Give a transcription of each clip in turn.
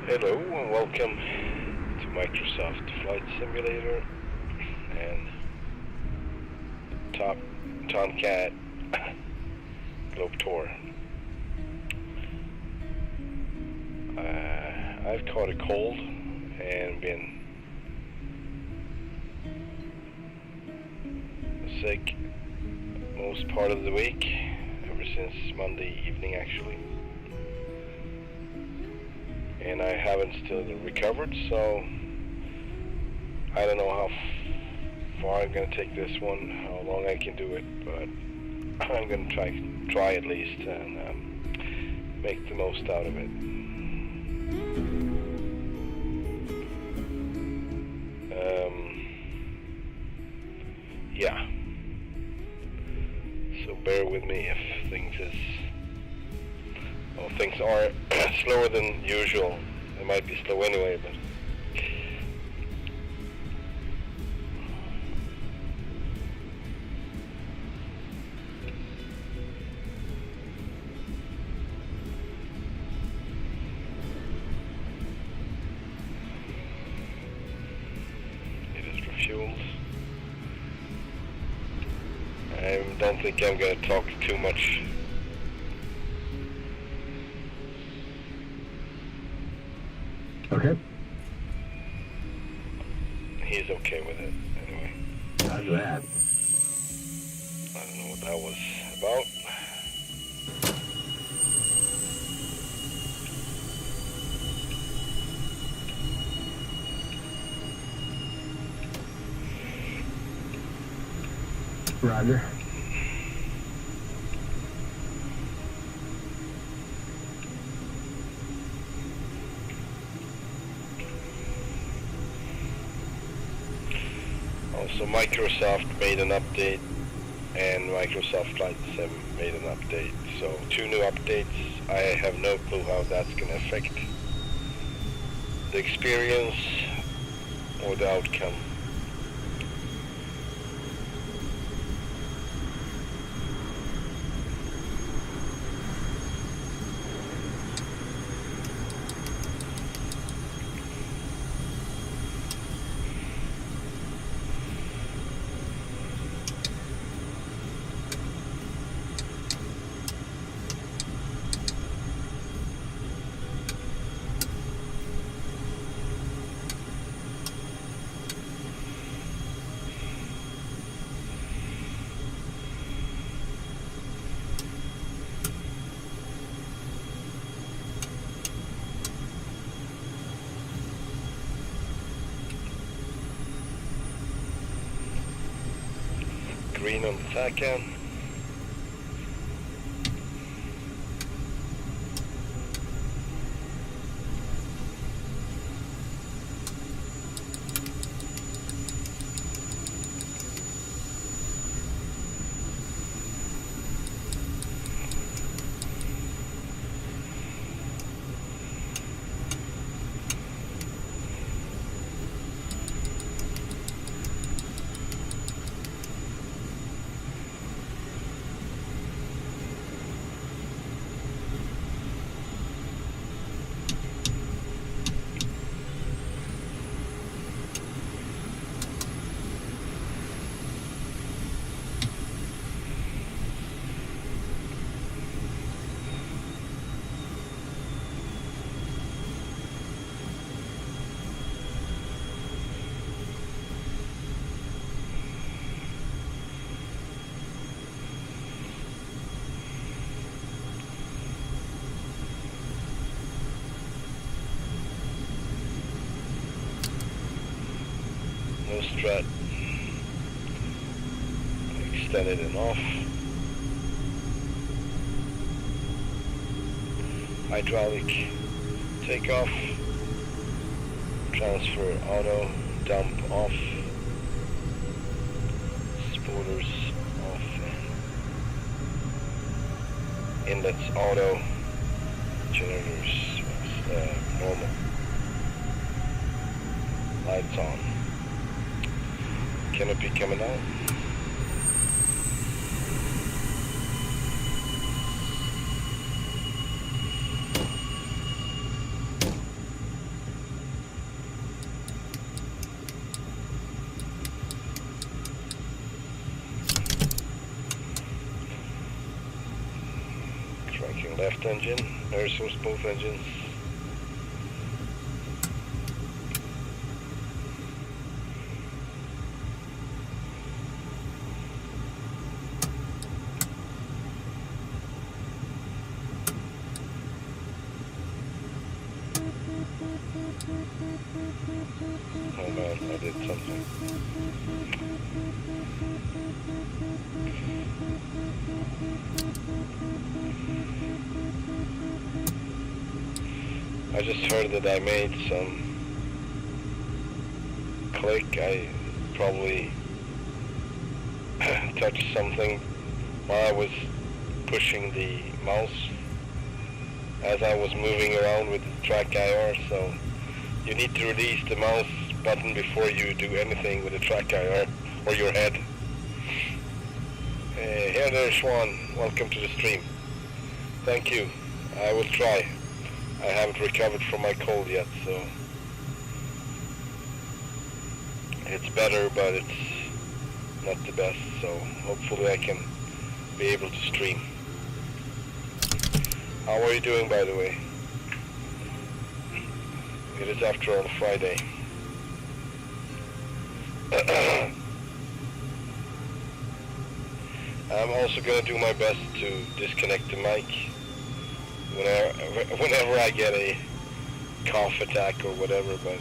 Hello and welcome to Microsoft Flight Simulator and Tomcat Globe Tour. I've caught a cold and been sick most part of the week, ever since Monday evening actually. And I haven't still recovered, so I don't know how far I'm going to take this one, how long I can do it, but I'm going to try at least and make the most out of it. Yeah, so bear with me if things are slower than usual. They might be slow anyway, but it is for fuels. I don't think I'm going to talk too much. Okay. He's okay with it, anyway. Roger that. I don't know what that was about. Roger. Also, Microsoft made an update, and Microsoft Flight Sim made an update. So, 2 new updates. I have no clue how that's going to affect the experience or the outcome. Green on the TACAN. No strut. Extended and off. Hydraulic takeoff. Transfer auto. Dump off. Spoilers off. Inlets auto. Generators normal. Lights on. Canopy coming out. left engine, air source both engines. Oh man, I did something. I just heard that I made some click. I probably touched something while I was pushing the mouse as I was moving around with the track IR, so you need to release the mouse button before you do anything with the track IR or your head. Here there, Schwan. Welcome to the stream. Thank you. I will try. I haven't recovered from my cold yet, so it's better, but it's not the best, so hopefully I can be able to stream. How are you doing, by the way? It is after all Friday. I'm also going to do my best to disconnect the mic whenever I get a cough attack or whatever, but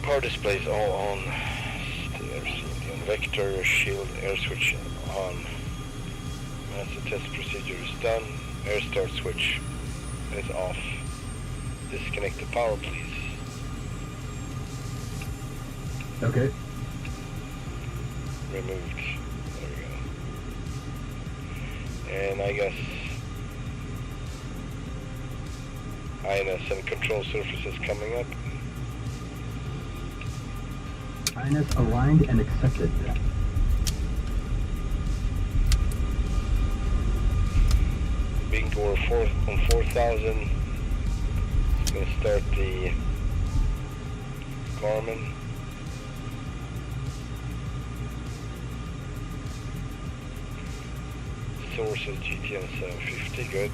power displays all on. The vector shield air switch on. Master test procedure is done. Air start switch is off. Disconnect the power, please. Okay. Removed. There we go. And I guess INS and control surfaces coming up. INS aligned and accepted. Bingo on 4,000. It's going to start the Garmin. Source is GTN 750, good.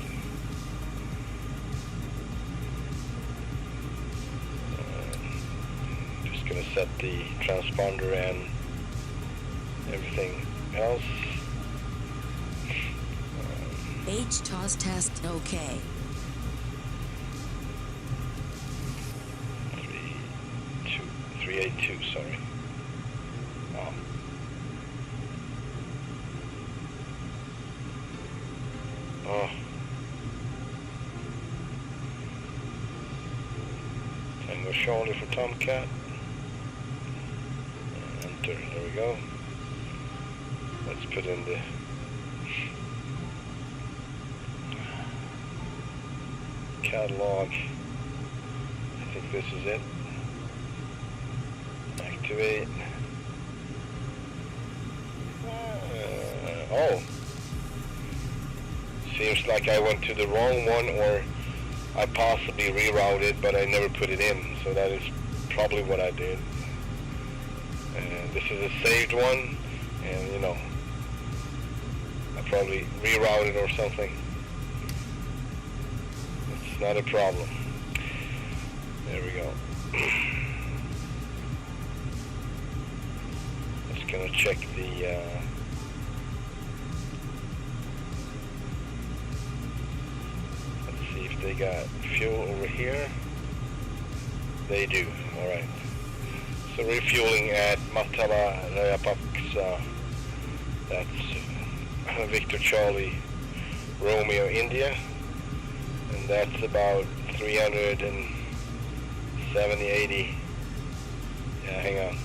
Just going to set the transponder and everything else. HTOS test okay. 382, sorry. Oh. Oh. Tango Charlie for Tomcat. Enter, there we go. Let's put in the catalog. I think this is it. Activate. Oh. Seems like I went to the wrong one, or I possibly rerouted, but I never put it in. So that is probably what I did. This is a saved one, and you know, I probably rerouted or something. It's not a problem. There we go. Just gonna check the let's see if they got fuel over here. They do. All right. So refueling at Matala Rayapax, that's Victor Charlie Romeo India, and that's about 370, 80, yeah, hang on,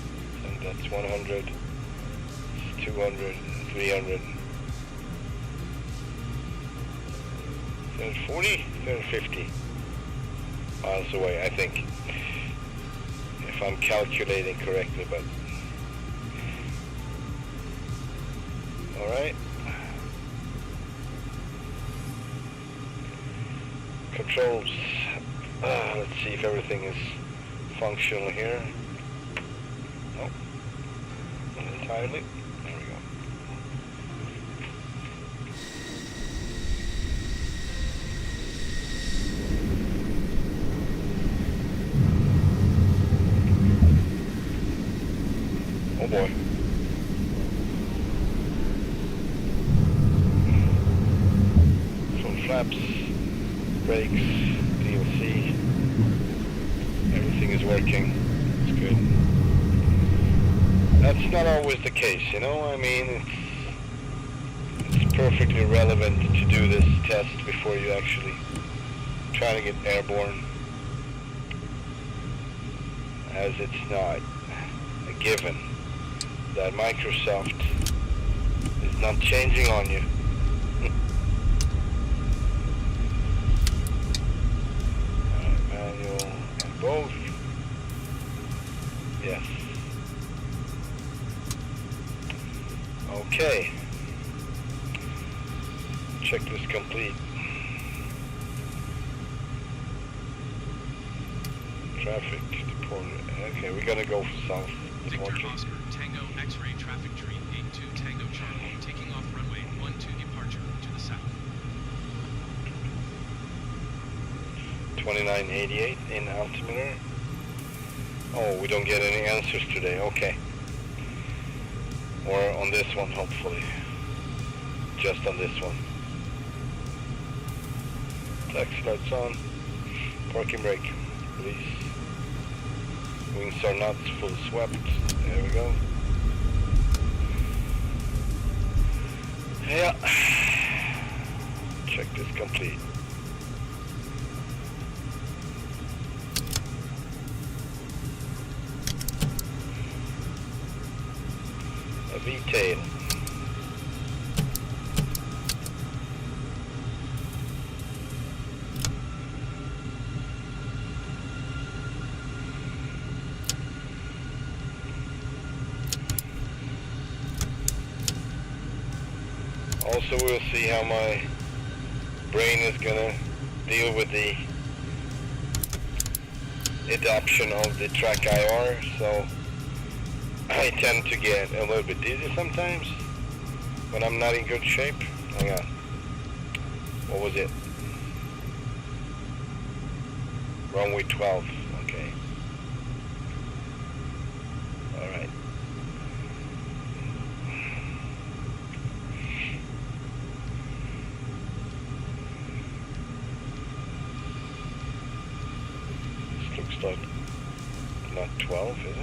and that's 100, 200, 300, 340, 350 miles away, I think, if I'm calculating correctly, but alright. Controls, let's see if everything is functional here. Nope, not entirely. There we go. Oh boy. Front flaps, brakes, DLC, everything is working. It's good. That's not always the case, you know. I mean, it's perfectly relevant to do this test before you actually try to get airborne, as it's not a given that Microsoft is not changing on you. Alright, manual and both. Yes. Okay. Checklist complete. Traffic deported. Okay, we're gonna go south. Victor Oscar, Tango X-ray traffic tree 82 Tango Charlie, taking off runway 12 departure to the south. 2988 in altimeter. Oh, we don't get any answers today. Okay. Or on this one, hopefully. Just on this one. Taxi lights on. Parking brake. Release. Wings are not full swept. There we go. Yeah. Check this complete. A V-tail. Also, we'll see how my brain is gonna deal with the adoption of the track IR, so I tend to get a little bit dizzy sometimes when I'm not in good shape. Hang on. What was it? Runway 12. Okay. Alright. This looks like not 12, is it?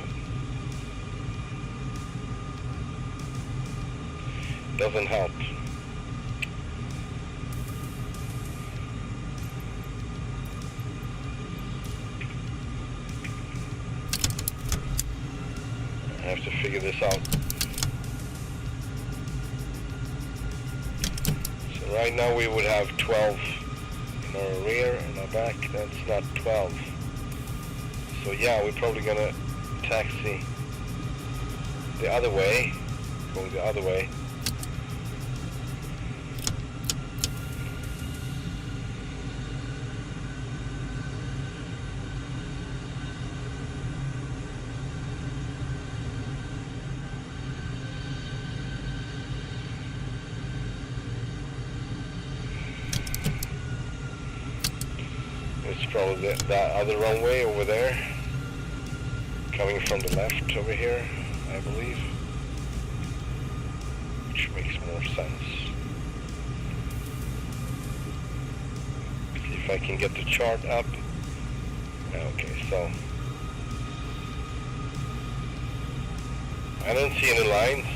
Doesn't help. I have to figure this out. So right now we would have 12 in our rear and our back. That's not 12. So yeah, we're probably gonna taxi the other way, going the other way. It's probably that other runway over there, coming from the left over here, I believe, which makes more sense. See if I can get the chart up. Okay, so I don't see any lines.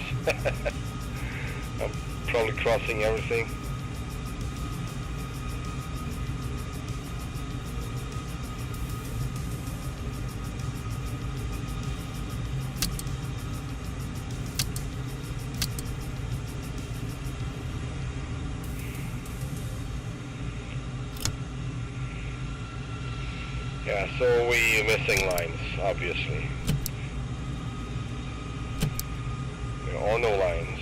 I'm probably crossing everything. Yeah, so we're missing lines, obviously. There are no lines.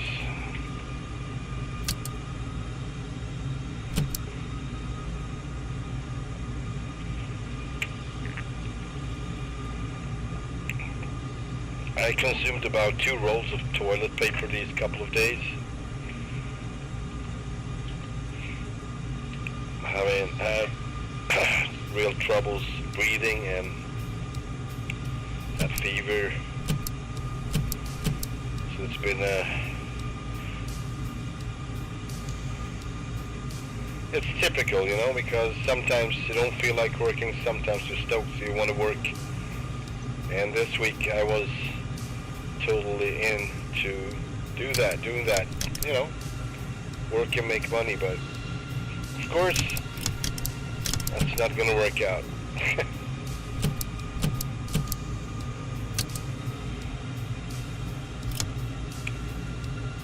I consumed about 2 rolls of toilet paper these couple of days. I had real troubles breathing and had fever. So it's been it's typical, you know, because sometimes you don't feel like working, sometimes you're stoked, so you want to work. And this week I was totally in to doing that, you know, work and make money, but of course that's not gonna work out.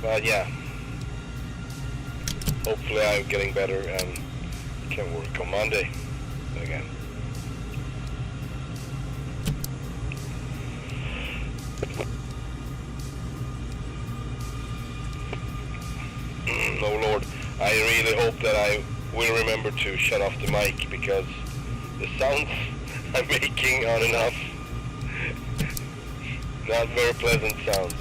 But yeah, hopefully I'm getting better and can work on Monday again. Oh Lord, I really hope that I will remember to shut off the mic, because the sounds I'm making are enough. Not very pleasant sounds.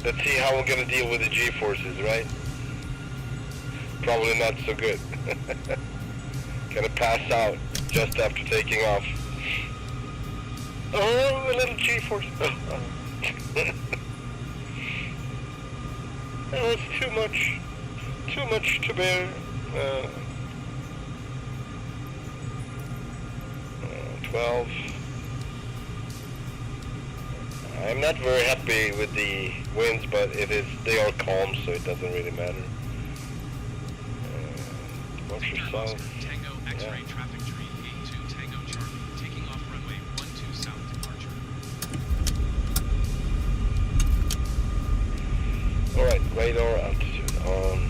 Let's see how we're gonna deal with the G-forces, right? Probably not so good. Gonna pass out just after taking off. Oh, a little G-force. Oh, it's too much to bear. 12. I'm not very happy with the winds, but they are calm, so it doesn't really matter. What's your song? Tango X-ray traffic tree 82 Tango Charlie, taking off runway 12 south departure. Alright, radar altitude on.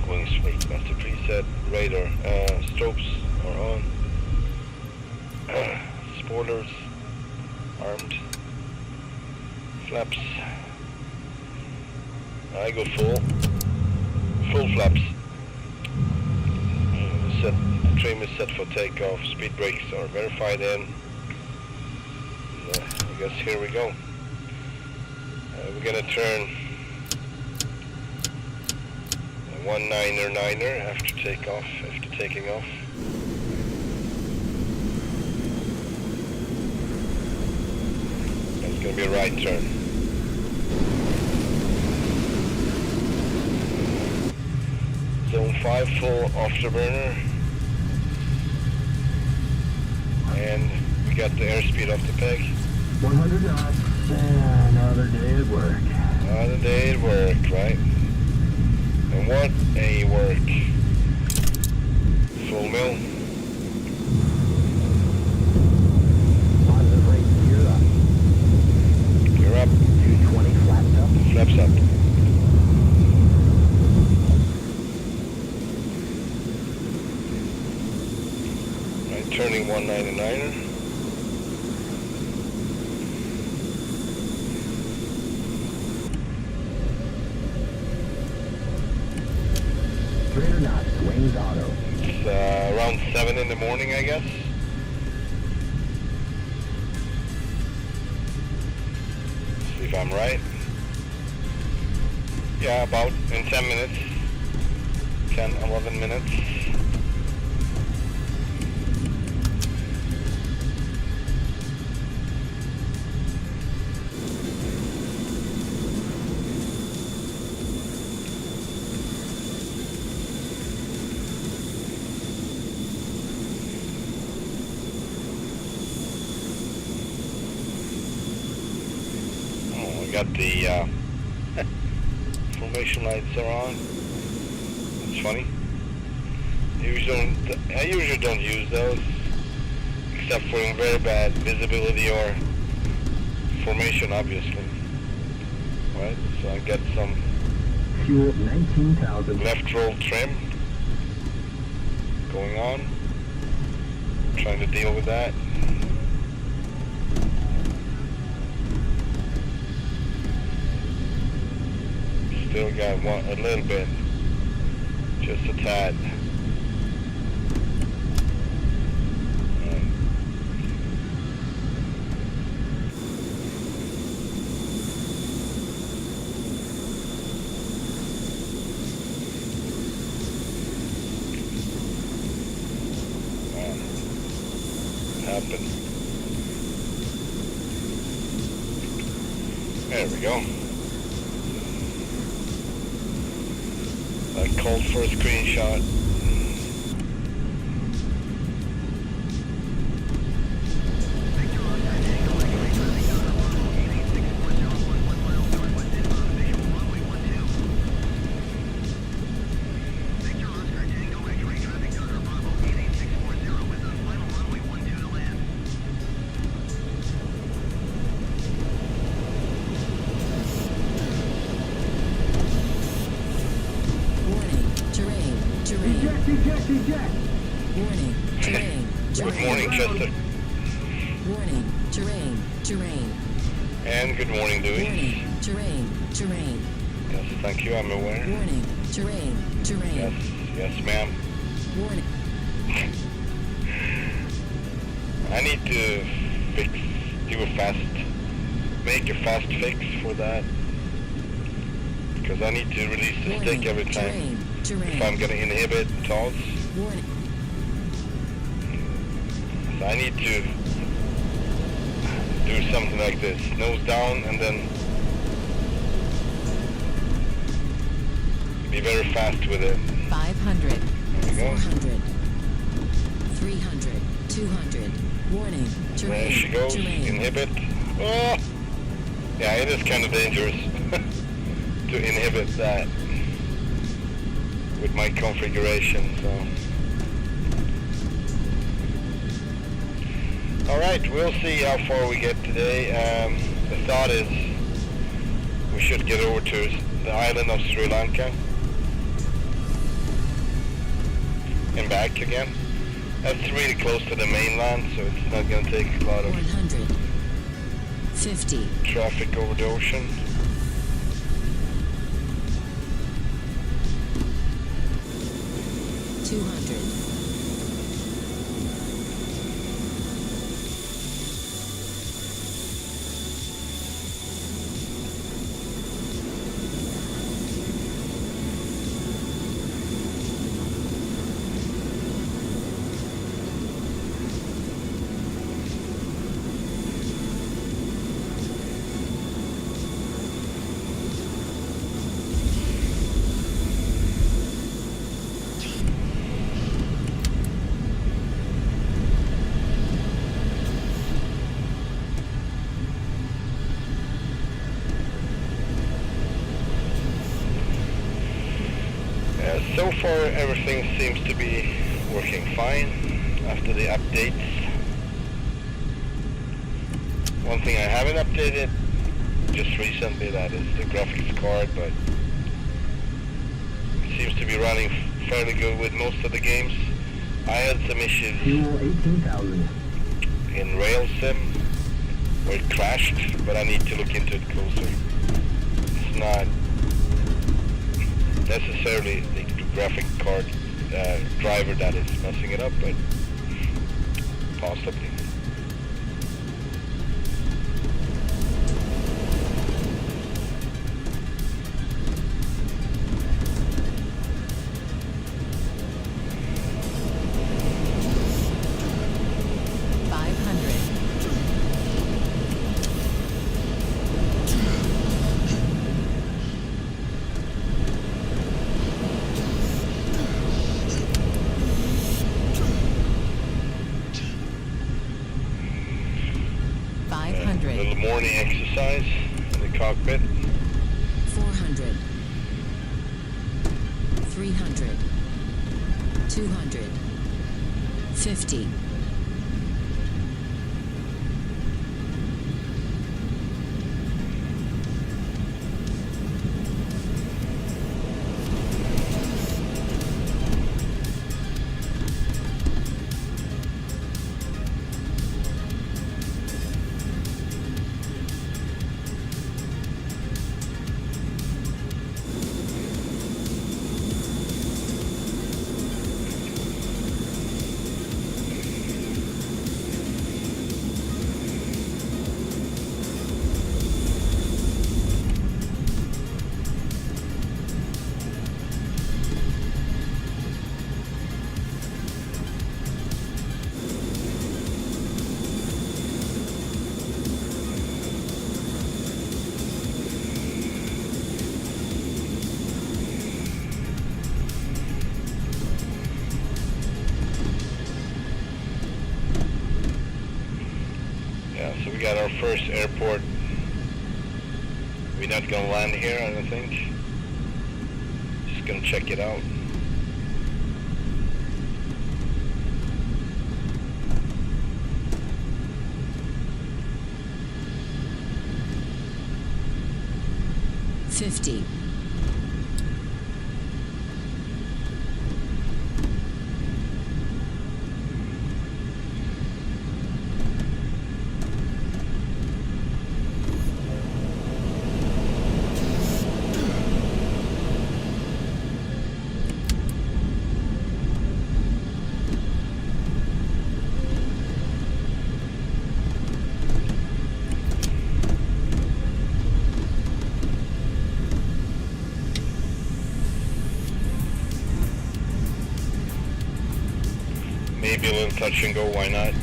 Going straight. Master preset radar. Strobes are on. Spoilers armed. Flaps. I go full flaps. The trim is set for takeoff. Speed brakes are verified in. I guess here we go. We're gonna turn 199er after taking off. That's gonna be a right turn. Zone 5 full afterburner. And we got the airspeed off the peg. 100 knots. Another day at work. Another day at work, right? And what a work. Full mill. Positive rate, gear up. Gear up. 220 flaps up. Flaps up. Right, turning 199er. Knots, wings auto. It's around 7 in the morning, I guess. See if I'm right. Yeah, about in 10 minutes. 10, 11 minutes. Got the formation lights are on. That's funny. I usually don't use those, except for in very bad visibility or formation, obviously. Right, so I got some fuel 19,000. left roll trim. going on. Trying to deal with that. Still got a little bit, just a tad. Happened. There we go. I called for a screenshot. Warning, terrain, Good morning, Jester. Warning, terrain. And good morning, Louise. Warning, terrain. Yes, thank you, I'm aware. Warning, terrain. Yes, ma'am. Warning. I need to make a fast fix for that. Because I need to release the stick every time. If I'm going to inhibit toss. Warning. So I need to do something like this. Nose down and then be very fast with it. 500. There we go. 400. 300. 200. Warning, terrain. There she goes. Inhibit. Oh! Yeah, it is kind of dangerous to inhibit that with my configuration, so. Alright, we'll see how far we get today. The thought is we should get over to the island of Sri Lanka and back again. That's really close to the mainland, so it's not going to take a lot of 150. traffic over the ocean. 200. So far everything seems to be working fine after the updates. One thing I haven't updated just recently, that is the graphics card, but it seems to be running fairly good with most of the games. I had some issues in RailSim where it crashed, but I need to look into it closer. It's not necessarily the graphic card driver that is messing it up, but possibly. Little morning exercise in the cockpit. 400. 300. 200. 50. got our first airport. We're not gonna land here, I don't think. Just gonna check it out. $50. Maybe a little touch and go, why not?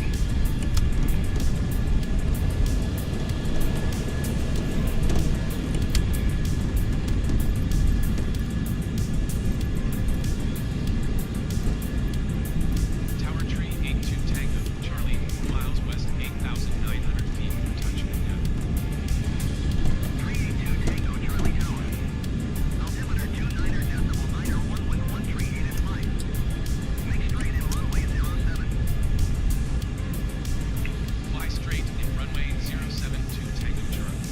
Tower tree 82 Tango, Charlie, miles west 8,900 feet, touch and go. 382 Tango, Charlie Tower. Altimeter 29.9 flight. Make straight in runway 07. Fly straight in runway 072 Tango, Charlie.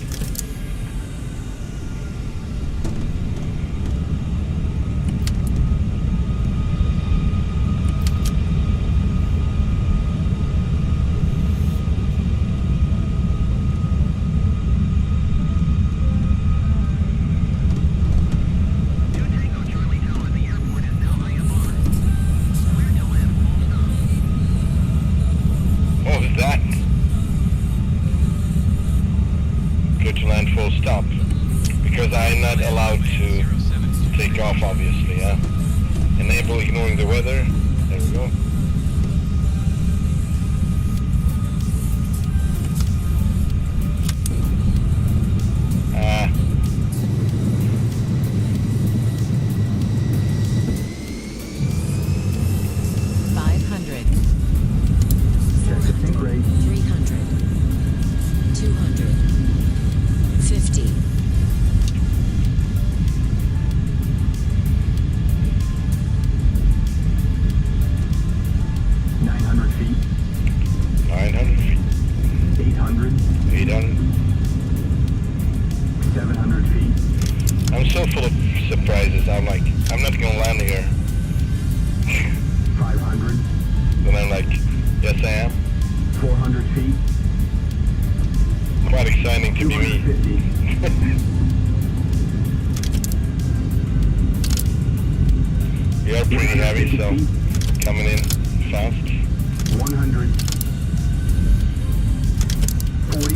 Two Tango, Charlie Tower. The airport is now high above. Clear to land, full stop. What was that? Good to land full stop. Because I'm not allowed to 072 take off, obviously, huh? Enable ignoring the weather. There we go. Ah, 500. Check the sync rate. 300. 200. 50. 900 feet. 900 feet. 800. 800. 700 feet. I'm so full of surprises. I'm like, I'm not gonna land here. 500. Then I'm like, yes I am. 400 feet. Quite exciting to be me. 250. You are pretty heavy, so 150 feet. coming in fast. 100. 40.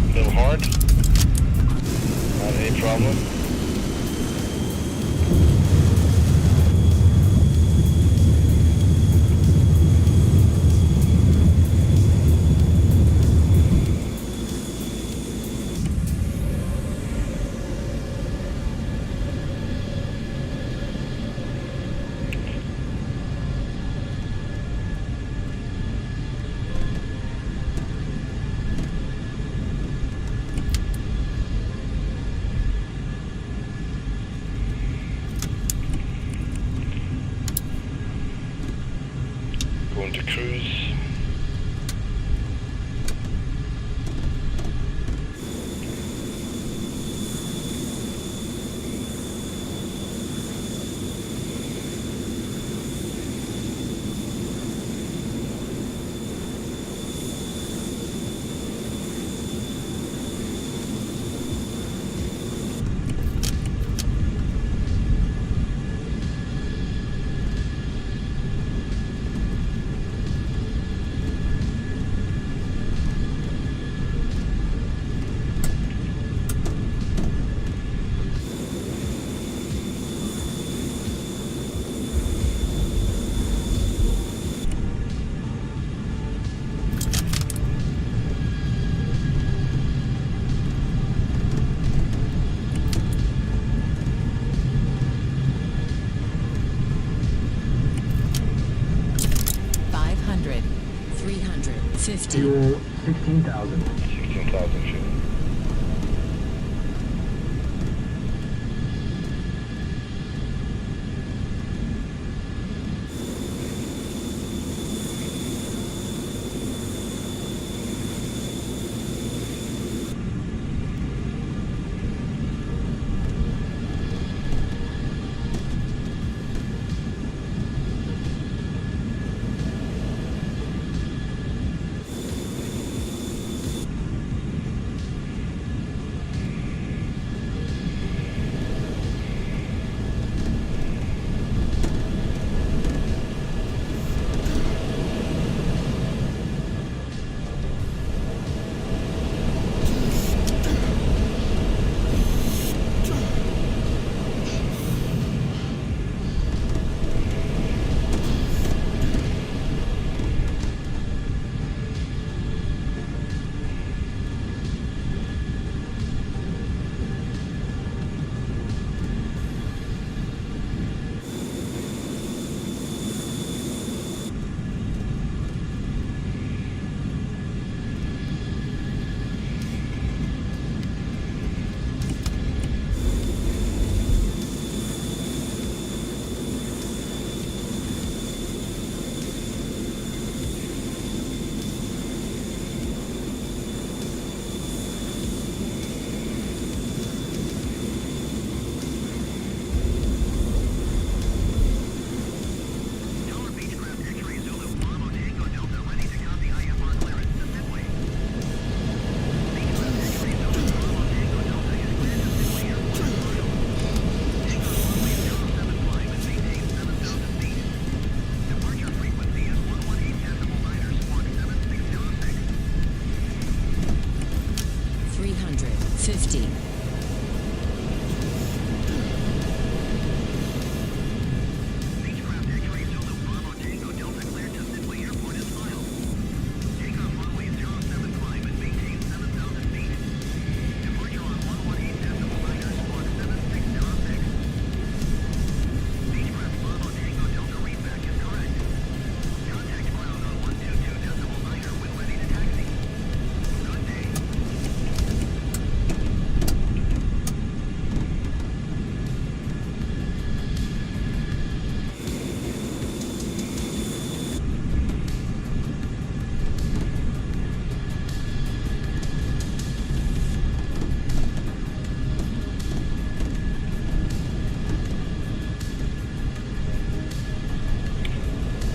A little hard. Not any problem. Going to cruise. 50. Fuel 16,000. 16,000 fuel.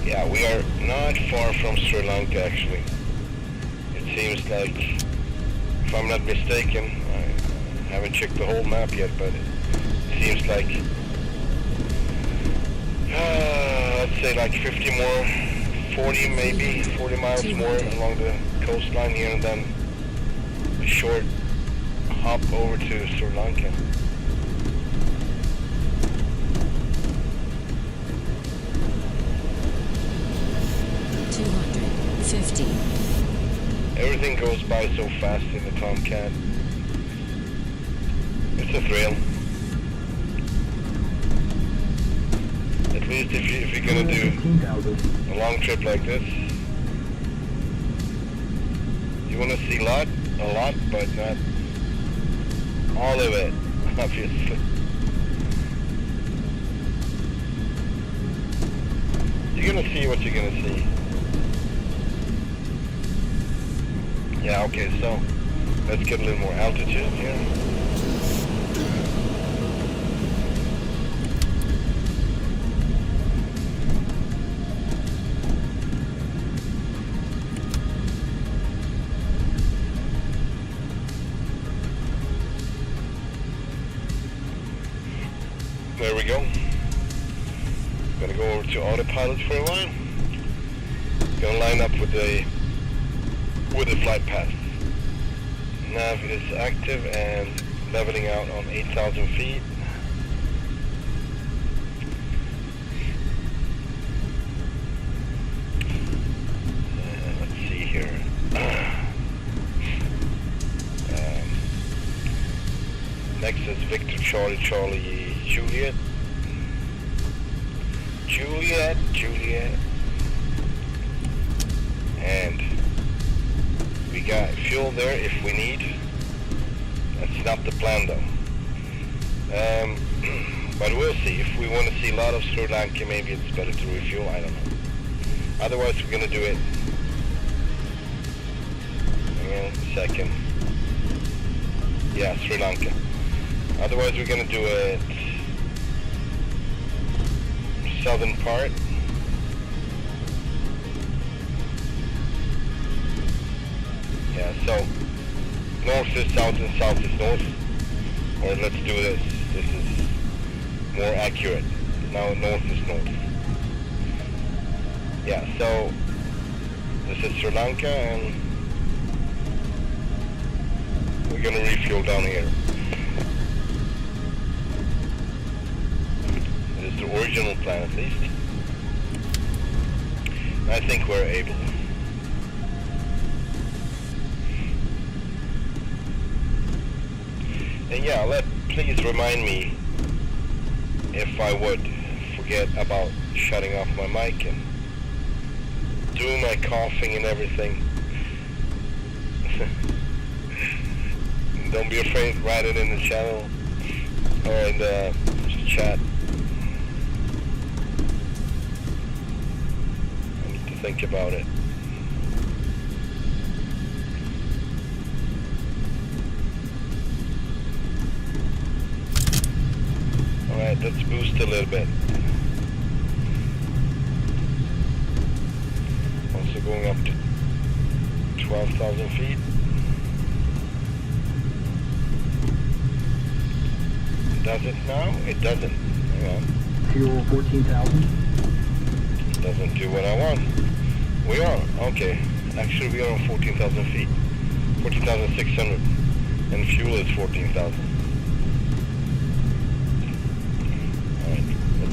Yeah, we are not far from Sri Lanka actually. It seems like, if I'm not mistaken, I haven't checked the whole map yet, but it seems like, let's say like 50 more, 40 maybe, 40 miles more along the coastline here, and then a short hop over to Sri Lanka. Everything goes by so fast in the Tomcat. It's a thrill. At least if you're gonna do a long trip like this, you wanna see a lot, but not all of it, obviously. You're gonna see what you're gonna see. Yeah, okay, so let's get a little more altitude here. There we go. Gonna go over to autopilot for a while. Gonna line up with the flight path. Nav is active and leveling out on 8,000 feet. Let's see here. Next is Victor Charlie Charlie Juliet. Juliet. And We got fuel there if we need. That's not the plan though. But we'll see. If we want to see a lot of Sri Lanka, maybe it's better to refuel. I don't know. Otherwise, we're gonna do it. Hang on a second. Yeah, Sri Lanka. Otherwise, we're gonna do it southern part. Yeah, so north is south and south is north. Or let's do this. This is more accurate. Now north is north. Yeah, so this is Sri Lanka and we're gonna refuel down here. This is the original plan at least. I think we're able. And yeah, please remind me if I would forget about shutting off my mic and doing my coughing and everything. Don't be afraid, write it in the channel or in the chat. I need to think about it. Alright, let's boost a little bit. Also going up to 12,000 feet. Does it now? It doesn't. Hang on. Fuel 14,000. Doesn't do what I want. We are. Okay. Actually, we are on 14,000 feet. 14,600. And fuel is 14,000.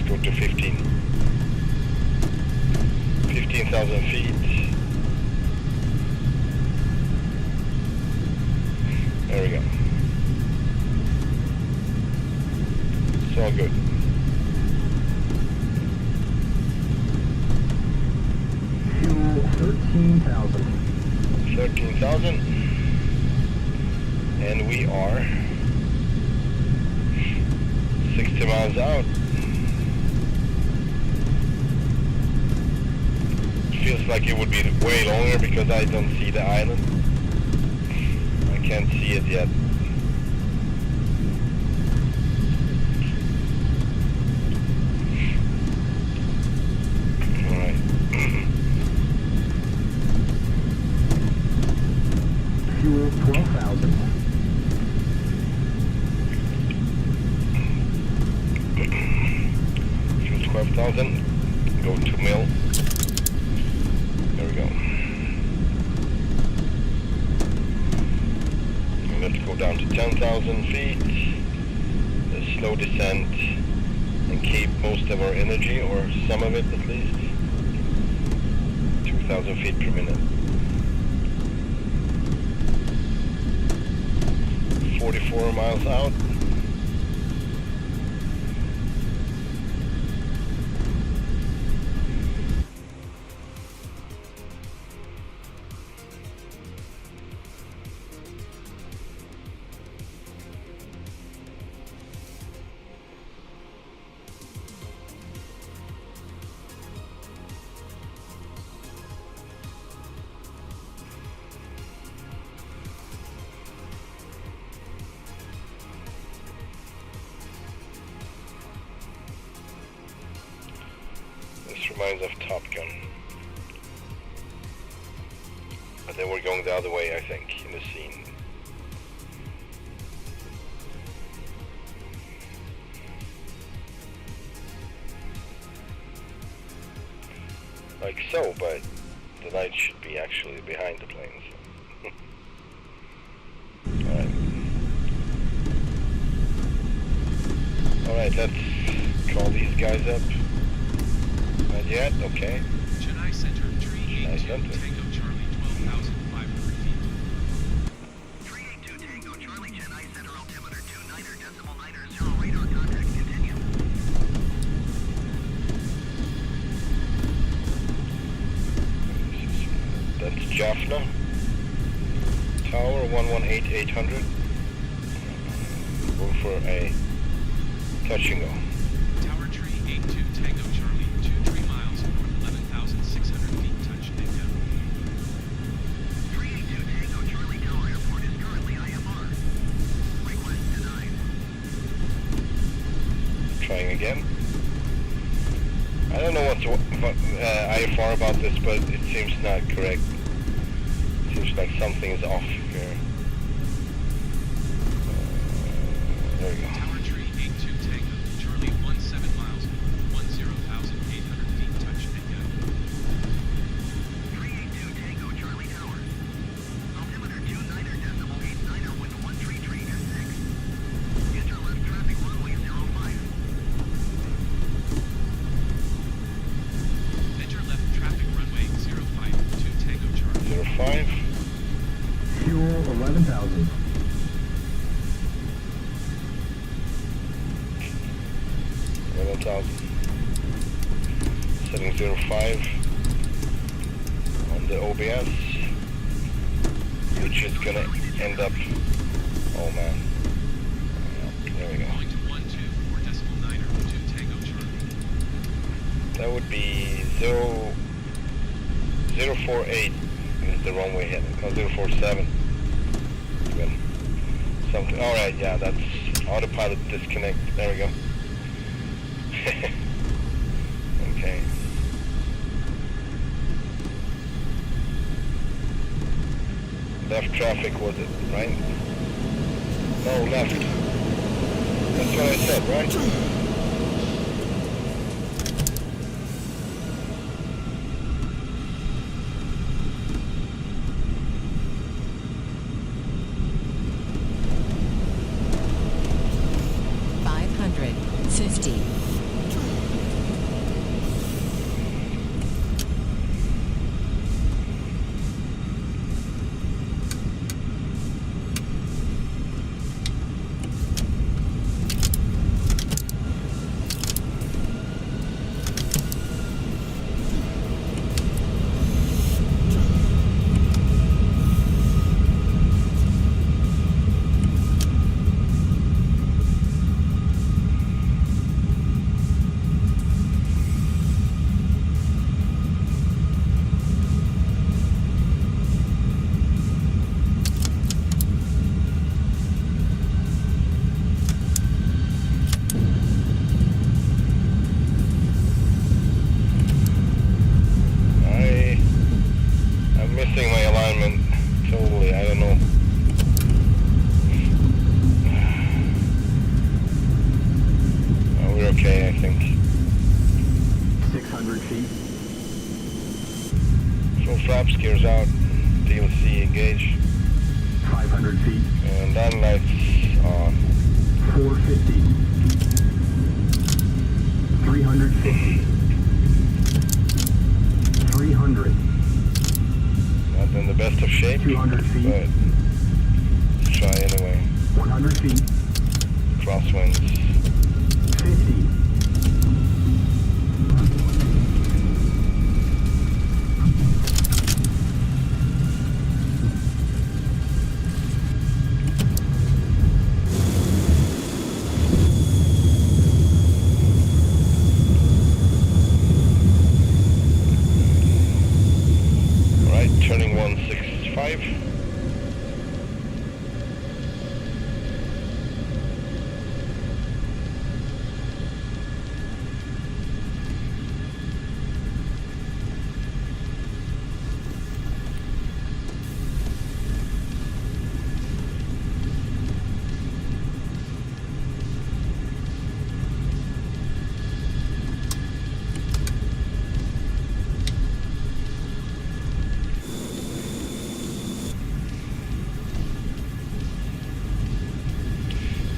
Go to 15,000 feet. There we go. It's all good. Fuel 13,000. 13,000. And we are 60 miles out. Feels like it would be way longer because I don't see the island. I can't see it yet. Alright. Fuel 12,000. Fuel 12,000. Go to mill. There we go. And let's go down to 10,000 feet. A slow descent and keep most of our energy, or some of it at least. 2,000 feet per minute. 44 miles out. This reminds of Top Gun. But then we're going the other way, I think, in the scene. Like so, but the light should be actually behind the planes. Alright, let's call these guys up. Not yet? Okay. Chennai Center, tree 82 Tango Charlie, 12,500 feet. 382 Tango Charlie, Chennai Center, altimeter 29.90 radar contact, continue. That's Jaffna. Tower 118-800. Go for a touch and go. Tower tree 82 Tango Charlie, 23 miles north 11,600 feet, touch and go. 382 Tango Charlie Tower Airport is currently IFR. Request denied. Trying again. I don't know what's IFR about this, but it seems not correct. It seems like something is off here. There we go. Tower tree 82 Tango Charlie, 17 miles north 10,800 feet, touch and go. 382 Tango Charlie Tower. Altimeter 29.89 with 133 at 6. Enter left traffic runway 05. Enter left traffic runway 05 to Tango Charlie. 05. Fuel 11,000. 11,000. Setting 05 on the OBS, which is gonna end up. Oh man. There we go. Going to 124.9er to Tango Charlie. That would be 048 is the runway hit. No, 047. Even something. All right, yeah, that's autopilot disconnect. There we go. Okay. Left traffic was it, right? No, left. That's what I said, right? 50.600 feet. Full flaps, gears out, DLC engage. 500 feet. And then lights on. 450. 350. 300. Not in the best of shape, 200 feet. but let's try anyway. 100 feet. Crosswinds. 50. Turning 165.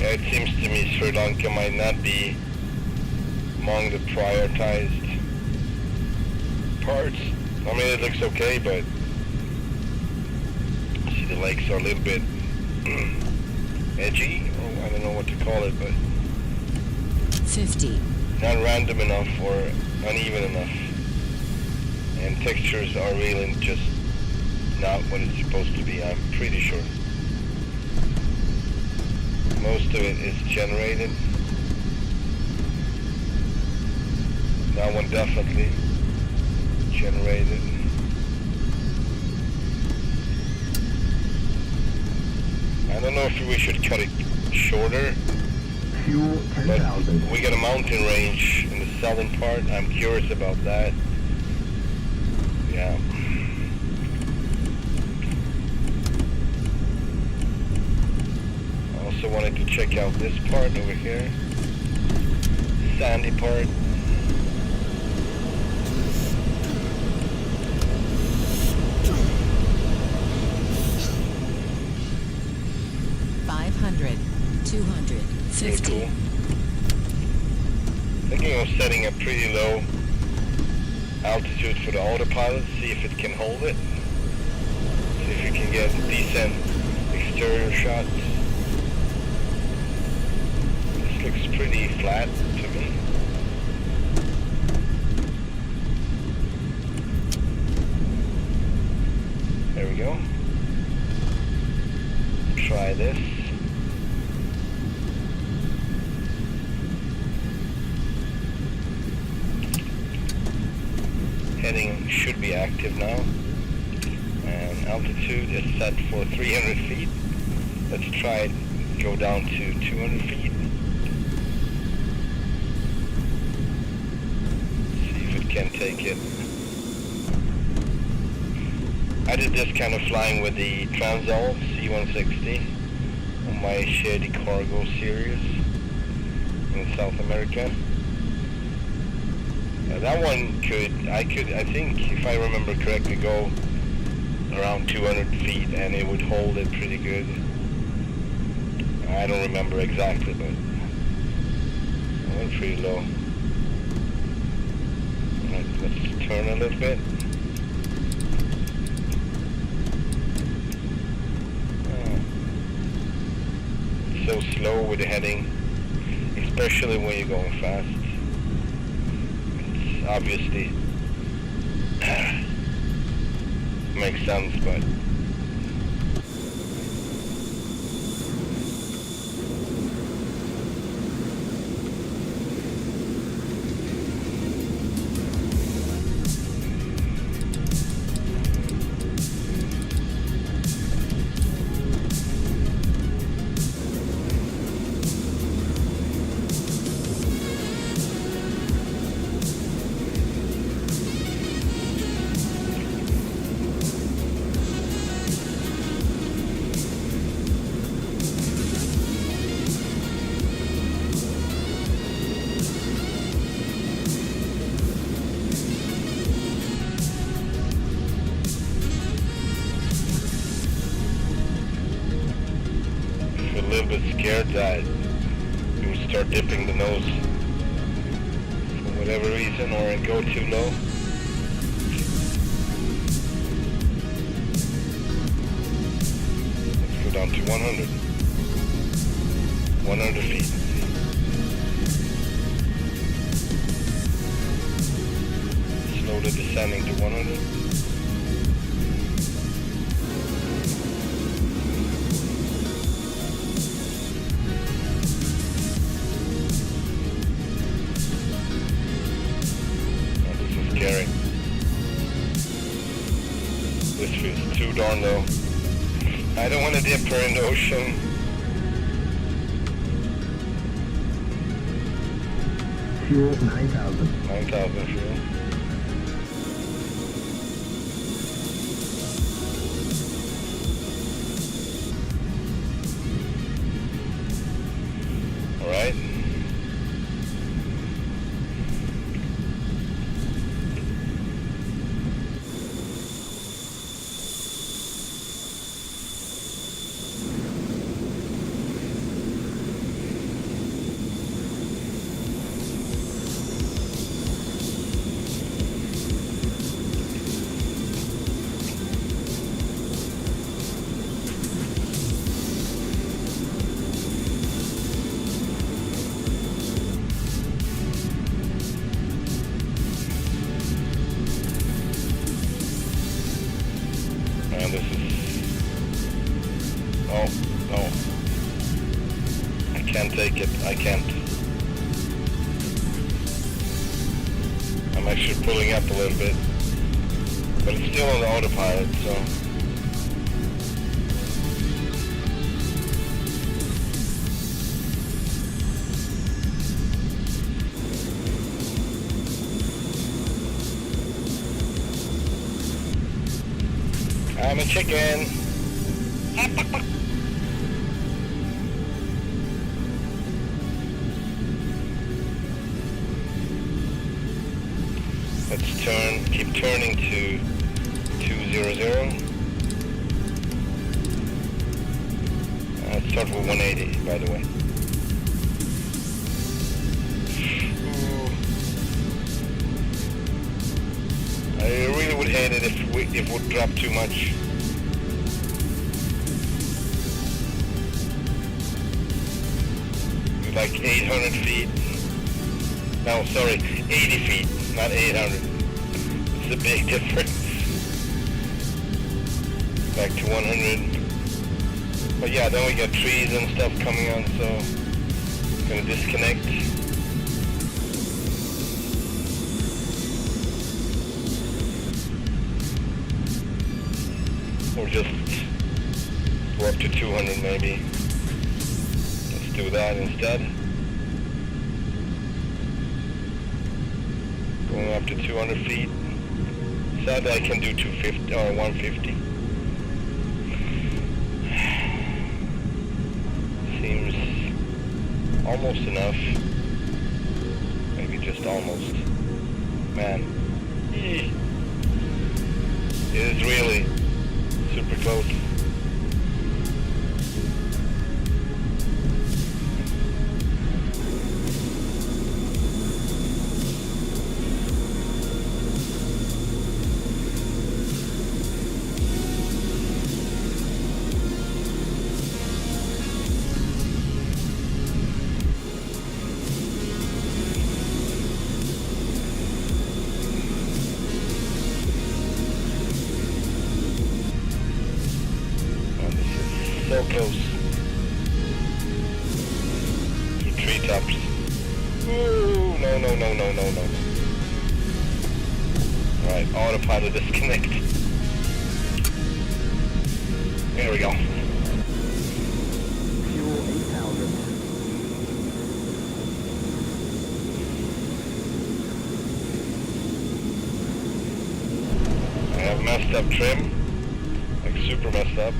It seems to me Sri Lanka might not be among the prioritized parts. I mean, it looks okay, but see the lakes are a little bit edgy, or I don't know what to call it, but 50. not random enough or uneven enough. And textures are really just not what it's supposed to be, I'm pretty sure. Most of it is generated. That one definitely generated. I don't know if we should cut it shorter. Fuel But 10,000. we got a mountain range in the southern part. I'm curious about that. Yeah. I also wanted to check out this part over here. Sandy part. Pretty 250. cool. Thinking of setting a pretty low altitude for the autopilot, see if it can hold it. See if you can get decent exterior shots. This looks pretty flat to me. There we go. Try this. Heading should be active now, and altitude is set for 300 feet. Let's try it go down to 200 feet. See if it can take it. I did this kind of flying with the Transall C-160 on my Shady Cargo series in South America. That one I think, if I remember correctly, go around 200 feet and it would hold it pretty good. I don't remember exactly, but I went pretty low. Alright, let's turn a little bit. So slow with the heading, especially when you're going fast. Obviously makes sense, but a little bit scared that it would start dipping the nose for whatever reason, or it go too low. Let's go down to 100. 100 feet. Slowly descending to 100. Scary. This feels too darn low. I don't want to dip her in the ocean. Fuel 9,000. 9,000 fuel. All right. And this is... Oh, no. I can't take it. I can't. I'm actually pulling up a little bit. But it's still on the autopilot, so... I'm a chicken. Let's keep turning to 200. Let's start with 180, by the way. Ooh. I really would hate it if it would drop too much. Like 800 feet. No, sorry, 80 feet, not 800. It's a big difference. Back to 100. But yeah, then we got trees and stuff coming on, so it's gonna disconnect. Or just go up to 200 maybe. Let's do that instead. Going up to 200 feet. Sadly I can do 250 or 150. Seems almost enough. Maybe just almost. Man. It is really super close. So close. The treetops. Ooh, no. Alright, autopilot disconnect. There we go. Fuel 8,000. I have messed up trim. Like super messed up.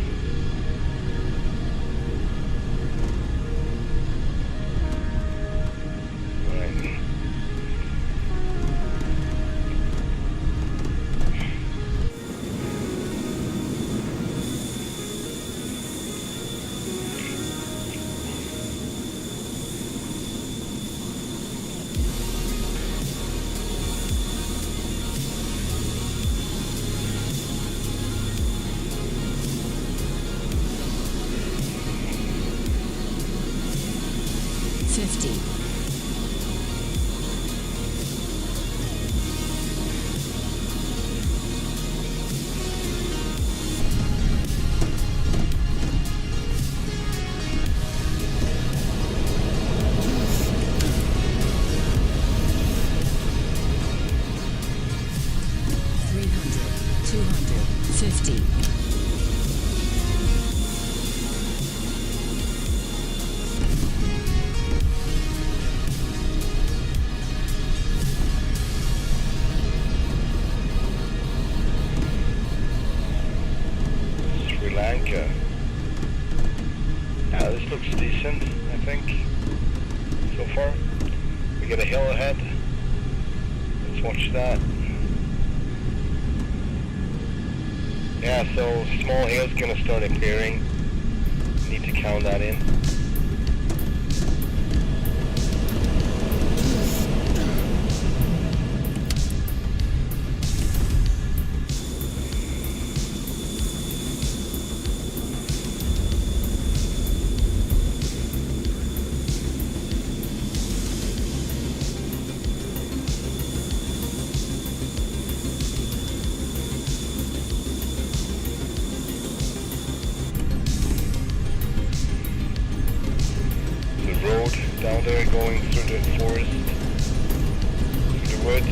Lanka. Yeah, this looks decent, I think, so far. We got a hill ahead. Let's watch that. Yeah, so small hill's gonna start appearing. Need to count that in. through the forest, through the woods.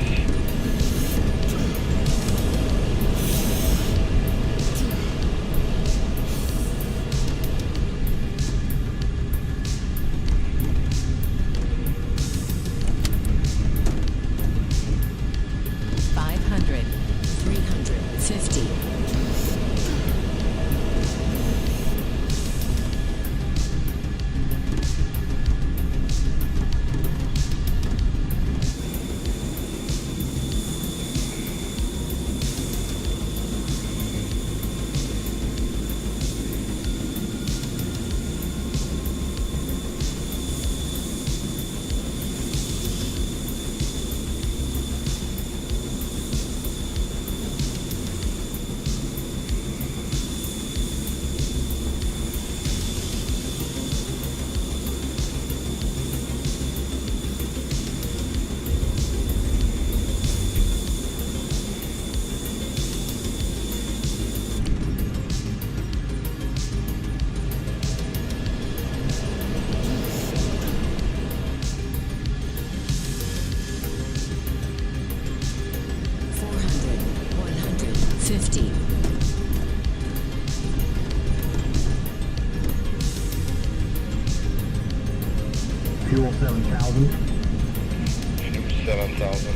Fuel 7,000. 7,000.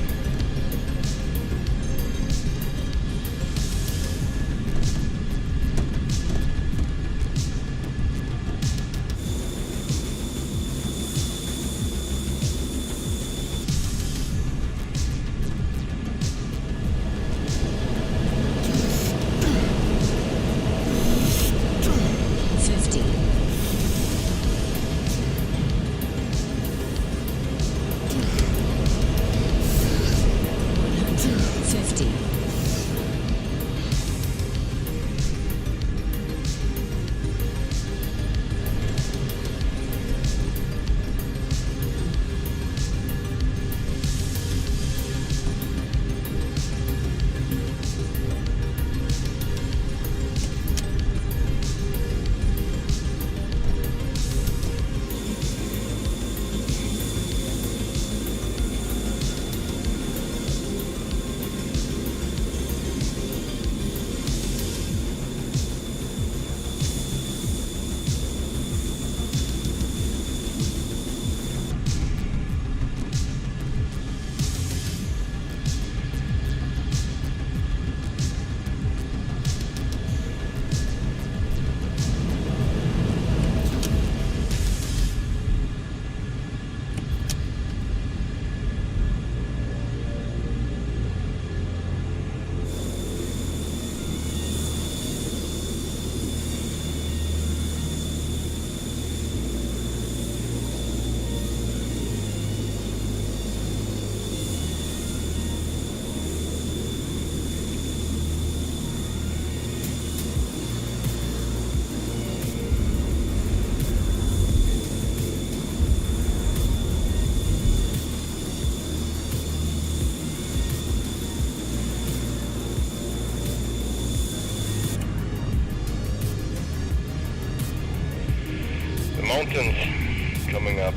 Mountains coming up.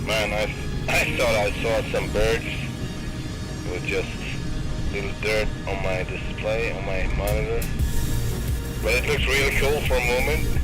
Man, I thought I saw some birds with just little dirt on my display, on my monitor. But it looked really cool for a moment.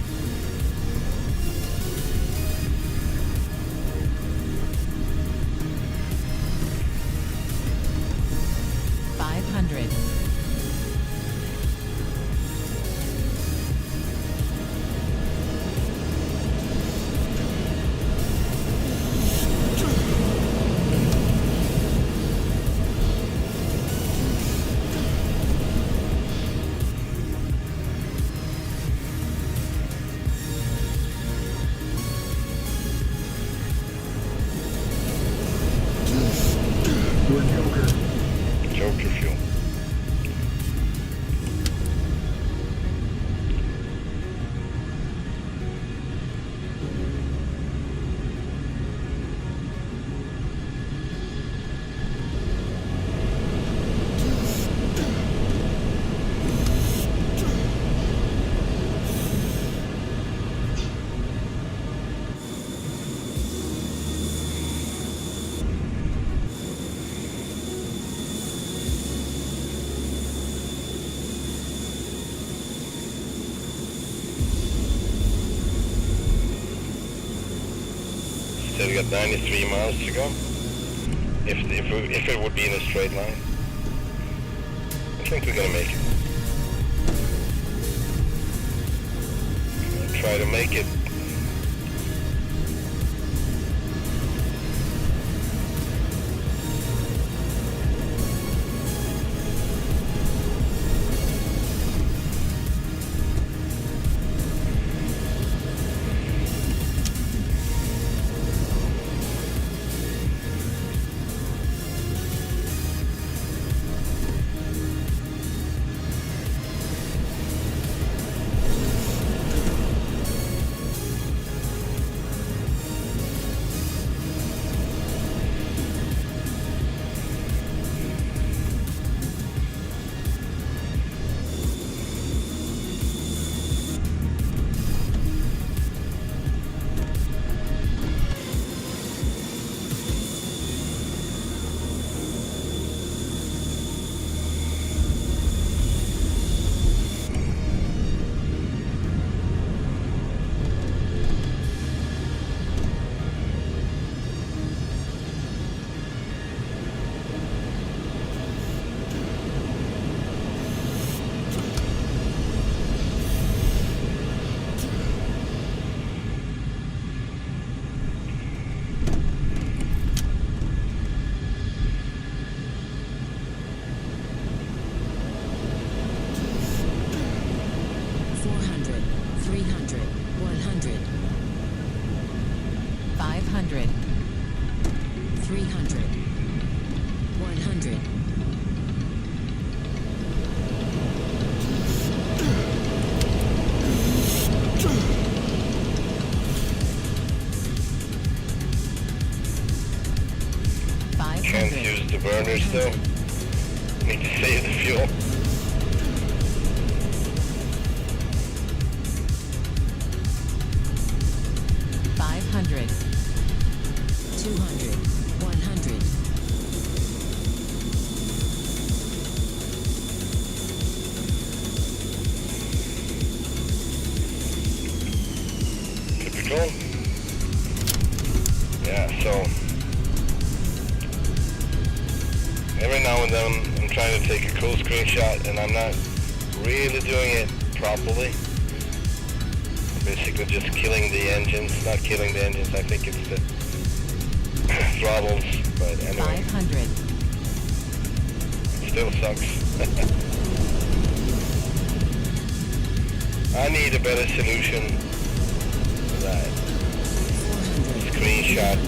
So we got 93 miles to go. If it would be in a straight line. I think we're gonna make it. I'll try to make it. Can't use the burners though. Need to save the fuel. Typical. Yeah, so every now and then I'm trying to take a cool screenshot and I'm not really doing it properly. Basically just killing the engines, not killing the engines, I think it's the throttles, but anyway. 500. It still sucks. I need a better solution for that. Screenshot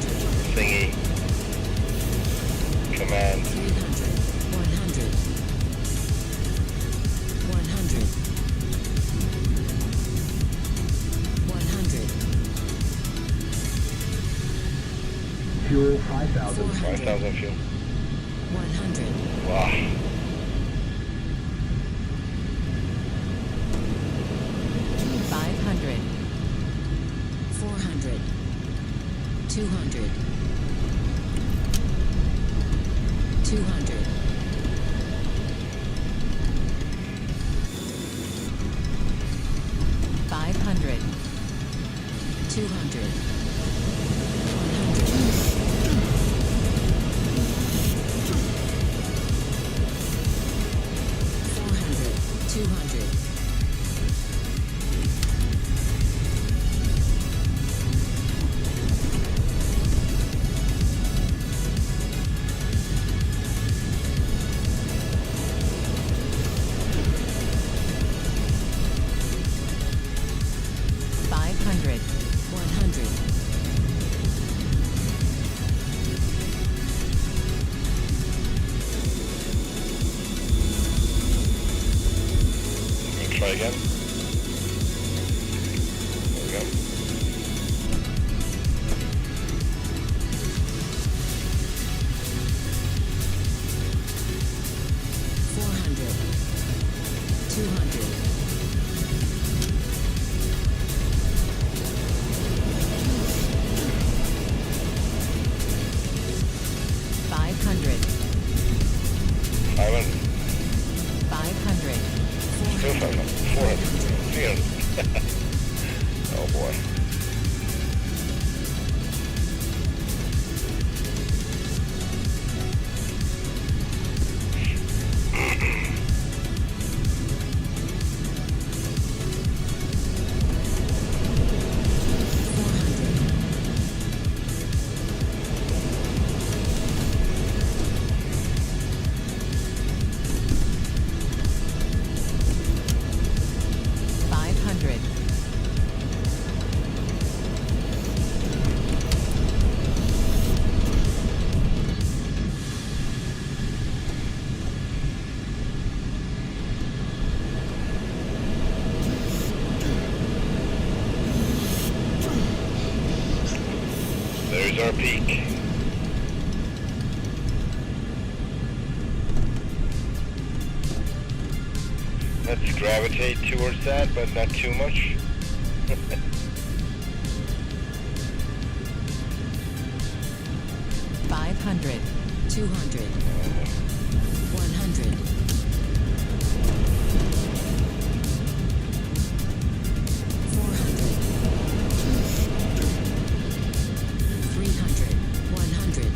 thingy. Command. 100. 100. 100. Fuel 5,000. 5,000 fuel. 100. Wow. 500. 400. 200. 200. 500. 200. 100. 400. 200. 500. 100. There's our peak. Let's gravitate towards that, but not too much. 500, 200, 100, 400, 300, 100.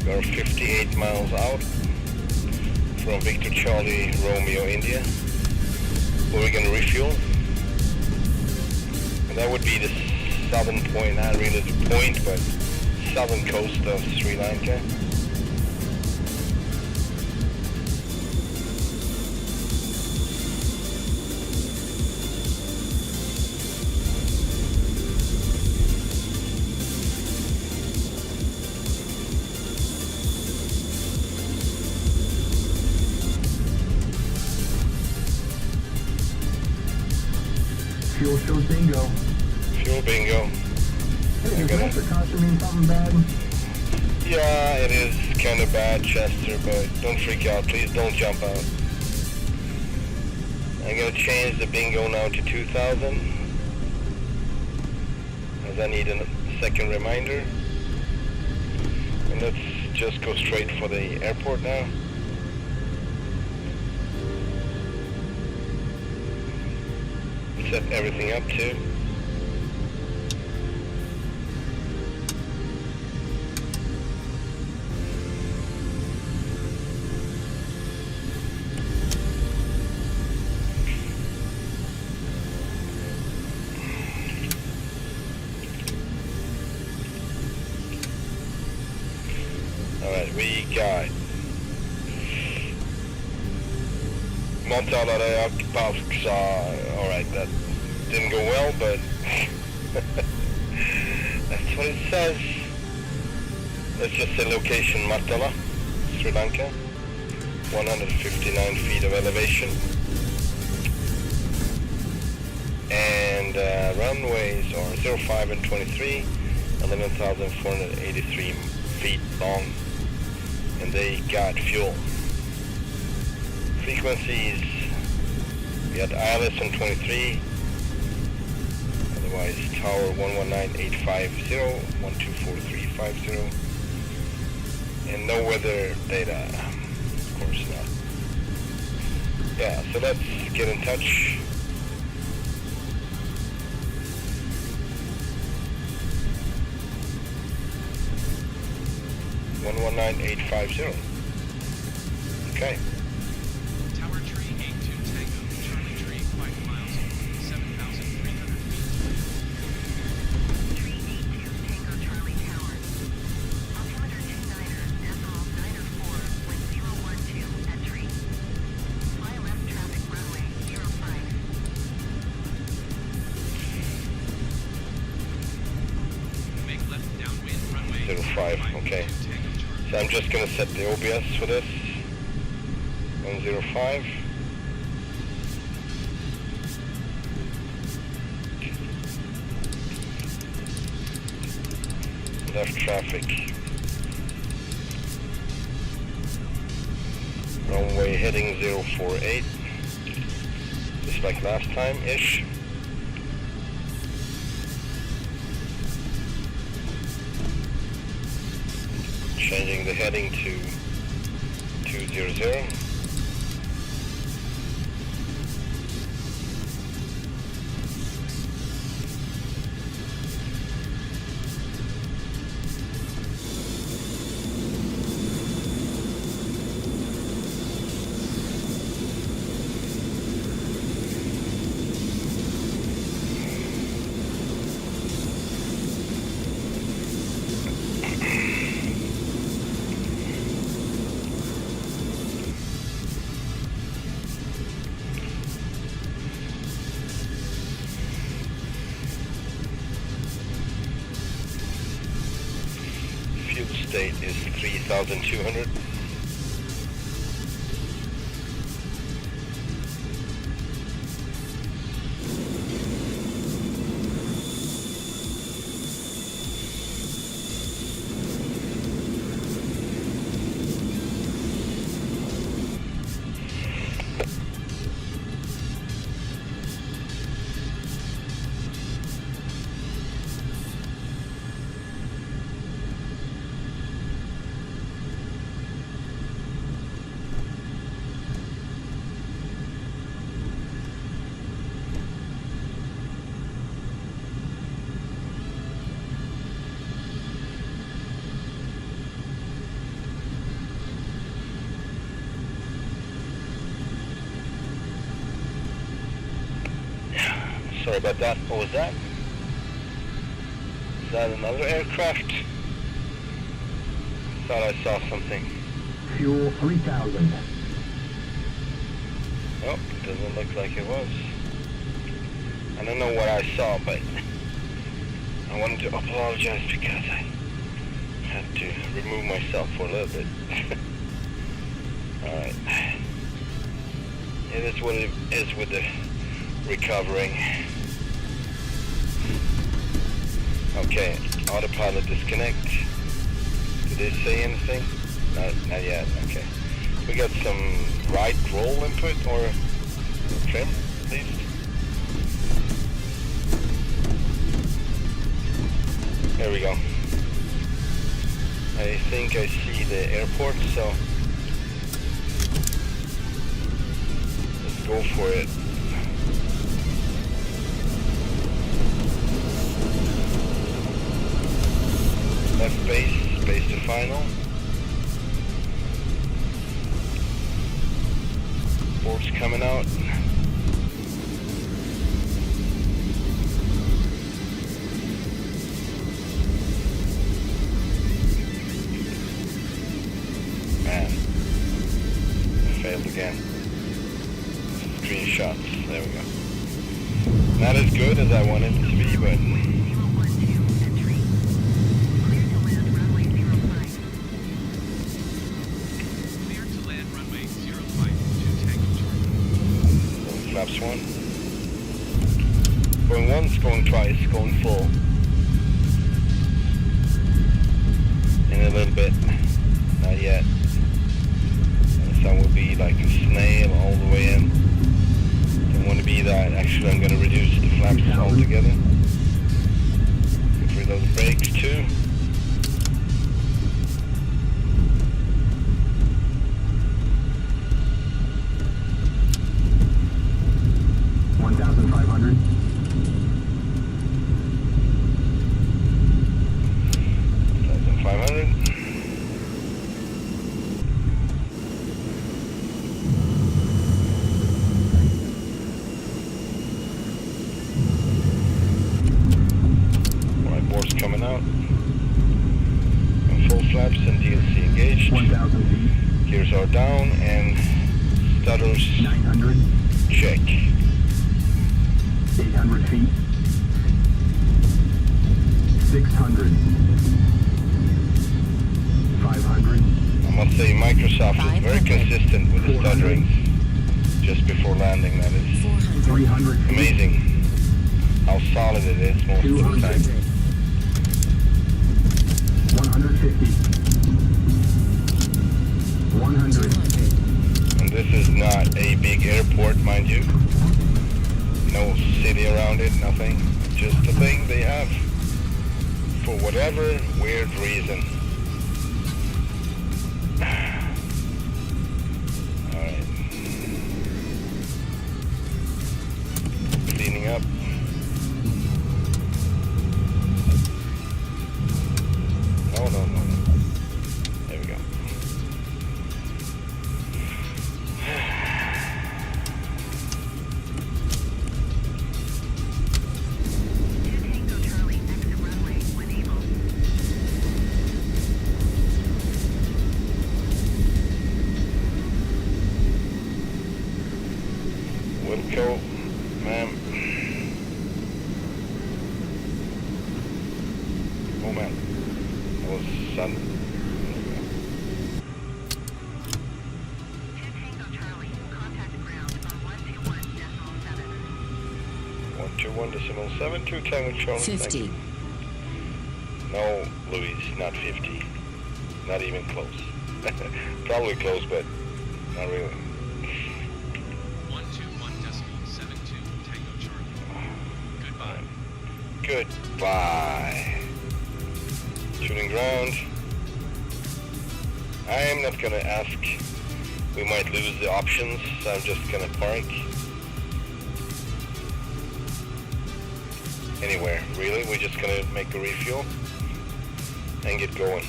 We're 58 miles out from Victor Charlie Romeo India, where we're going to refuel. And that would be the southern point, not really the point, but southern coast of Sri Lanka. Fuel shows bingo. Fuel bingo. Hey, does Master Caution mean something bad? Yeah, it is kind of bad, Chester, but don't freak out. Please don't jump out. I'm going to change the bingo now to 2000, as I need a second reminder. And let's just go straight for the airport now. Set everything up too. Alright, we got alright, that didn't go well, but that's what it says. Let's just say location Matala, Sri Lanka, 159 feet of elevation. And runways are 05 and 23, 11,483 feet long, and they got fuel. Frequencies, we had ILS on 23, otherwise tower 119850, 124350, and no weather data, of course not. Yeah, so let's get in touch. $119,850. Okay. Tower tree 82 Tango, Charlie tree 5 miles, 7,300 feet. Tree 82 Tango Charlie Tower. Altimeter 29er, decimal 904, wind 012 at tree. Fly left traffic runway 05. Make left downwind runway 05, okay. So I'm just going to set the OBS for this. 105. Left traffic. Runway heading 048. Just like last time-ish. Changing the heading to 200. Fuel state is 3,200. Sorry about that. What was that? Is that another aircraft? Thought I saw something. Fuel 3000. Oh, it doesn't look like it was. I don't know what I saw, but I wanted to apologize because I had to remove myself for a little bit. Alright. It is what it is with the recovering. Okay, autopilot disconnect. Did they say anything? Not yet, okay. We got some right roll input or trim, please. There we go. I think I see the airport, so let's go for it. Left base, base to final. Board's coming out. Man, failed again. Screenshots, there we go. Not as good as I wanted it to be, but 012 entry. Clear to land runway 05. Clear to land runway 05 to Tango Charlie. flaps one. Going once, going twice, going full. In a little bit. Not yet. That will be like a snail all the way in. Don't want to be that. Actually, I'm going to reduce the flaps altogether. Get rid of the brakes too. Coming out. And full flaps and DLC engaged. 1,000 feet. Gears are down and stutters 900. check. 800 feet. 600. 500. I must say Microsoft is very 500. consistent with the 400. stutterings just before landing. That is 400. 300 feet. amazing how solid it is most of the 200. time. 150. 100. 200. And this is not a big airport, mind you. No city around it, nothing. Just a thing they have for whatever weird reason. Alright. Cleaning up. No. There we go. Tango Charlie, exit runway when able. Wilco, ma'am. Oh man. That was sudden. Tango Charlie, contact ground on 121.7. 121.7 to Tango Charlie. Thank 50. you. No, Louise, not 50. Not even close. Probably close, but not really. 121.72 Tango Charlie. Goodbye. Goodbye. Shooting ground. I am not gonna ask. We might lose the options, so I'm just gonna park. Anywhere, really. We're just gonna make a refuel and get going.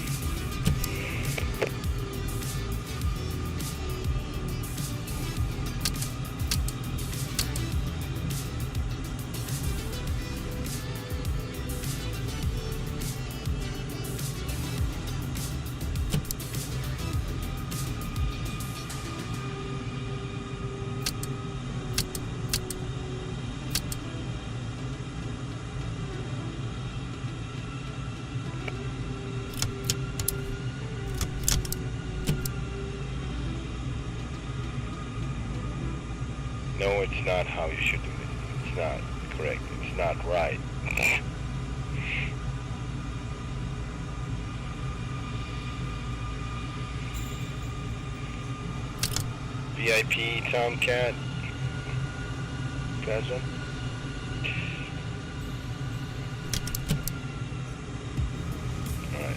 No, it's not how you should do it. It's not correct. It's not right. VIP Tomcat. Present. Alright.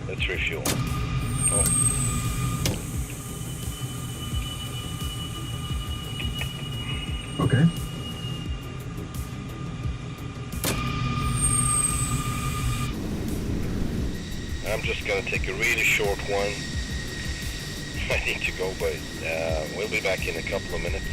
Let's refuel. Oh. Okay. I'm just gonna take a really short one. I need to go, but we'll be back in a couple of minutes.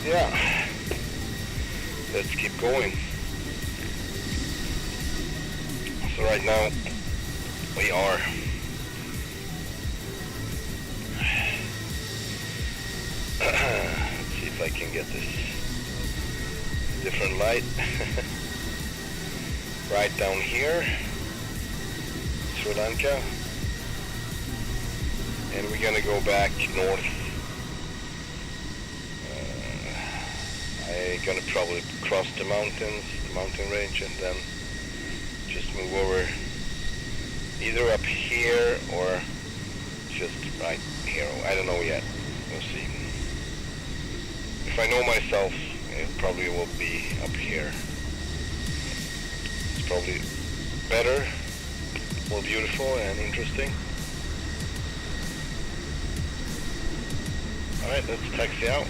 Yeah, let's keep going. So right now we are let's see if I can get this different light. Right down here, Lanka, and we're gonna go back north. I'm gonna probably cross the mountains, the mountain range, and then just move over either up here or just right here. I don't know yet. We'll see. If I know myself, it probably will be up here. It's probably better, more beautiful and interesting. Alright, let's taxi out.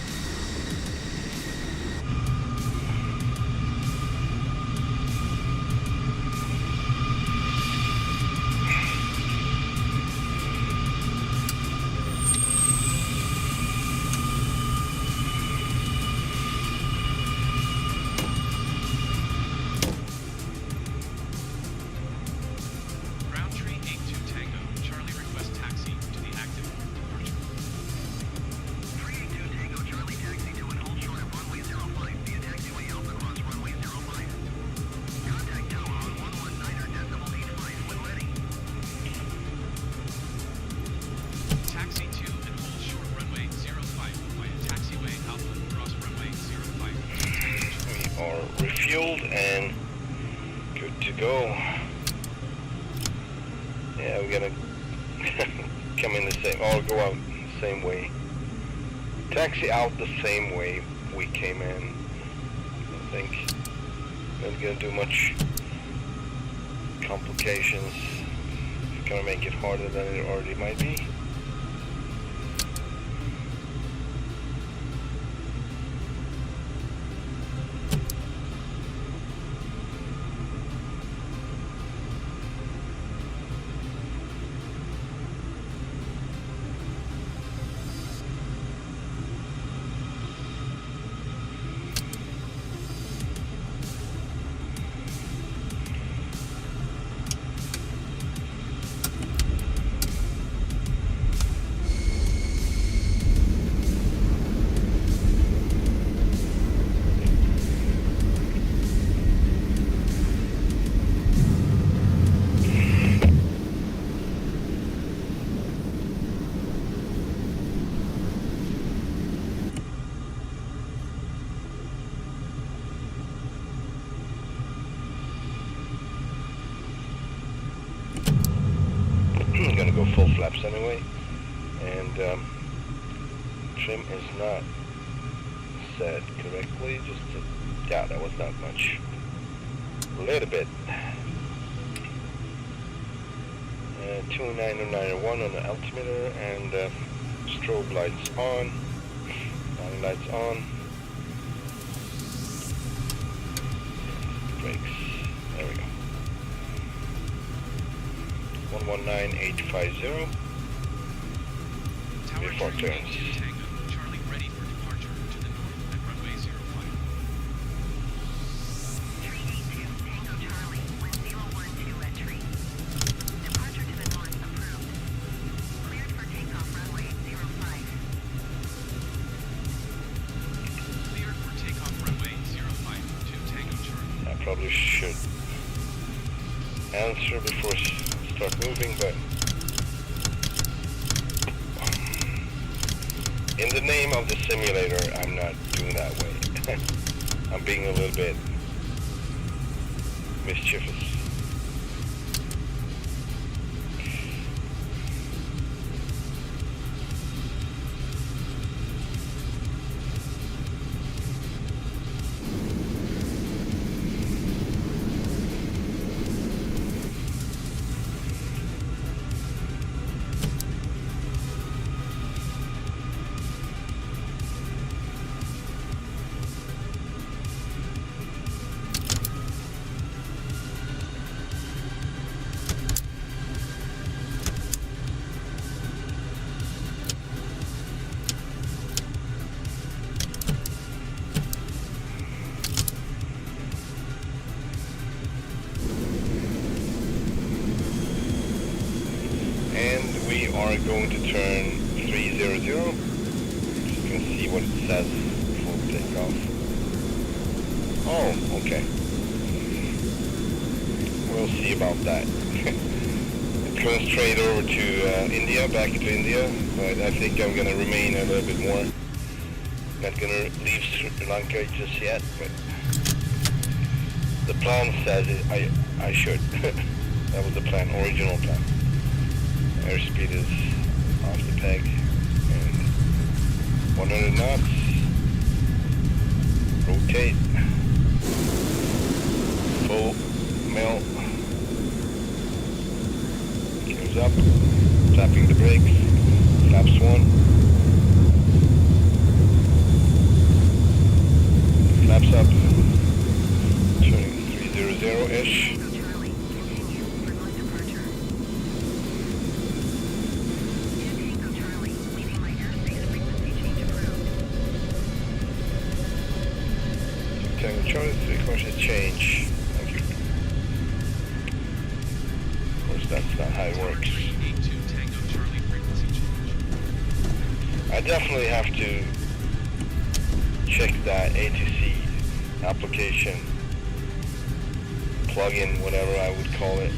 Yeah, we're gonna come in the same, or go out the same way. Taxi out the same way we came in. I think not gonna do much complications. It's gonna make it harder than it already might be. I'm gonna go full flaps anyway, and trim is not set correctly. Yeah, that was not much. A little bit. 29091 on the altimeter, and strobe lights on, running lights on, brakes. There we go. 119850. Tower Before tree turns. 82 Tango, Charlie ready for departure to the north at runway 05. 382 Tango Charlie, wind 012 at tree. Departure to the north approved. Cleared for takeoff runway 05. Cleared for takeoff runway 05 to Tango Charlie. I probably should answer before start moving, but in the name of the simulator, I'm not doing that way. I'm being a little bit mischievous. We are going to turn 300. You can see what it says before we take off. Oh, okay. We'll see about that. It's going straight over to India, back to India, but I think I'm going to remain a little bit more. Not going to leave Sri Lanka just yet, but the plan says I should. That was the plan, original plan. Airspeed is off the peg, and 100 knots, rotate, full mil, gears up, tapping the brakes, flaps 1, flaps up, turning 300-ish. Charlie, frequency change. Thank you. Of course, that's not how it works. 382 Tango Charlie frequency change. I definitely have to check that ATC application, plugin, whatever I would call it,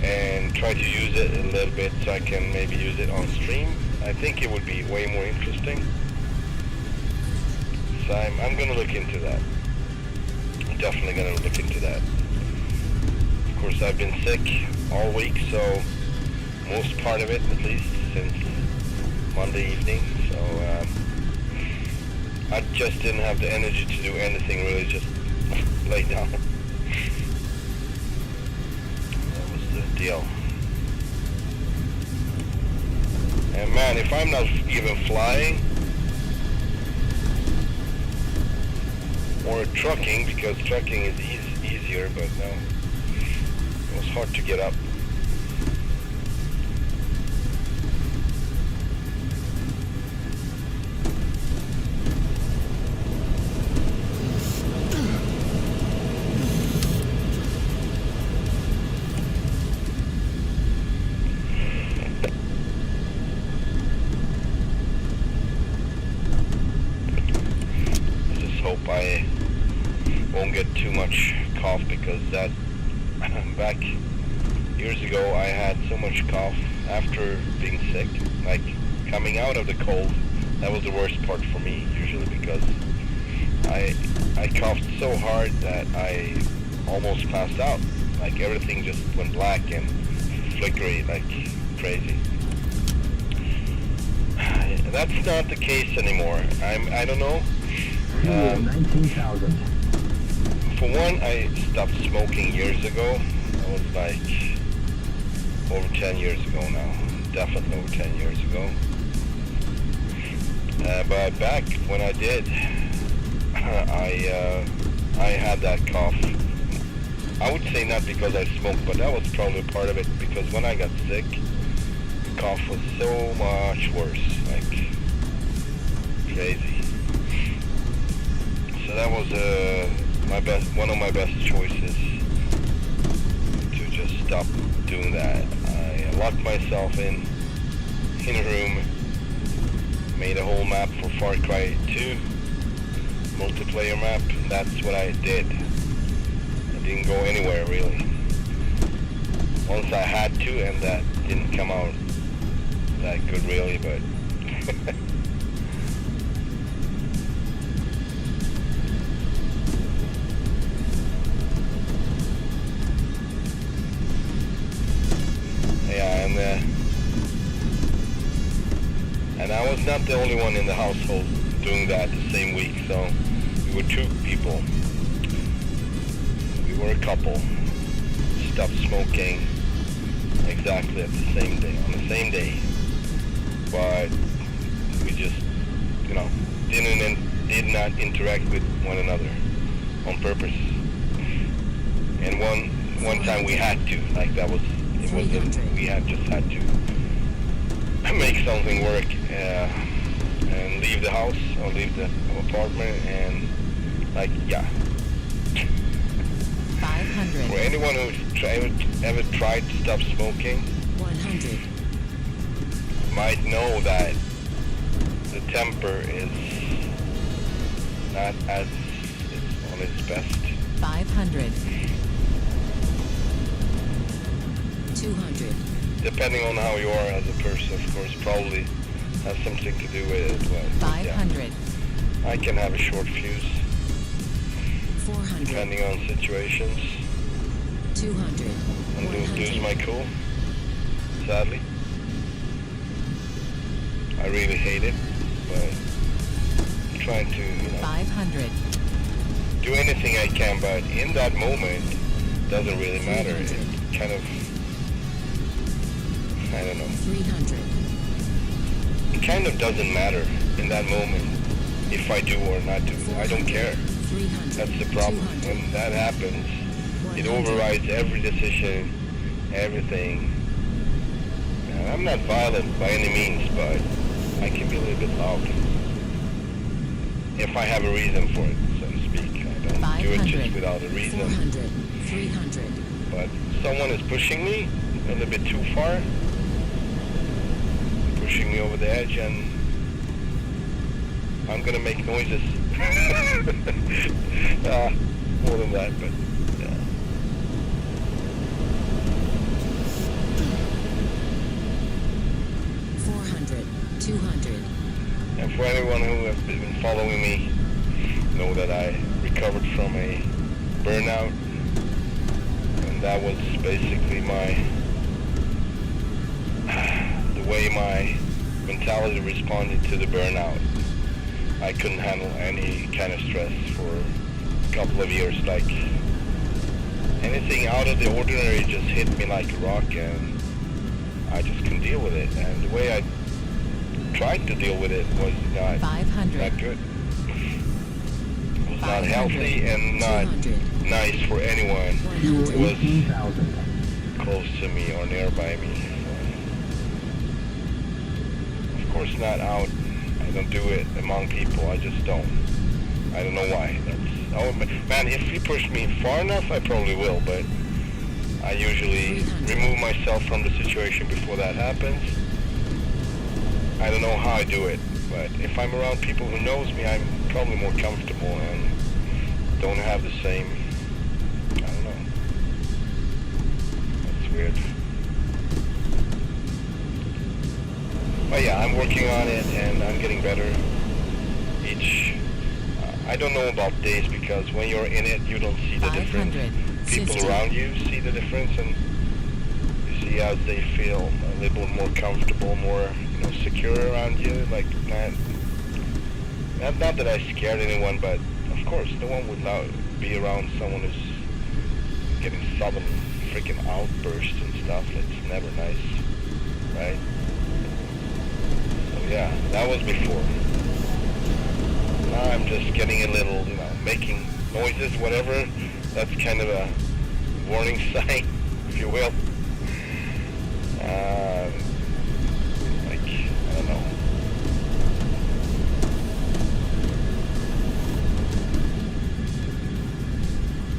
and try to use it a little bit so I can maybe use it on stream. I think it would be way more interesting. I'm going to look into that. I'm definitely going to look into that. because I've been sick all week, so most part of it, at least since Monday evening. So I just didn't have the energy to do anything really, just lay down. That was the deal. And man, if I'm not even flying or trucking, because trucking is easier, but no, it was hard to get up. I won't get too much cough, because that back years ago I had so much cough after being sick, like coming out of the cold. That was the worst part for me usually, because I coughed so hard that I almost passed out. Like everything just went black and flickery like crazy. That's not the case anymore. I don't know. 19,000. For one, I stopped smoking years ago. That was like over 10 years ago now. Definitely over 10 years ago. But back when I did, I had that cough. I would say not because I smoked, but that was probably part of it, because when I got sick, the cough was so much worse, like crazy. So that was one of my best choices, to just stop doing that. I locked myself in a room, made a whole map for Far Cry 2, multiplayer map, and that's what I did. I didn't go anywhere really. Once I had to, and that didn't come out that good really, but yeah, and I was not the only one in the household doing that the same week, so we were 2 people. We were a couple. Stopped smoking exactly at the same day, on the same day. But we just, did not interact with one another on purpose. And one time we had to, like that was, it wasn't, we just had to make something work, and leave the house or leave the apartment, and like, yeah. 500. For anyone who ever tried to stop smoking, 100. might know that the temper is not as it's on its best. 500. 200. Depending on how you are as a person, of course, probably has something to do with it. But 500. yeah, I can have a short fuse, 400. depending on situations, 200. and lose 100. my cool, sadly. I really hate it, but I'm trying to, 500. do anything I can, but in that moment, it doesn't really matter. It kind of, I don't know. 300. It kind of doesn't matter in that moment if I do or not do. I don't care. 300. That's the problem. 200. When that happens, it 100. overrides every decision, everything. And I'm not violent by any means, but I can be a little bit loud. If I have a reason for it, so to speak. I don't 500. do it just without a reason. 400. 300. But someone is pushing me a little bit too far, pushing me over the edge, and I'm gonna make noises. More than that, but yeah. And for anyone who has been following me, know that I recovered from a burnout, and and that was basically the way my mentality responded to the burnout. I couldn't handle any kind of stress for a couple of years. Like anything out of the ordinary just hit me like a rock, and I just couldn't deal with it. And the way I tried to deal with it was not 500. not good. It was not healthy and not 200. nice for anyone Fuel who was 18,000. close to me or nearby me. Of course not out. I don't do it among people. I just don't. I don't know why. Man, if you push me far enough, I probably will, but I usually remove myself from the situation before that happens. I don't know how I do it, but if I'm around people who knows me, I'm probably more comfortable and don't have the same, I don't know. That's weird. But yeah, I'm working on it and I'm getting better each. I don't know about days because when you're in it, you don't see the difference. 550. People around you see the difference, and you see as they feel a little more comfortable, more secure around you. Like not that I scared anyone, but of course, no one would now be around someone who's getting sudden freaking outbursts and stuff. That's never nice, right? Yeah, that was before. Now I'm just getting a little, making noises, whatever. That's kind of a warning sign, if you will. Like, I don't know.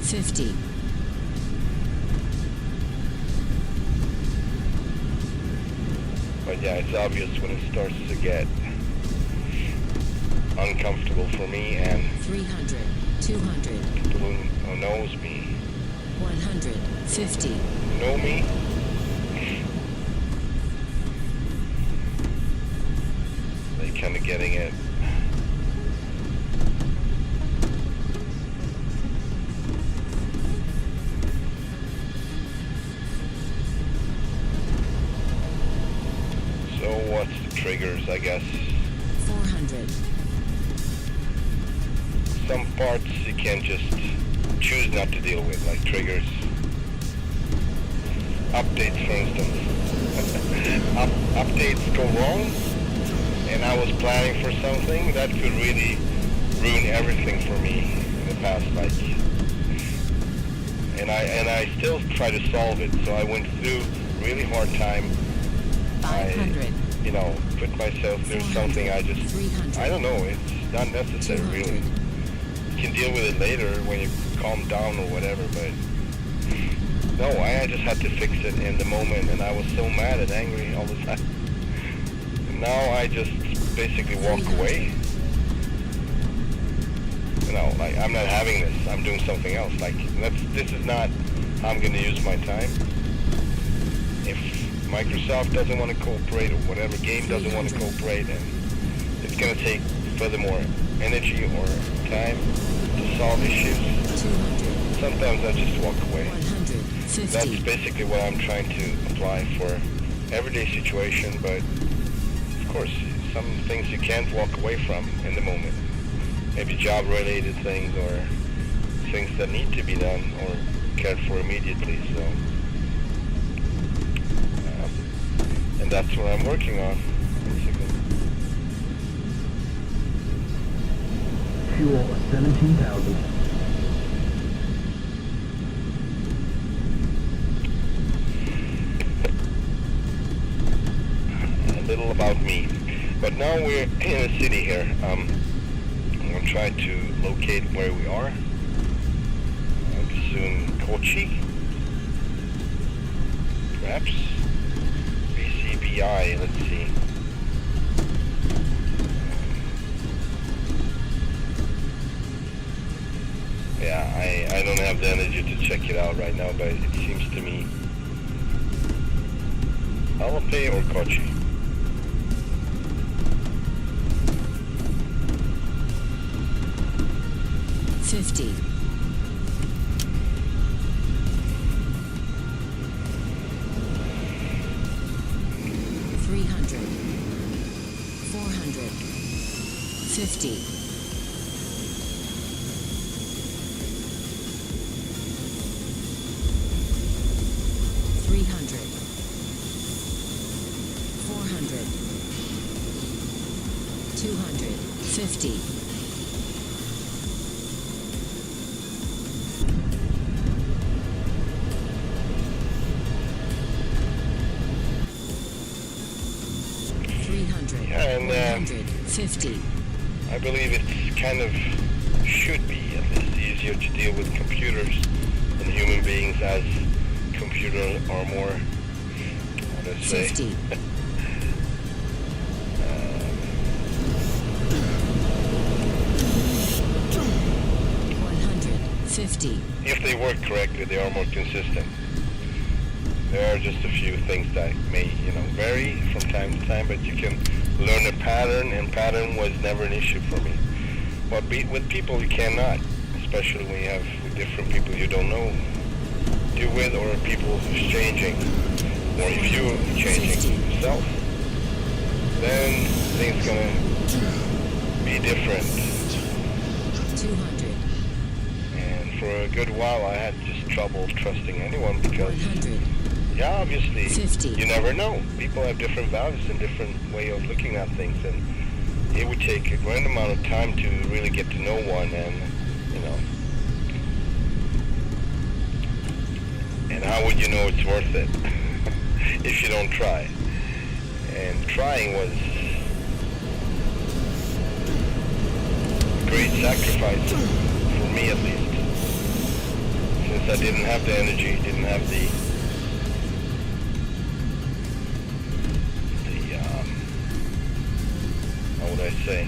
$50. But yeah, it's obvious when it starts to get uncomfortable for me, and 300. 200. people who knows me, 150. know me, they kind of getting it. So what's the triggers, I guess? 400. Some parts you can just choose not to deal with, like triggers. Updates, for instance. Updates go wrong, and I was planning for something that could really ruin everything for me in the past, like. And I still try to solve it, so I went through a really hard time. 500. Put myself through something I don't know, it's not necessary really. You can deal with it later when you calm down or whatever, but no, I just had to fix it in the moment, and I was so mad and angry all the time. And now I just basically walk away. Like I'm not having this, I'm doing something else. Like this is not how I'm going to use my time. If Microsoft doesn't want to cooperate, or whatever game doesn't want to cooperate, and it's going to take furthermore energy or time to solve issues, 200. sometimes I just walk away. 150. That's basically what I'm trying to apply for everyday situation, but of course some things you can't walk away from in the moment. Maybe job related things or things that need to be done or cared for immediately, so and that's what I'm working on, basically. Fuel 17,000. A little about me. But now we're in a city here. I'm going to try to locate where we are. Soon Kochi. Perhaps. BCBI, let's see. Yeah, I don't have the energy to check it out right now, but it seems to me Alapay or Kochi. $50. 50. 300. 400. 250. 300. Yeah, and 150. I believe it's kind of should be at least easier to deal with computers than human beings, as computers are more, how to say, 50. 150. if they work correctly, they are more consistent. There are just a few things that may, vary from time to time, but you can learn a pattern, and pattern was never an issue for me. But with people you cannot, especially when you have with different people you don't know, deal with, or people who's changing, or if you're changing yourself, then things gonna be different. 200. And for a good while I had just trouble trusting anyone because 100. yeah, obviously, 50. you never know. People have different values and different way of looking at things, and it would take a grand amount of time to really get to know one, and and how would you know it's worth it if you don't try? And trying was a great sacrifice for me, at least, since I didn't have the energy, didn't have the how would I say?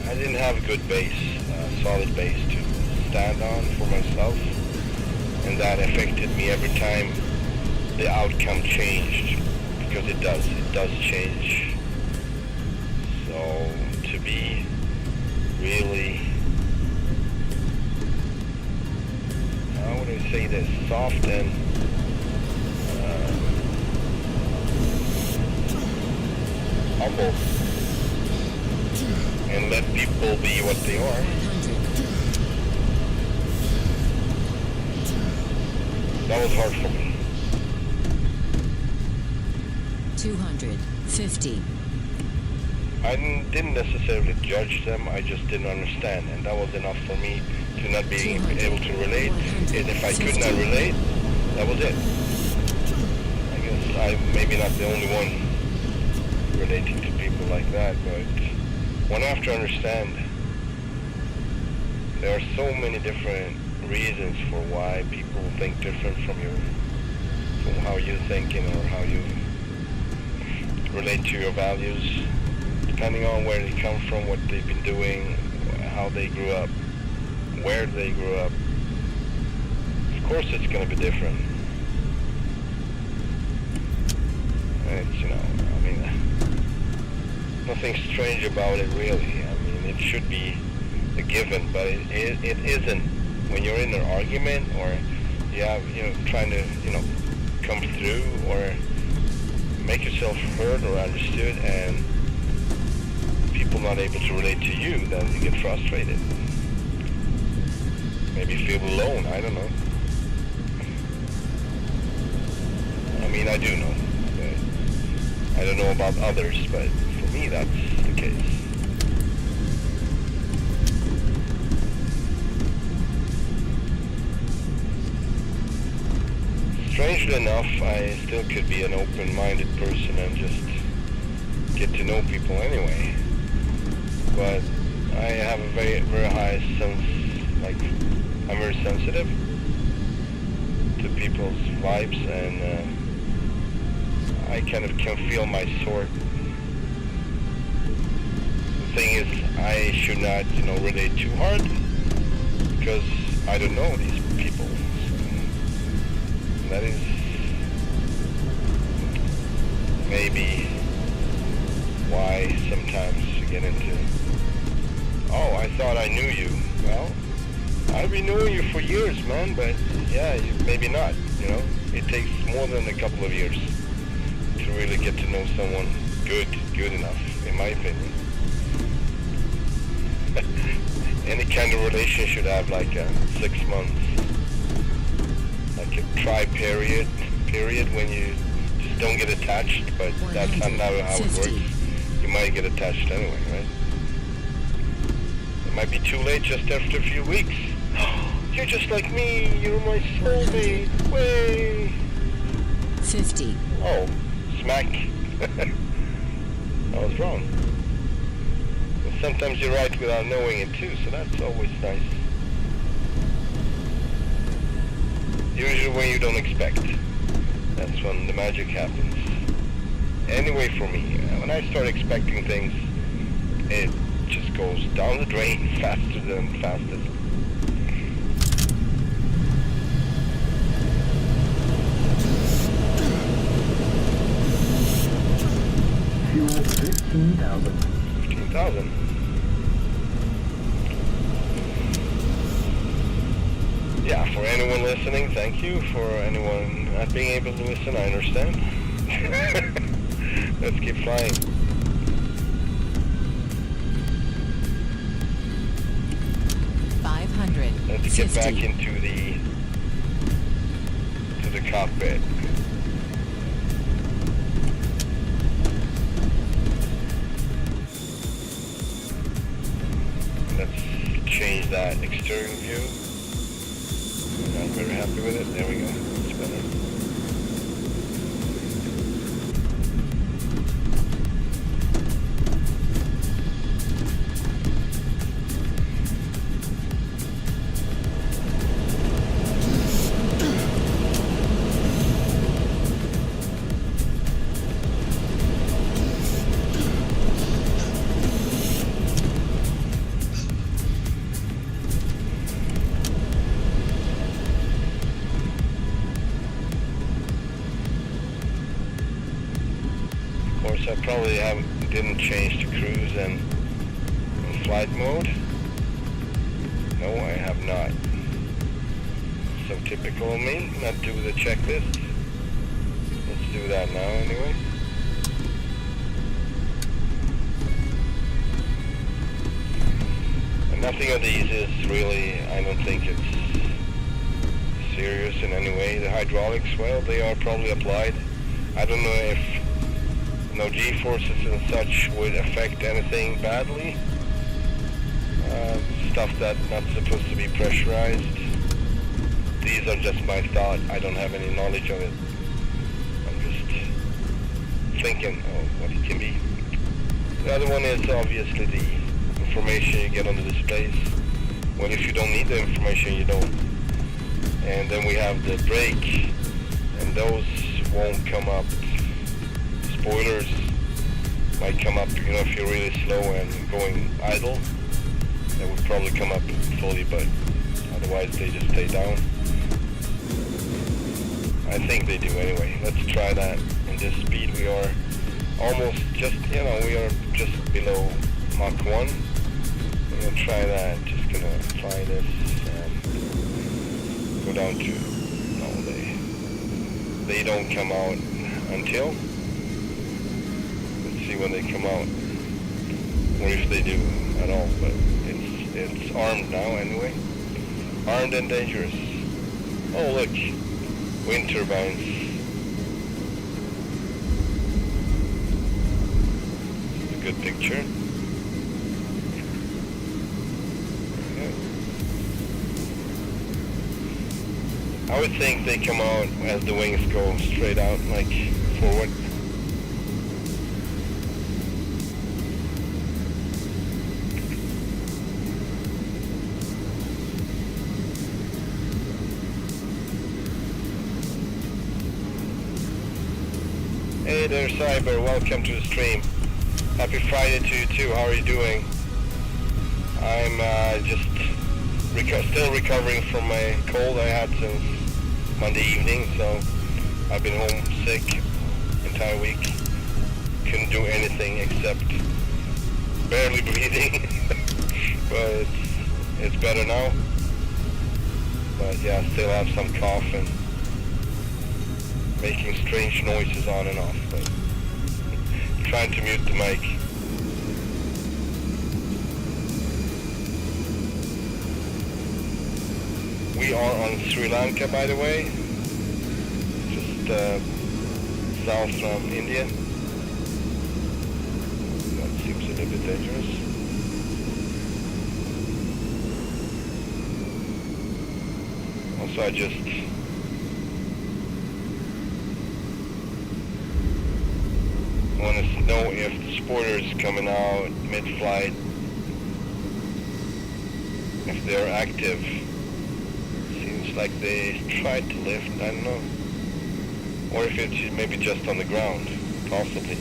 I didn't have a good base, solid base to stand on for myself, and that affected me every time the outcome changed, because it does change. So to be really, how would I say this, soft and humble, and let people be what they are. 100. That was hard for me. 250. I didn't necessarily judge them, I just didn't understand, and that was enough for me to not being able to relate. And if I could not relate, that was it. I guess I'm maybe not the only one relating to people like that, but one have to understand there are so many different reasons for why people think different from how you think, or how you relate to your values, depending on where they come from, what they've been doing, how they grew up, where they grew up. Of course it's going to be different. It's, nothing strange about it, really. I mean, it should be a given, but it isn't. When you're in an argument, or trying to come through or make yourself heard or understood, and people not able to relate to you, then you get frustrated. Maybe feel alone, I don't know. I mean, I do know, but I don't know about others, but for me that's the case. Strangely enough, I still could be an open-minded person and just get to know people anyway. But I have a very, very high sense, I'm very sensitive to people's vibes, and I kind of can feel my sort. The thing is, I should not, relate too hard, because I don't know these people. So that is maybe why sometimes you get into, oh, I thought I knew you. Well, I've been knowing you for years, man, but yeah, maybe not, It takes more than a couple of years to really get to know someone good enough, in my opinion. Any kind of relation should have like a 6 months, like a try period when you just don't get attached, but that's not how it works. You might get attached anyway, right? It might be too late just after a few weeks. You're just like me, you're my soulmate, way! 50. Oh, smack. I was wrong. But sometimes you're right without knowing it too, so that's always nice. Usually when you don't expect, that's when the magic happens. Anyway, for me, when I start expecting things, it just goes down the drain faster than fastest. Fuel 15,000. 15,000. Yeah, for anyone listening, thank you. For anyone not being able to listen, I understand. Let's keep flying. Let's get back into the cockpit. Let's change that exterior view. I'm very happy with it. There we go. It's better. I probably didn't change to cruise and flight mode. No, I have not. So typical of me, not do the checklist. Let's do that now anyway. And nothing of these is really, I don't think it's serious in any way. The hydraulics, well, they are probably applied. I don't know if no G-forces and such would affect anything badly. Stuff that's not supposed to be pressurized. These are just my thought. I don't have any knowledge of it. I'm just thinking what it can be. The other one is obviously the information you get on the displays. Well, if you don't need the information, you don't. And then we have the brake, and those won't come up. Spoilers might come up, you know, if you're really slow and going idle. That would probably come up fully, but otherwise they just stay down. I think they do anyway. Let's try that. In this speed we are almost just, you know, we are just below Mach 1. We're going to try that. Just going to fly this and go down to, no, they don't come out until, let's see when they come out, or if they do at all, but it's armed now anyway. Armed and dangerous. Oh look, wind turbines. It's a good picture. I would think they come out as the wings go straight out, like forward. Hey there, Cyber, welcome to the stream. Happy Friday to you too, how are you doing? I'm just still recovering from my cold I had since Monday evening, so I've been home sick entire week. Couldn't do anything except barely breathing, but it's better now. But yeah, still have some cough and making strange noises on and off, but trying to mute the mic. We are on Sri Lanka, by the way, just south from India. That seems a little bit dangerous. Also, I just want to know if the spoilers coming out mid-flight, if they're active. Seems like they tried to lift, I don't know. Or if it's maybe just on the ground, possibly.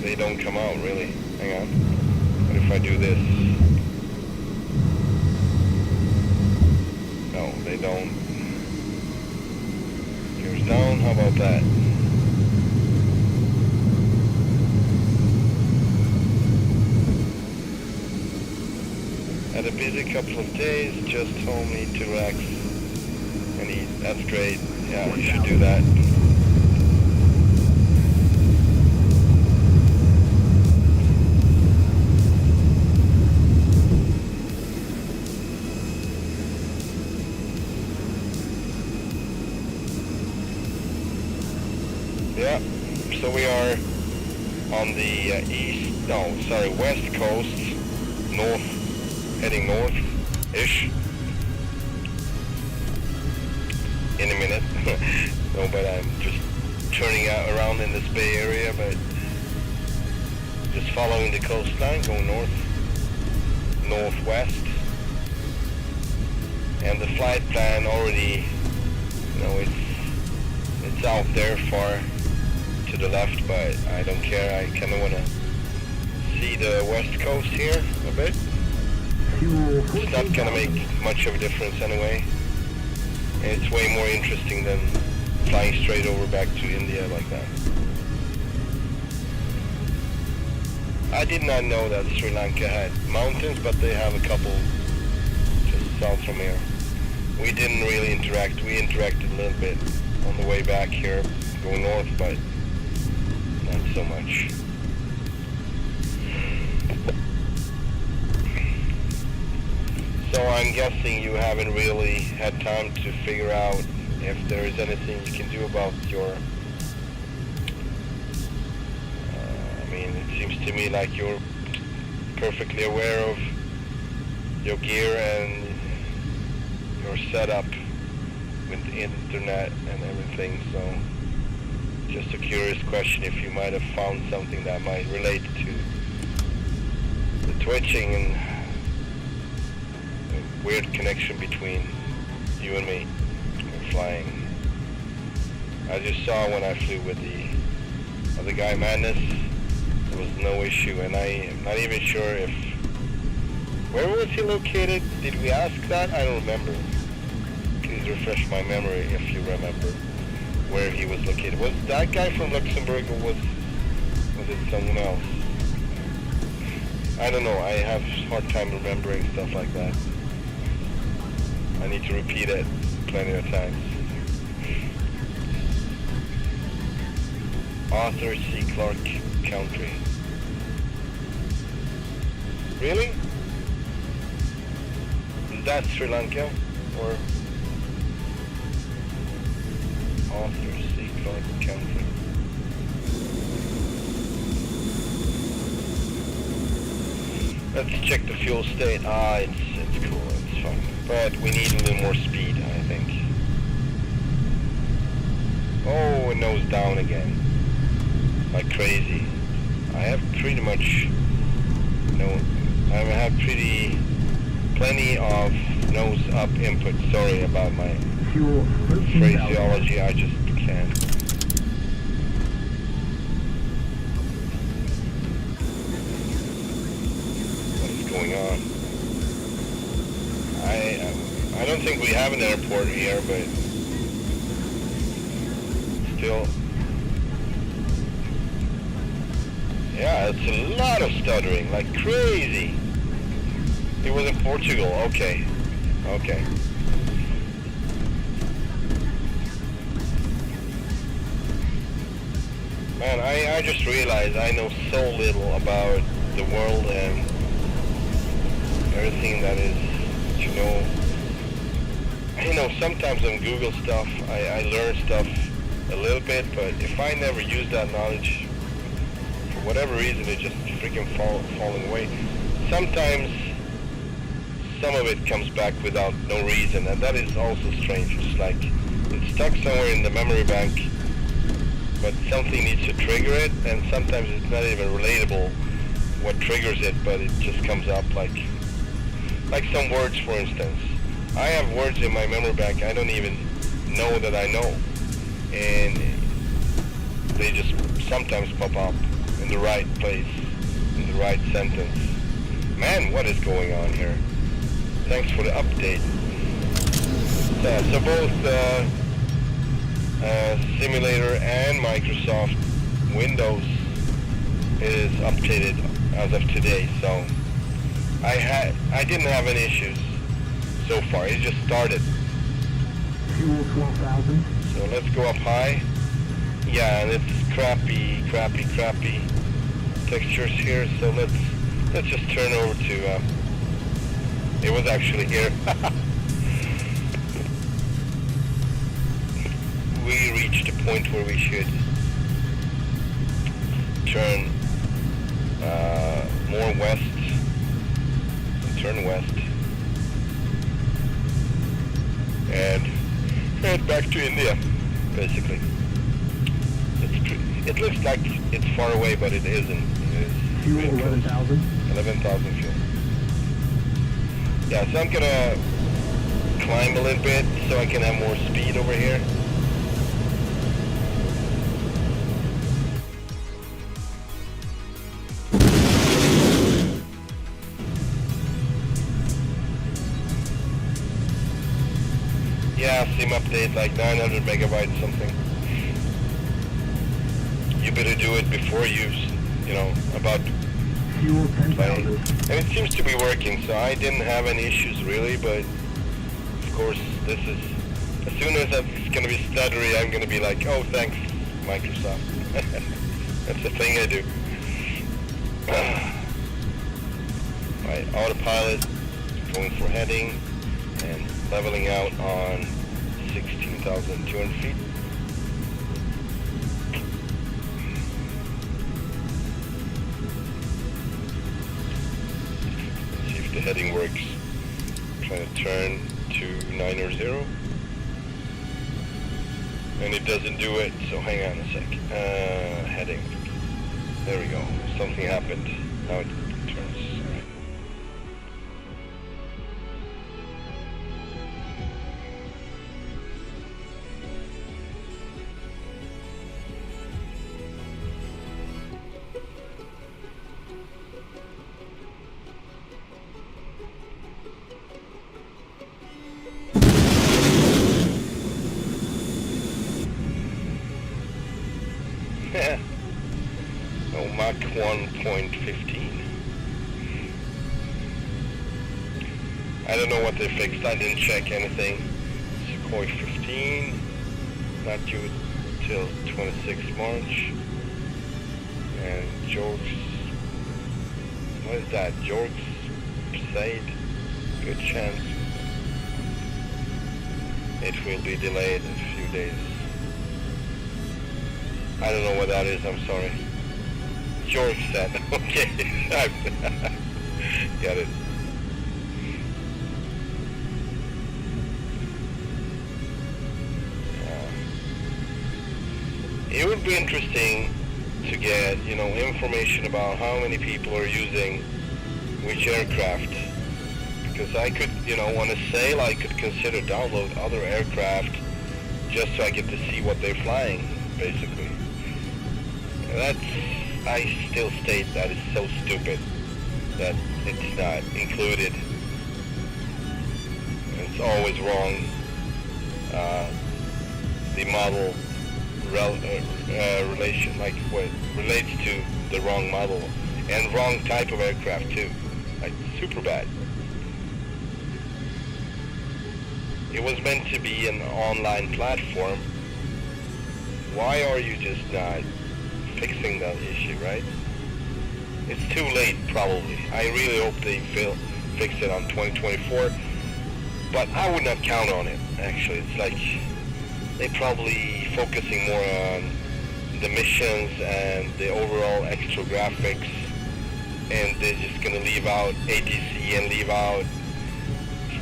They don't come out really. Hang on. What if I do this? No, they don't. Gears down, how about that? Had a busy couple of days, just home, need to relax and eat. That's great. Yeah, you should do that. Yeah, so we are on the west coast, heading north-ish in a minute. No, but I'm just turning around in this Bay Area, but just following the coastline, going northwest. And the flight plan already, it's out there far to the left, but I don't care. I kind of want to see the west coast here a bit. It's not going to make much of a difference anyway. And it's way more interesting than flying straight over back to India like that. I did not know that Sri Lanka had mountains, but they have a couple just south from here. We didn't really interact. We interacted a little bit on the way back here, going north, but not so much. So I'm guessing you haven't really had time to figure out if there is anything you can do about your... it seems to me like you're perfectly aware of your gear and your setup with the internet and everything, so just a curious question if you might have found something that might relate to the twitching and weird connection between you and me when flying. I just saw when I flew with the other guy, Madness, there was no issue, and I'm not even sure if... Where was he located? Did we ask that? I don't remember. Please refresh my memory if you remember where he was located. Was that guy from Luxembourg, or was it someone else? I don't know. I have a hard time remembering stuff like that. I need to repeat it plenty of times. Arthur C. Clarke Country. Really? Is that Sri Lanka? Or Arthur C. Clarke Country? Let's check the fuel state. It's cool, it's fine. But we need a little more speed, I think. Oh, it nose down again. Like crazy. I have pretty much... I have plenty of nose up input. Sorry about my phraseology, I just can't. What is going on? I don't think we have an airport here, but still. Yeah, it's a lot of stuttering, like crazy. It was in Portugal, okay. Man, I just realized I know so little about the world and everything that is, you know, sometimes on Google stuff, I learn stuff a little bit, but if I never use that knowledge, for whatever reason, it just freaking falling away. Sometimes some of it comes back without no reason, and that is also strange. It's like it's stuck somewhere in the memory bank, but something needs to trigger it, and sometimes it's not even relatable what triggers it, but it just comes up like some words, for instance. I have words in my memory bank I don't even know that I know, and they just sometimes pop up in the right place, in the right sentence. Man, what is going on here? Thanks for the update. So both simulator and Microsoft Windows is updated as of today, so I didn't have any issues so far. It just started. Fuel 12,000. So let's go up high. Yeah, and it's crappy textures here. So let's just turn over to. It was actually here. We reached a point where we should turn more west. Turn west. And head back to India, basically. It looks like it's far away, but it isn't. It's Fuel 11,000. 11,000 fuel. Yeah, so I'm gonna climb a little bit so I can have more speed over here. Yeah, SIM update like 900 megabytes something. You better do it before you know, about Fuel 10,000. and it seems to be working, so I didn't have any issues really, but of course this is, as soon as it's going to be stuttery, I'm going to be like, oh thanks Microsoft. That's the thing I do. My autopilot going for heading and leveling out on 16,200 feet. The heading works. I'm trying to turn to 900 and it doesn't do it, so hang on a sec. Heading. There we go. Something happened. Now it turns. Oh, Mach 1.15. I don't know what they fixed. I didn't check anything. Sukhoi 15, not due till 26 March. And Jorgs, what is that? Jorgs Said, good chance it will be delayed a few days. I don't know what that is, I'm sorry. George said, okay, got it. It would be interesting to get, you know, information about how many people are using which aircraft. Because I could, you know, on a sale I could consider download other aircraft just so I get to see what they're flying, basically. That's, I still state that is so stupid that it's not included. It's always wrong. The model relation, like what relates to the wrong model and wrong type of aircraft too. Like super bad. It was meant to be an online platform. Why are you just not fixing that issue, right? It's too late, probably. I really hope they fix it on 2024, but I would not count on it, actually. It's like they're probably focusing more on the missions and the overall extra graphics, and they're just going to leave out ATC and leave out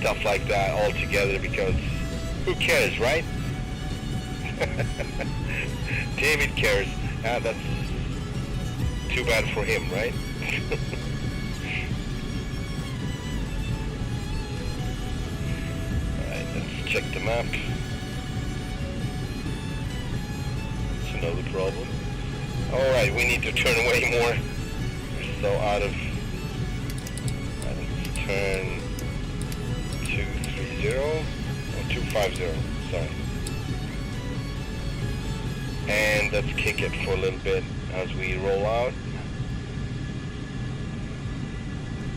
stuff like that altogether, because who cares, right? David cares. That's too bad for him, right? Alright, let's check the map. It's another problem. Alright, we need to turn away more. We're so out of... Let's turn 230 or 250, sorry. And let's kick it for a little bit as we roll out.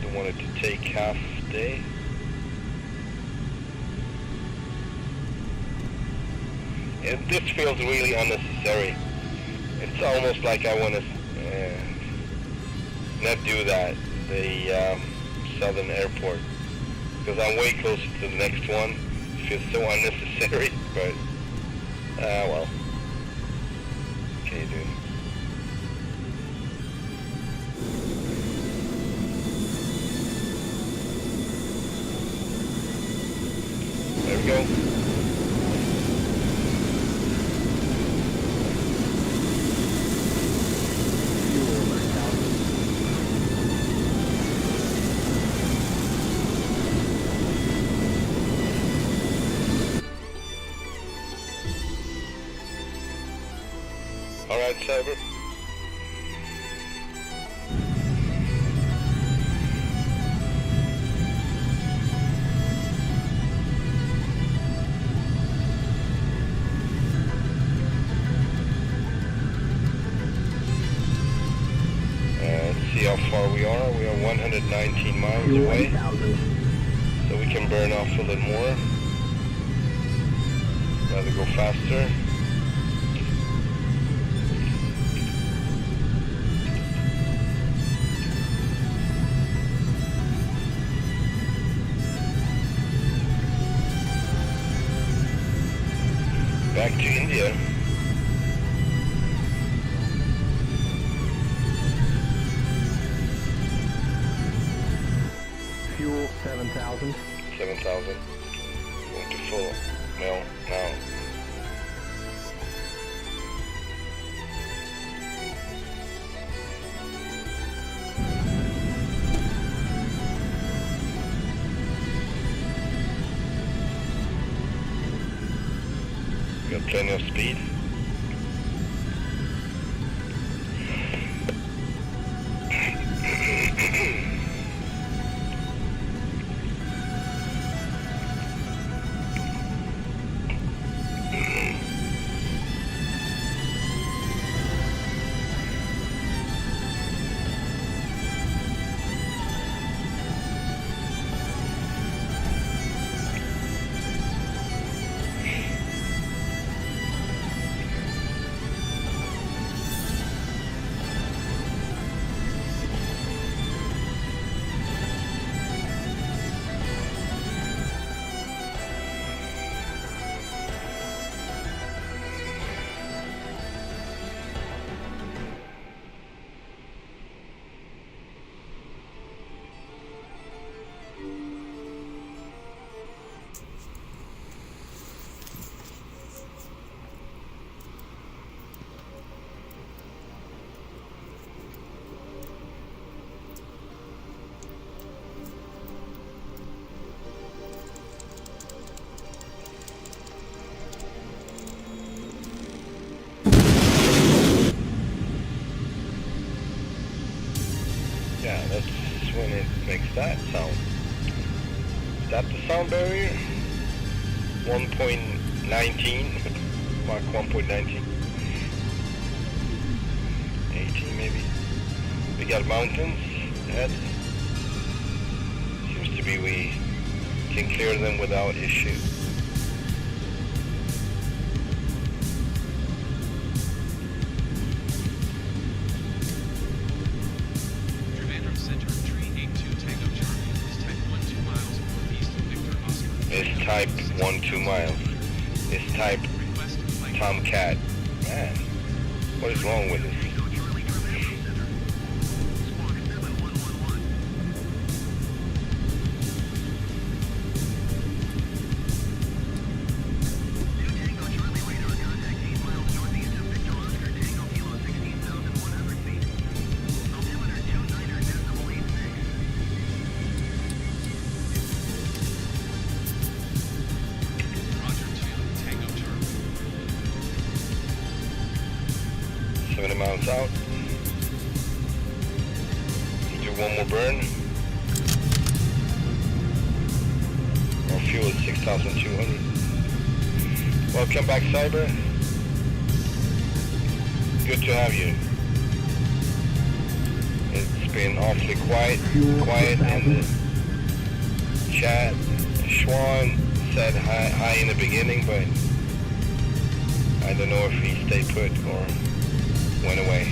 Don't want it to take half day. And this feels really unnecessary. It's almost like I want to not do that, the Southern Airport, because I'm way closer to the next one. It feels so unnecessary, but well. Okay, dude. There we go. All right, Cyber. Let's see how far we are. We are 119 miles away, so we can burn off a little more. Rather go faster. Back to India. Fuel 7,000. 7,000. Going to full mail now. Got plenty of speed. Yeah, that's when it makes that sound. Is that the sound barrier? 1.19, Mark 1.19. 18 maybe. We got mountains ahead. Seems to be we can clear them without issue. type 12 miles. It's type Tomcat. Man, what is wrong with this? Miles out. Do one more burn. Our fuel is 6,200. Welcome back, Cyber. Good to have you. It's been awfully quiet in the chat. Schwan said hi in the beginning, but I don't know if he stayed put or went away.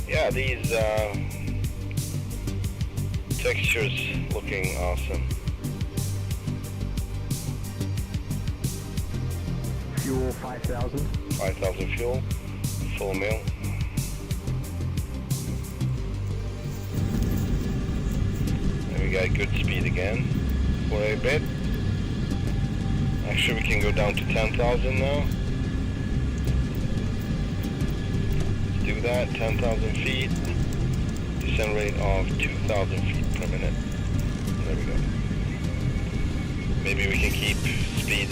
Yeah, these textures looking awesome. Fuel 5,000. 5,000 fuel, full meal. We got good speed again for a bit. Actually, we can go down to 10,000 now. Let's do that. 10,000 feet. Descent rate of 2,000 feet per minute. There we go. Maybe we can keep speed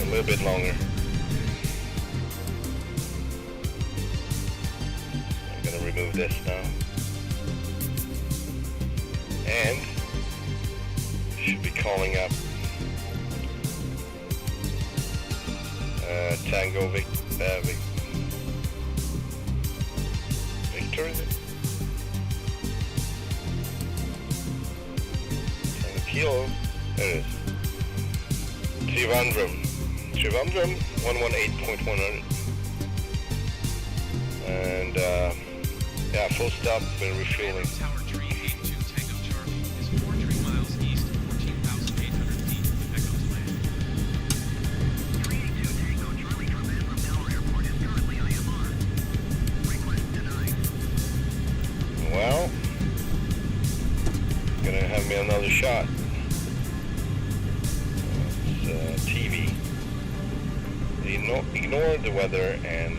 a little bit longer. I'm gonna remove this now. And should be calling up Tango Victor, is it? Tango Kilo, there it is. Trivandrum 118.100. And yeah, full stop, we're refueling. Well, gonna have me another shot. It's TV. Ignore the weather and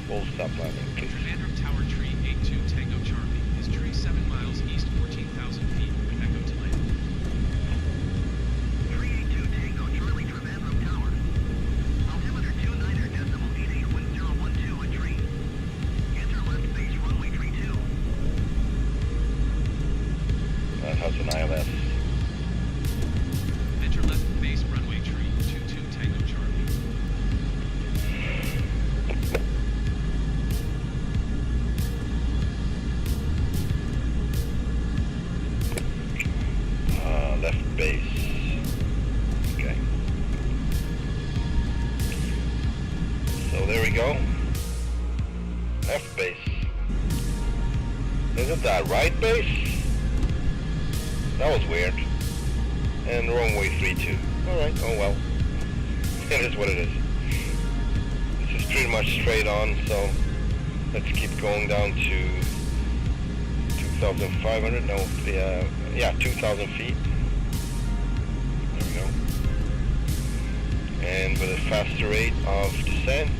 full stop landing, please. Commander of Tower Tree 82 Tango Charlie. Is tree 7 miles east, 14,000 feet, with echo to land. 382 Tango Charlie, Trivandrum Tower. Altimeter 29.881012 at tree. Enter left base runway tree 2. That has an ILS. Enter left base runway tree 22 Tango Charlie. Left base. Okay. So there we go. Left base. Isn't that right base? That was weird. And wrong way 32. Alright, oh well. It is what it is. This is pretty much straight on, so let's keep going down to 2,500. No, yeah, 2,000 feet. There we go. And with a faster rate of descent.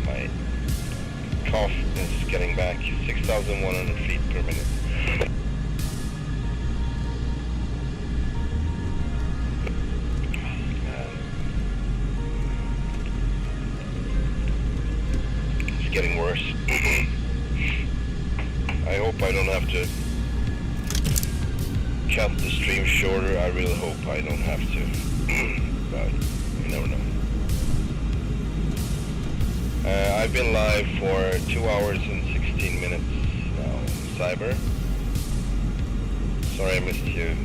My cough is getting back. 6,100 feet per minute. Getting worse. I hope I don't have to cut the stream shorter. I really hope I don't have to. But you never know. I've been live for 2 hours and 16 minutes now. Cyber. Sorry I missed you.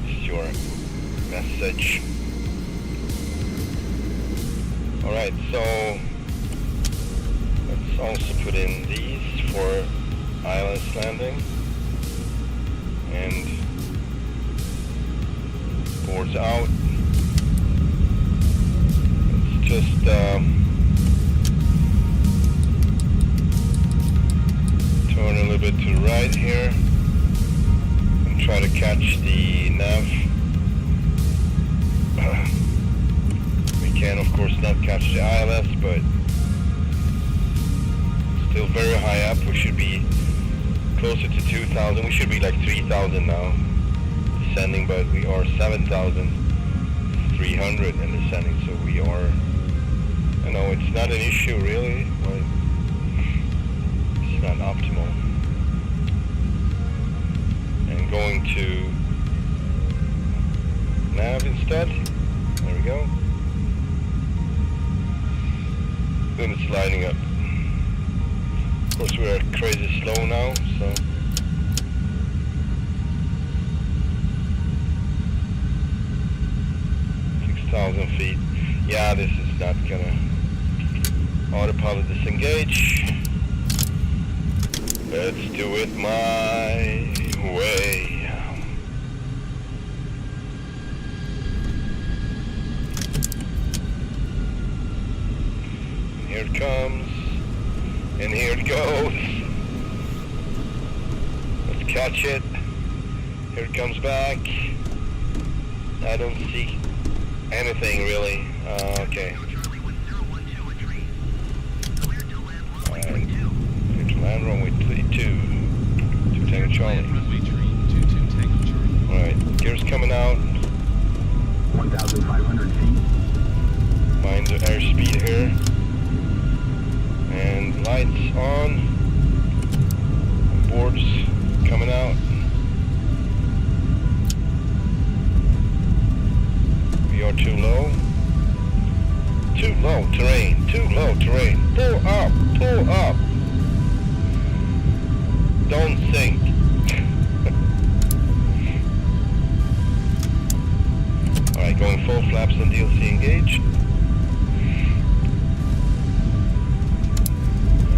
Missed your message. Alright, so Let's also put in these for ILS landing. And boards out. Let's just turn a little bit to the right here and try to catch the nav. We can of course not catch the ILS, but still very high up. We should be closer to 2,000. We should be like 3,000 now descending, but we are 7,300 in descending, so we are, you know, it's not an issue really, but it's not optimal. And going to nav instead. There we go. Then it's lining up. Of course we are crazy slow now, so 6,000 feet. Yeah, this is not gonna autopilot disengage. Let's do it my way. And here it comes. And here it goes. Let's catch it. Here it comes back. I don't see anything really. Okay. Alright. Clear to land runway 32. 2 Tango Charlie. Alright. Gears coming out. 1,500 feet. Mind the airspeed here. And lights on. Boards coming out. We are too low. Too low terrain. Too low terrain. Pull up. Pull up. Don't sink. Alright, going full flaps on DLC engaged.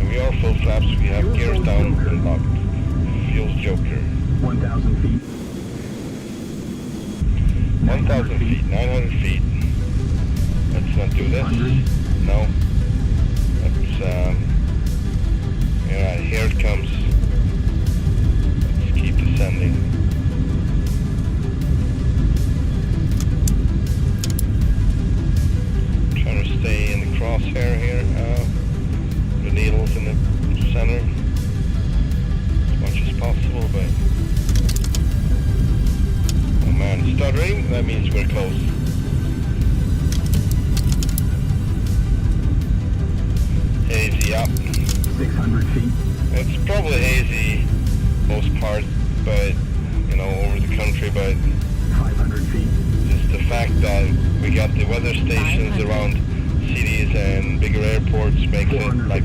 We are full flaps, we have gears down and locked. Fuel's Joker. 1,000 feet. 1,000 feet, 900 feet. Let's not do this. No. Let's, yeah, here it comes. Let's keep descending. Trying to stay in the crosshair here. The needles in the center as much as possible, but oh man, stuttering, that means we're close. Hazy up. 600 feet. It's probably hazy most part, but you know, over the country, but 500 feet. just the fact that we got the weather stations around cities and bigger airports makes it like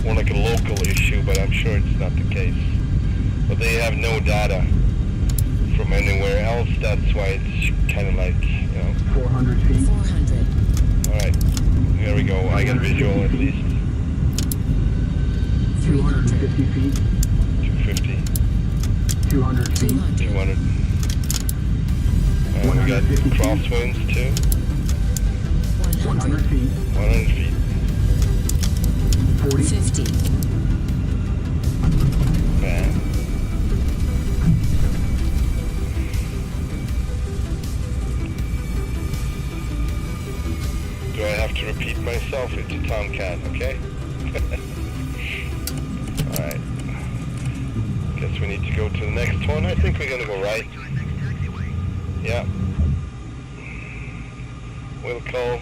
more like a local issue, but I'm sure it's not the case. But they have no data from anywhere else, that's why it's kind of like, you know. 400 feet. 400. Alright, here we go. I got visual at least. 250 feet. 250. 200 feet. 200. And we got crosswinds too. 100 feet. 100 feet. 40. 50. Man. Do I have to repeat myself? It's a Tomcat, okay? Alright. Guess we need to go to the next one. I think we're gonna go right. Yeah. We'll call.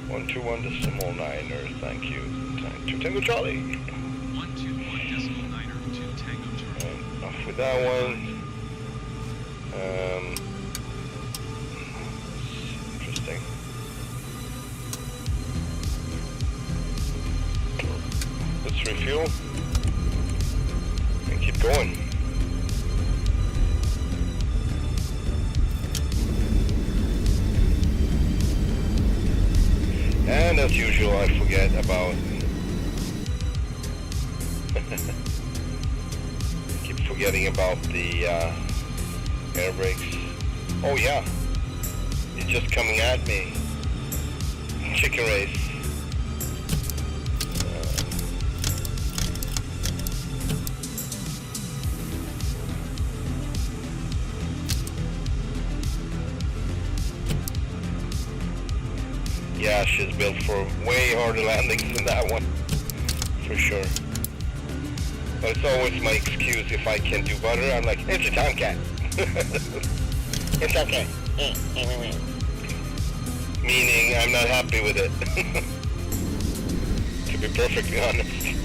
One 121.9er, thank you. Two Tango Charlie. 121.9er, 2 Tango Charlie. And off with that one. Interesting. Let's refuel and keep going. as usual, I forget about. Keep forgetting about the air brakes. Oh yeah, it's just coming at me. Chicken race. Yeah, she's built for way harder landings than that one, for sure. But it's always my excuse if I can do better. I'm like, it's a Tomcat. It's okay. Meaning I'm not happy with it. To be perfectly honest.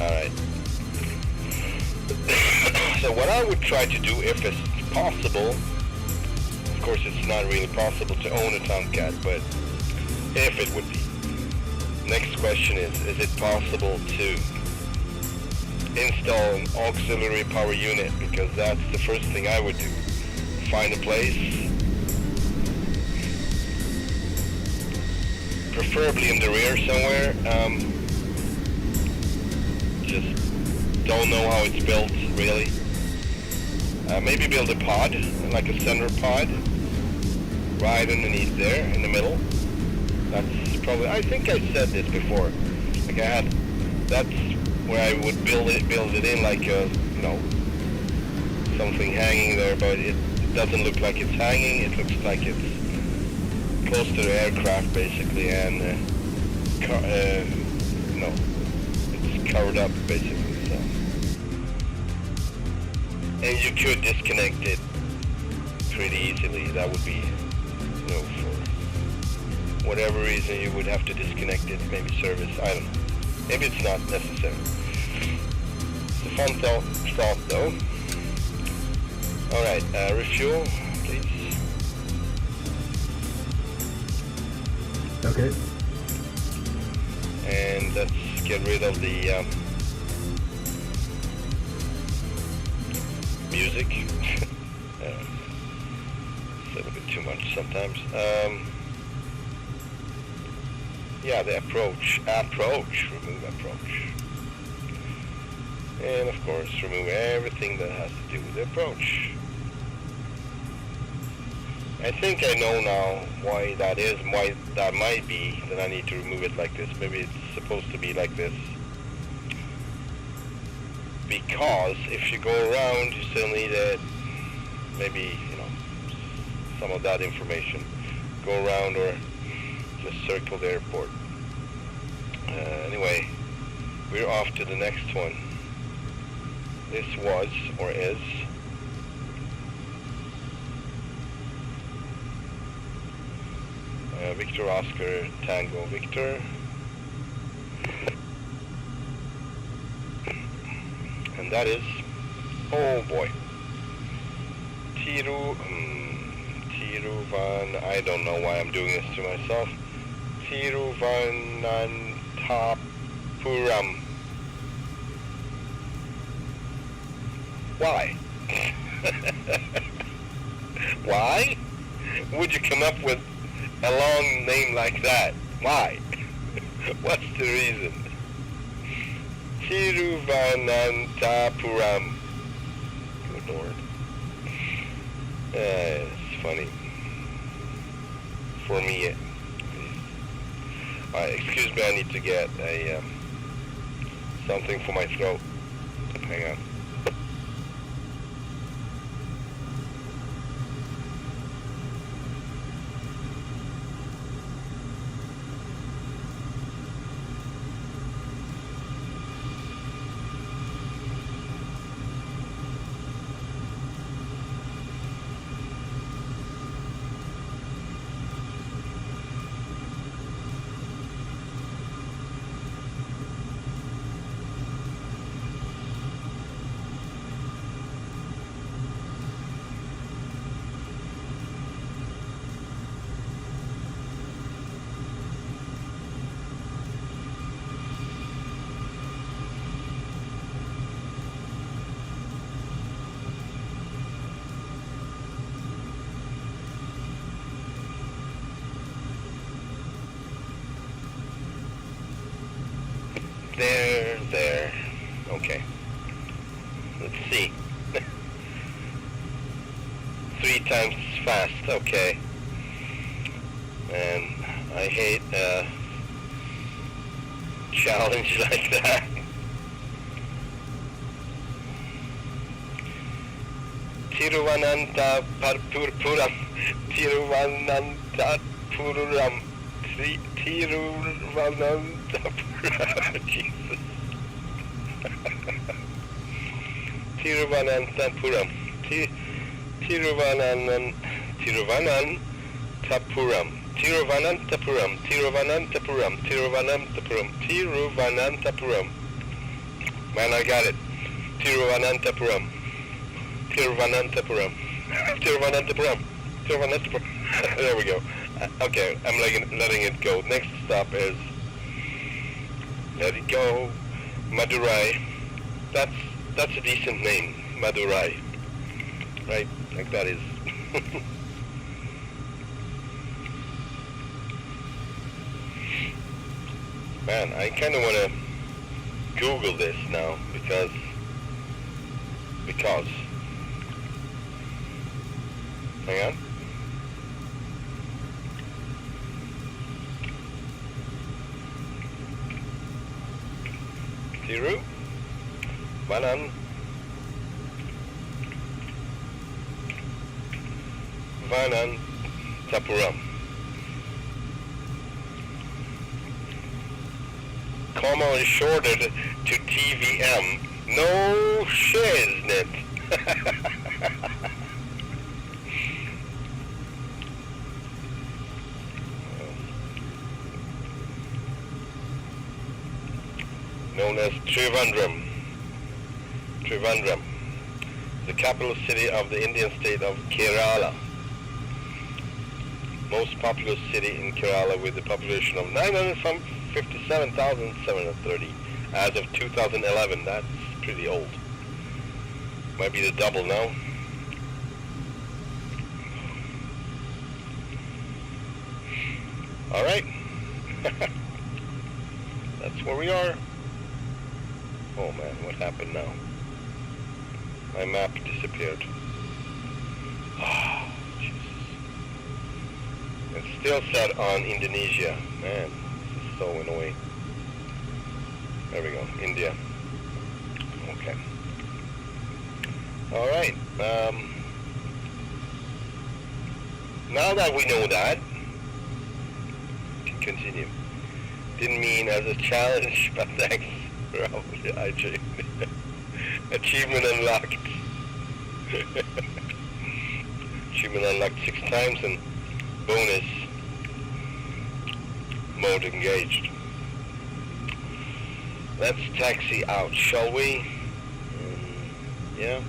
Alright. So what I would try to do, if it's possible, of course it's not really possible to own a Tomcat, but if it would be. Next question is it possible to install an auxiliary power unit? Because that's the first thing I would do. Find a place, preferably in the rear somewhere. Just don't know how it's built, really. Maybe build a pod, like a center pod, right underneath there, in the middle. That's probably, I think I said this before. Like that's where I would build it in like a, you know, something hanging there, but it doesn't look like it's hanging. It looks like it's close to the aircraft basically, and you know, it's covered up basically. So. And you could disconnect it pretty easily. That would be, you know, for whatever reason you would have to disconnect it, maybe service, I don't know. Maybe it's not necessary. It's a fun thought though. Alright, refuel, please. Okay. And let's get rid of the music. It's a little bit too much sometimes. Yeah, the approach, remove approach. And of course, remove everything that has to do with the approach. I think I know now why that is, why that might be, that I need to remove it like this. Maybe it's supposed to be like this. Because if you go around, you still need it, maybe, you know, some of that information. Go around or just circle the airport. Anyway, we're off to the next one. This was, or is, Victor Oscar Tango Victor. And that is, oh boy, Tiruvan, I don't know why I'm doing this to myself. Tiruvananthapuram. Why? Why would you come up with a long name like that? Why? What's the reason? Tiruvananthapuram. Good Lord. It's funny. For me. Excuse me, I need to get a something for my throat. Hang on. okay. And I hate a challenge like that. Tiruvananthapuram, Tiruvananthapuram, Tiruvananthapuram, Jesus. Tiruvananthapuram, Tiruvananthapuram, Tiruvananthapuram, Tiruvananthapuram, Tiruvananthapuram, Tiruvananthapuram. Man, I got it. Tiruvananthapuram. Tiruvananthapuram. Tiruvananthapuram. Tiruvananthapuram. There we go. Okay, I'm letting it go. Next stop is, let it go, Madurai. That's a decent name, Madurai. Right? Like that is. Man, I kind of want to Google this now because hang on. Tiru Vananthapuram. Comma is shorted to TVM. No shiznit. Known as Trivandrum. Trivandrum, the capital city of the Indian state of Kerala. Most populous city in Kerala with a population of 957,730 as of 2011. That's pretty old. Might be the double now. All right. That's where we are. Oh man, what happened now? My map disappeared. Oh, Jesus. It's still set on Indonesia. Man, this is so annoying. There we go, India. Okay. All right. Now that we know that, we can continue. Didn't mean as a challenge, but thanks. Achievement unlocked. Achievement unlocked 6 times and bonus mode engaged. Let's taxi out, shall we? Yeah.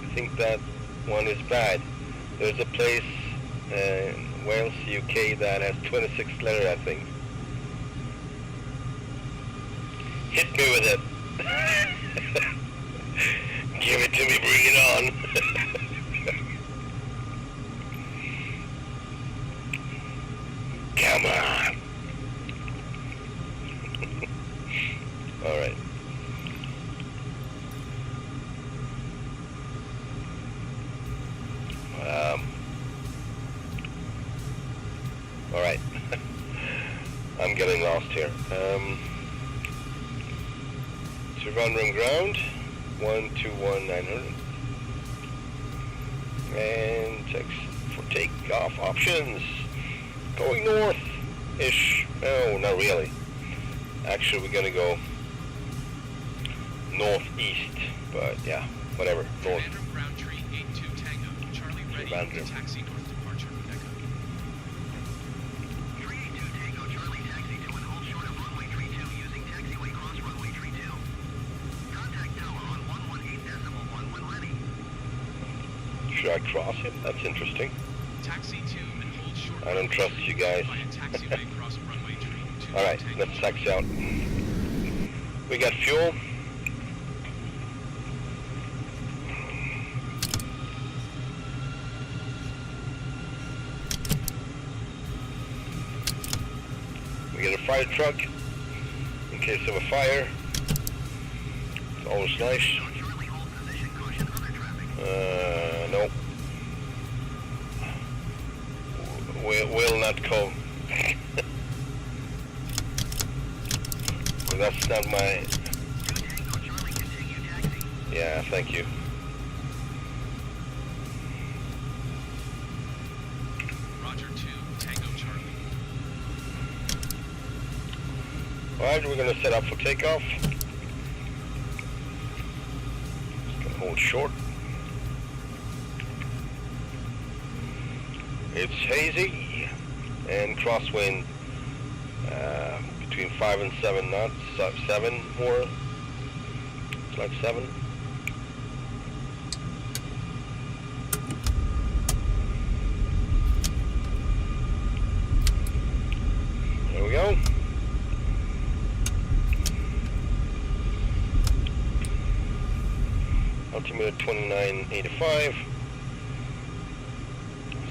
I think that one is bad. There's a place in Wales, UK that has 26 letters, I think. Hit me with it. Give it to me, bring it on. Come on. All right. All right. I'm getting lost here. Trivandrum ground, 121,900. And text for takeoff options. Going north-ish. No, not really. Actually, we're gonna go northeast, but yeah, whatever. North. Trivandrum ground tree 82 Tango. Charlie ready. Trivandrum. Taxi north departure from Echo. 382 Tango Charlie taxi to and hold short of runway tree 2 using taxiway cross runway tree 2. Contact tower on 118.1 when ready. Should I cross it? That's interesting. Taxi 2 and hold short. I don't trust you guys. By a taxiway cross runway tree 2. All right, let's taxi out. We got fuel. We get a fire truck in case of a fire. It's always nice. No. Will not call. Well, that's not my... Yeah, thank you. Roger 2, Tango Charlie. Alright, we're gonna set up for takeoff. Just gonna hold short. It's hazy and crosswind between 5 and 7 knots, 7 more. It's like 7. There we go. Altimeter 2985.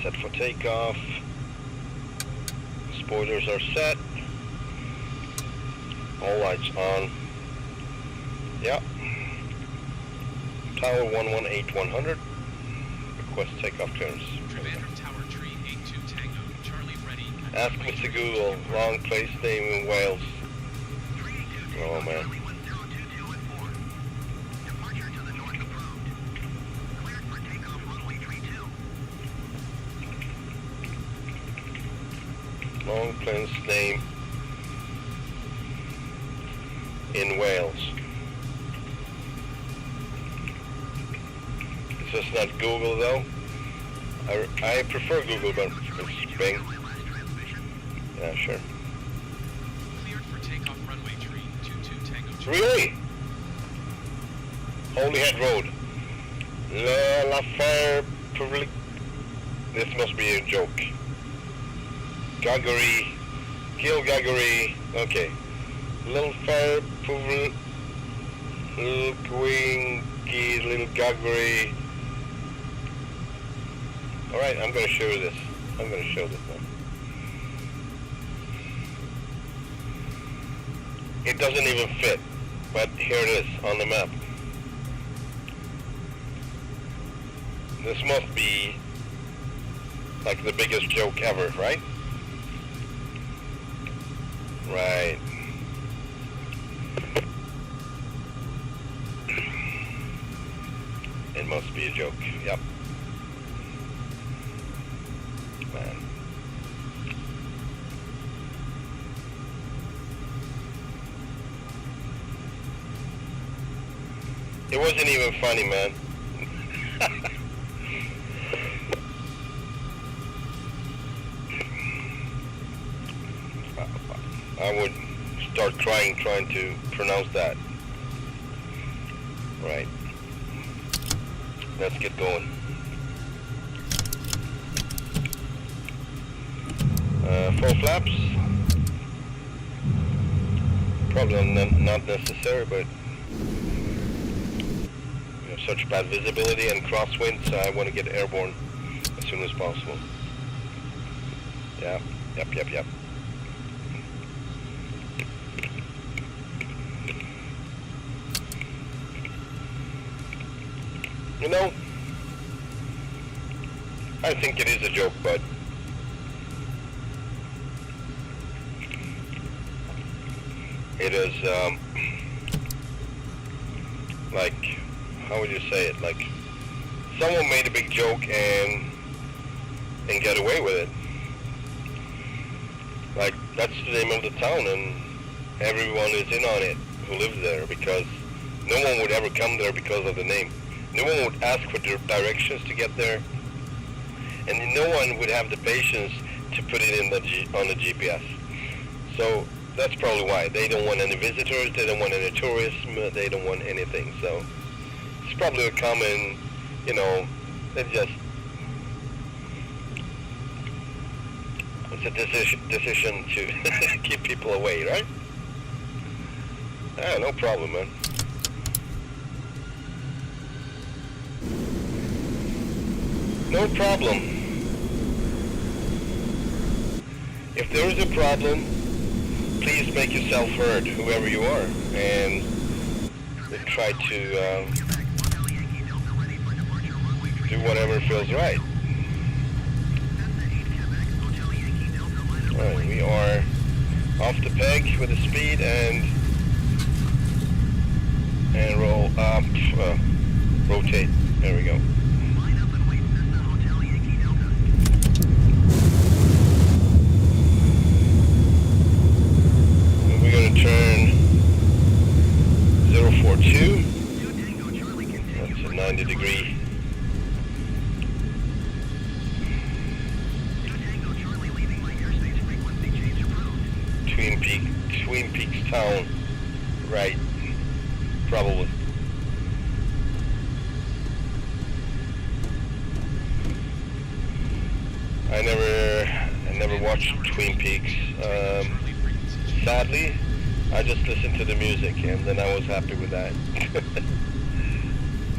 Set for takeoff. Spoilers are set. All lights on. Yeah. Tower 118-100. Request takeoff clearance. Trivandrum Tower Tree 82 Tango, Charlie ready. Ask Mr. Google, long place name in Wales. Oh man. Long place name in Wales. It's just not Google though. I prefer Google, but it's Bing. Yeah, sure. Cleared for takeoff runway tree 22 Tango Charlie. Really? Holyhead Road. La Fair Public. This must be a joke. Gaggery. Gil Gaggery. Okay. Little Fair Public. Little Gwingy. Little Gaggery. Alright, I'm going to show you this. I'm going to show this now. It doesn't even fit, but here it is on the map. This must be like the biggest joke ever, right? Right. It must be a joke, yep. Man. It wasn't even funny, man. I would start crying trying to pronounce that. Right. Let's get going. Full flaps. Probably not necessary, but we have such bad visibility and crosswind, so I want to get airborne as soon as possible. Yeah. Yep. You know, I think it is a joke, but it is, like, how would you say it? Like, someone made a big joke and get away with it. Like, that's the name of the town, and everyone is in on it who lives there, because no one would ever come there because of the name. No one would ask for directions to get there, and no one would have the patience to put it in on the GPS. So that's probably why. They don't want any visitors, they don't want any tourism, they don't want anything. So it's probably a common, you know, it's a decision to keep people away, right? Ah, no problem, man. No problem. If there is a problem, please make yourself heard, whoever you are, and try to do whatever feels right. Alright, we are off the peg with the speed and roll up, rotate. There we go. And we're going to turn 042. That's a 90-degree. Twin Peaks town, right? Probably. I never watched Twin Peaks. Sadly, I just listened to the music and then I was happy with that.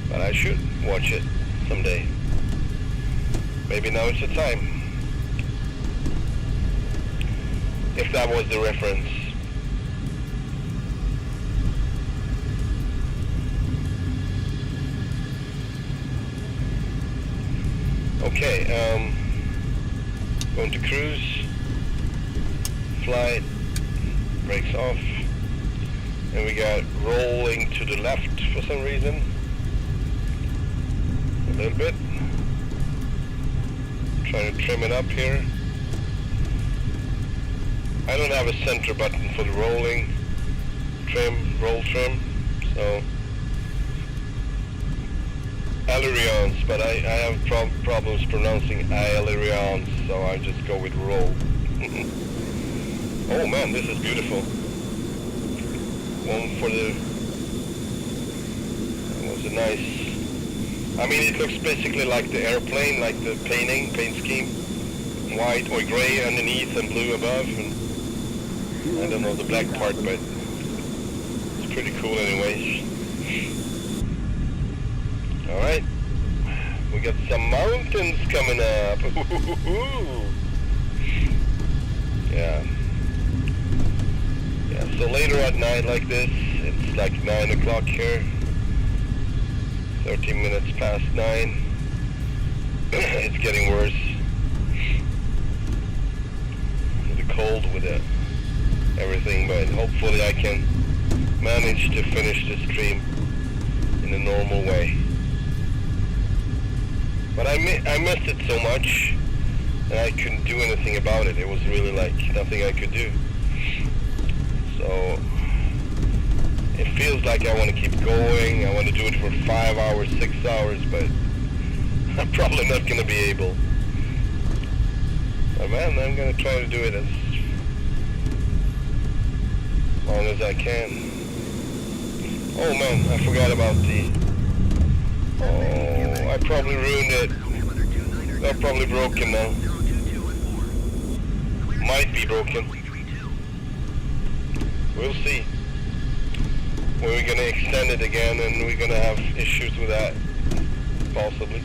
But I should watch it someday. Maybe now is the time. If that was the reference. Okay, going to cruise, flight, brakes off, and we got rolling to the left for some reason, a little bit, trying to trim it up here. I don't have a center button for the rolling, roll trim, so ailerons, but I have problems pronouncing ailerons, so I just go with roll. Oh man, this is beautiful. One for the, that was a nice, I mean it looks basically like the airplane, like the paint scheme, white or gray underneath and blue above, and I don't know the black part, but it's pretty cool anyways. Alright, we got some mountains coming up. Yeah, so later at night like this, it's like 9 o'clock here, 13 minutes past 9, it's getting worse. The cold with everything, but hopefully I can manage to finish the stream in a normal way. But I missed it so much and I couldn't do anything about it. It was really like nothing I could do. So it feels like I want to keep going. I want to do it for 5 hours, 6 hours, but I'm probably not going to be able. But man, I'm going to try to do it as long as I can. Oh man, I forgot about the... Oh, I probably ruined it. They're probably broken now. Might be broken. We'll see. We're gonna extend it again and we're gonna have issues with that. Possibly.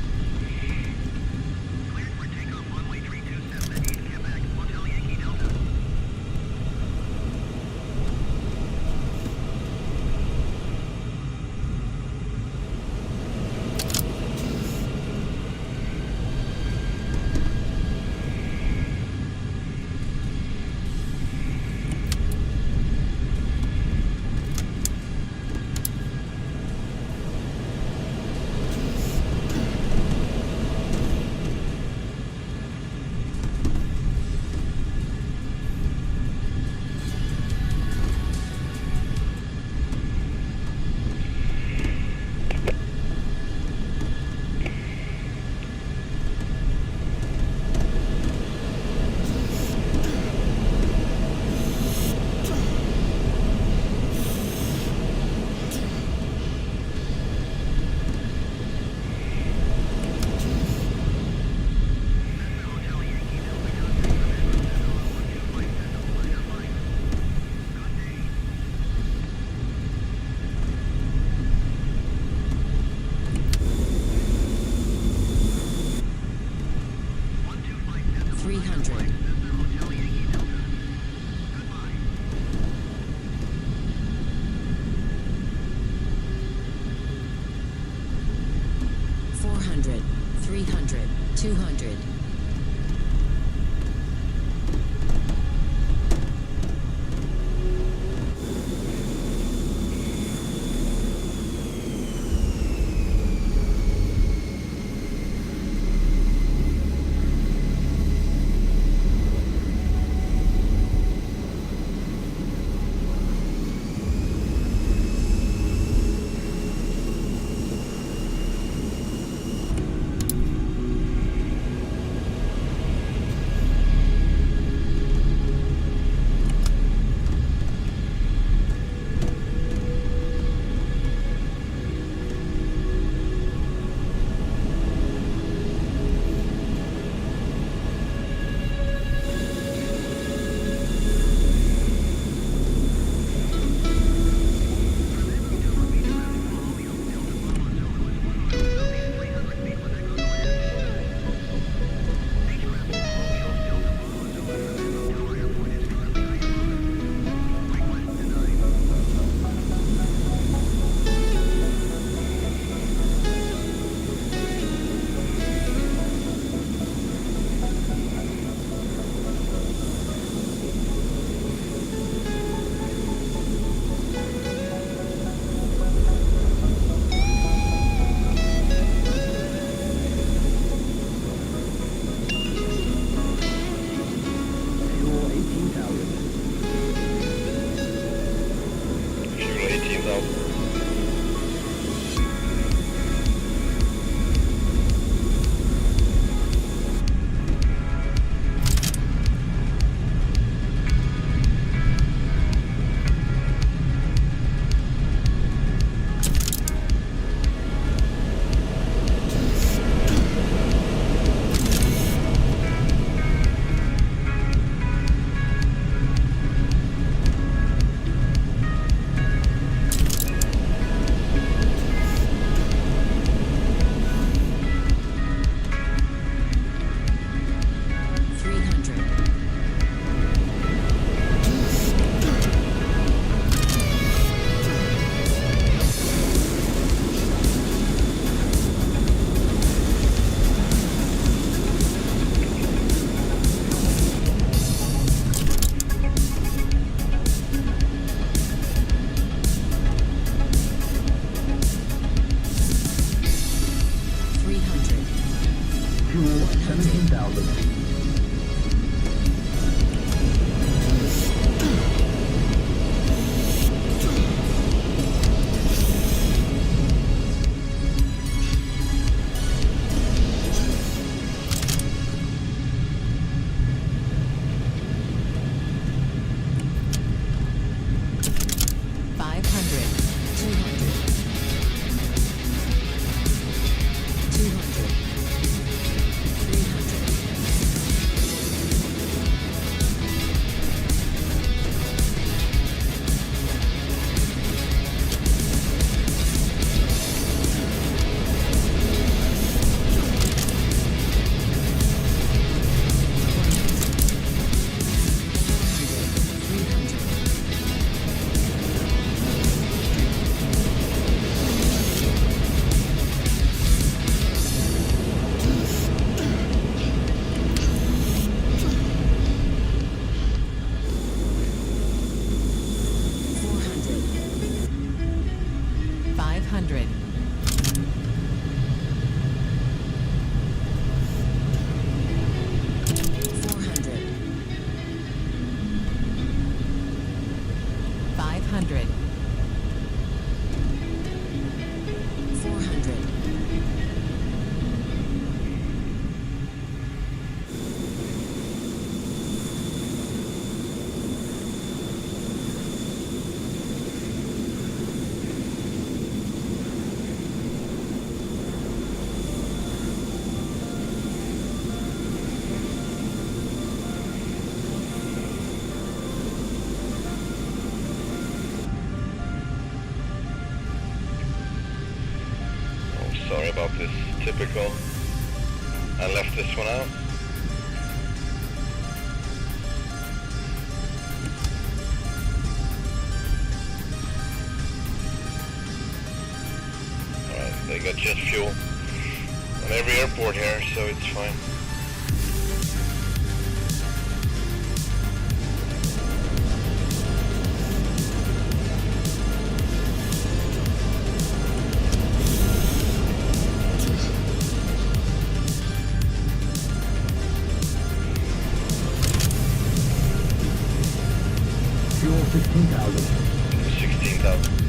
300. 400. 200. Fuel 17,000. Sorry about this. Typical. I left this one out. Alright, they got jet fuel on every airport here, so it's fine. 16,000. 16,000.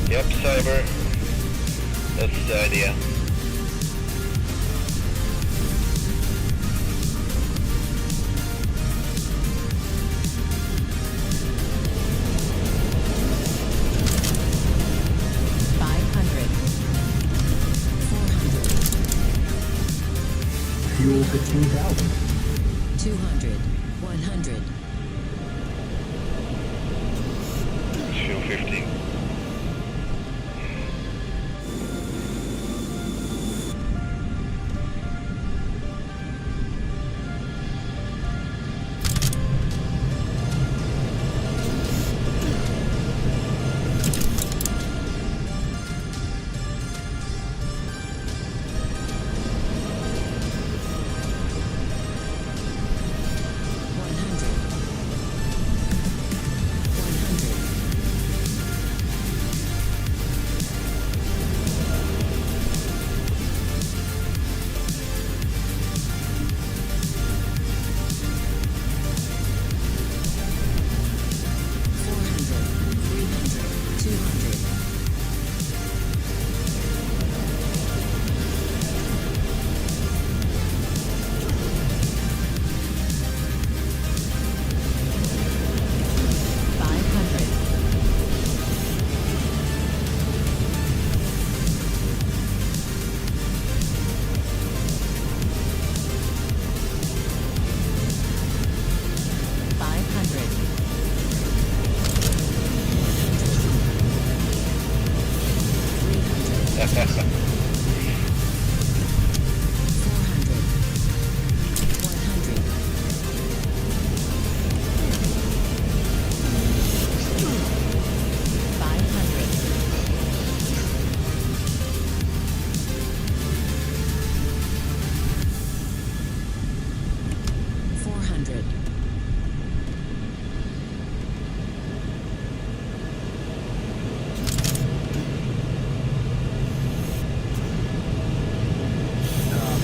Yep, cyber. That's the idea. Fuel 15,000. 200. 100. Fuel 15.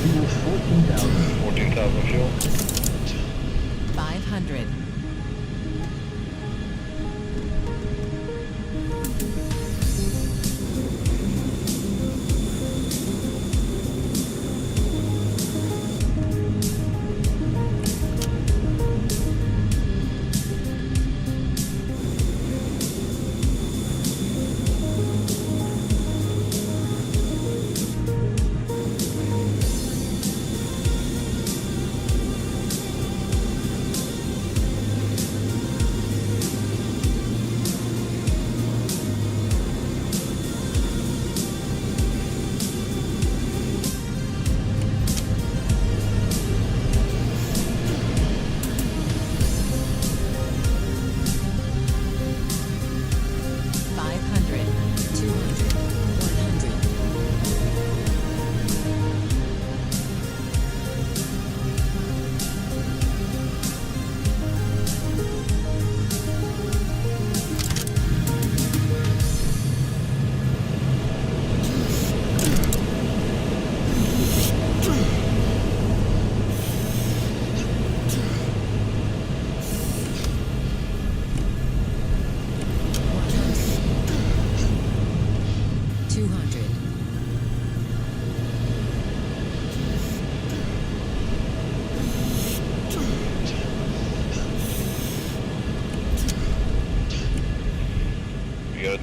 Fuel 14,000. 14,000 fuel. 500.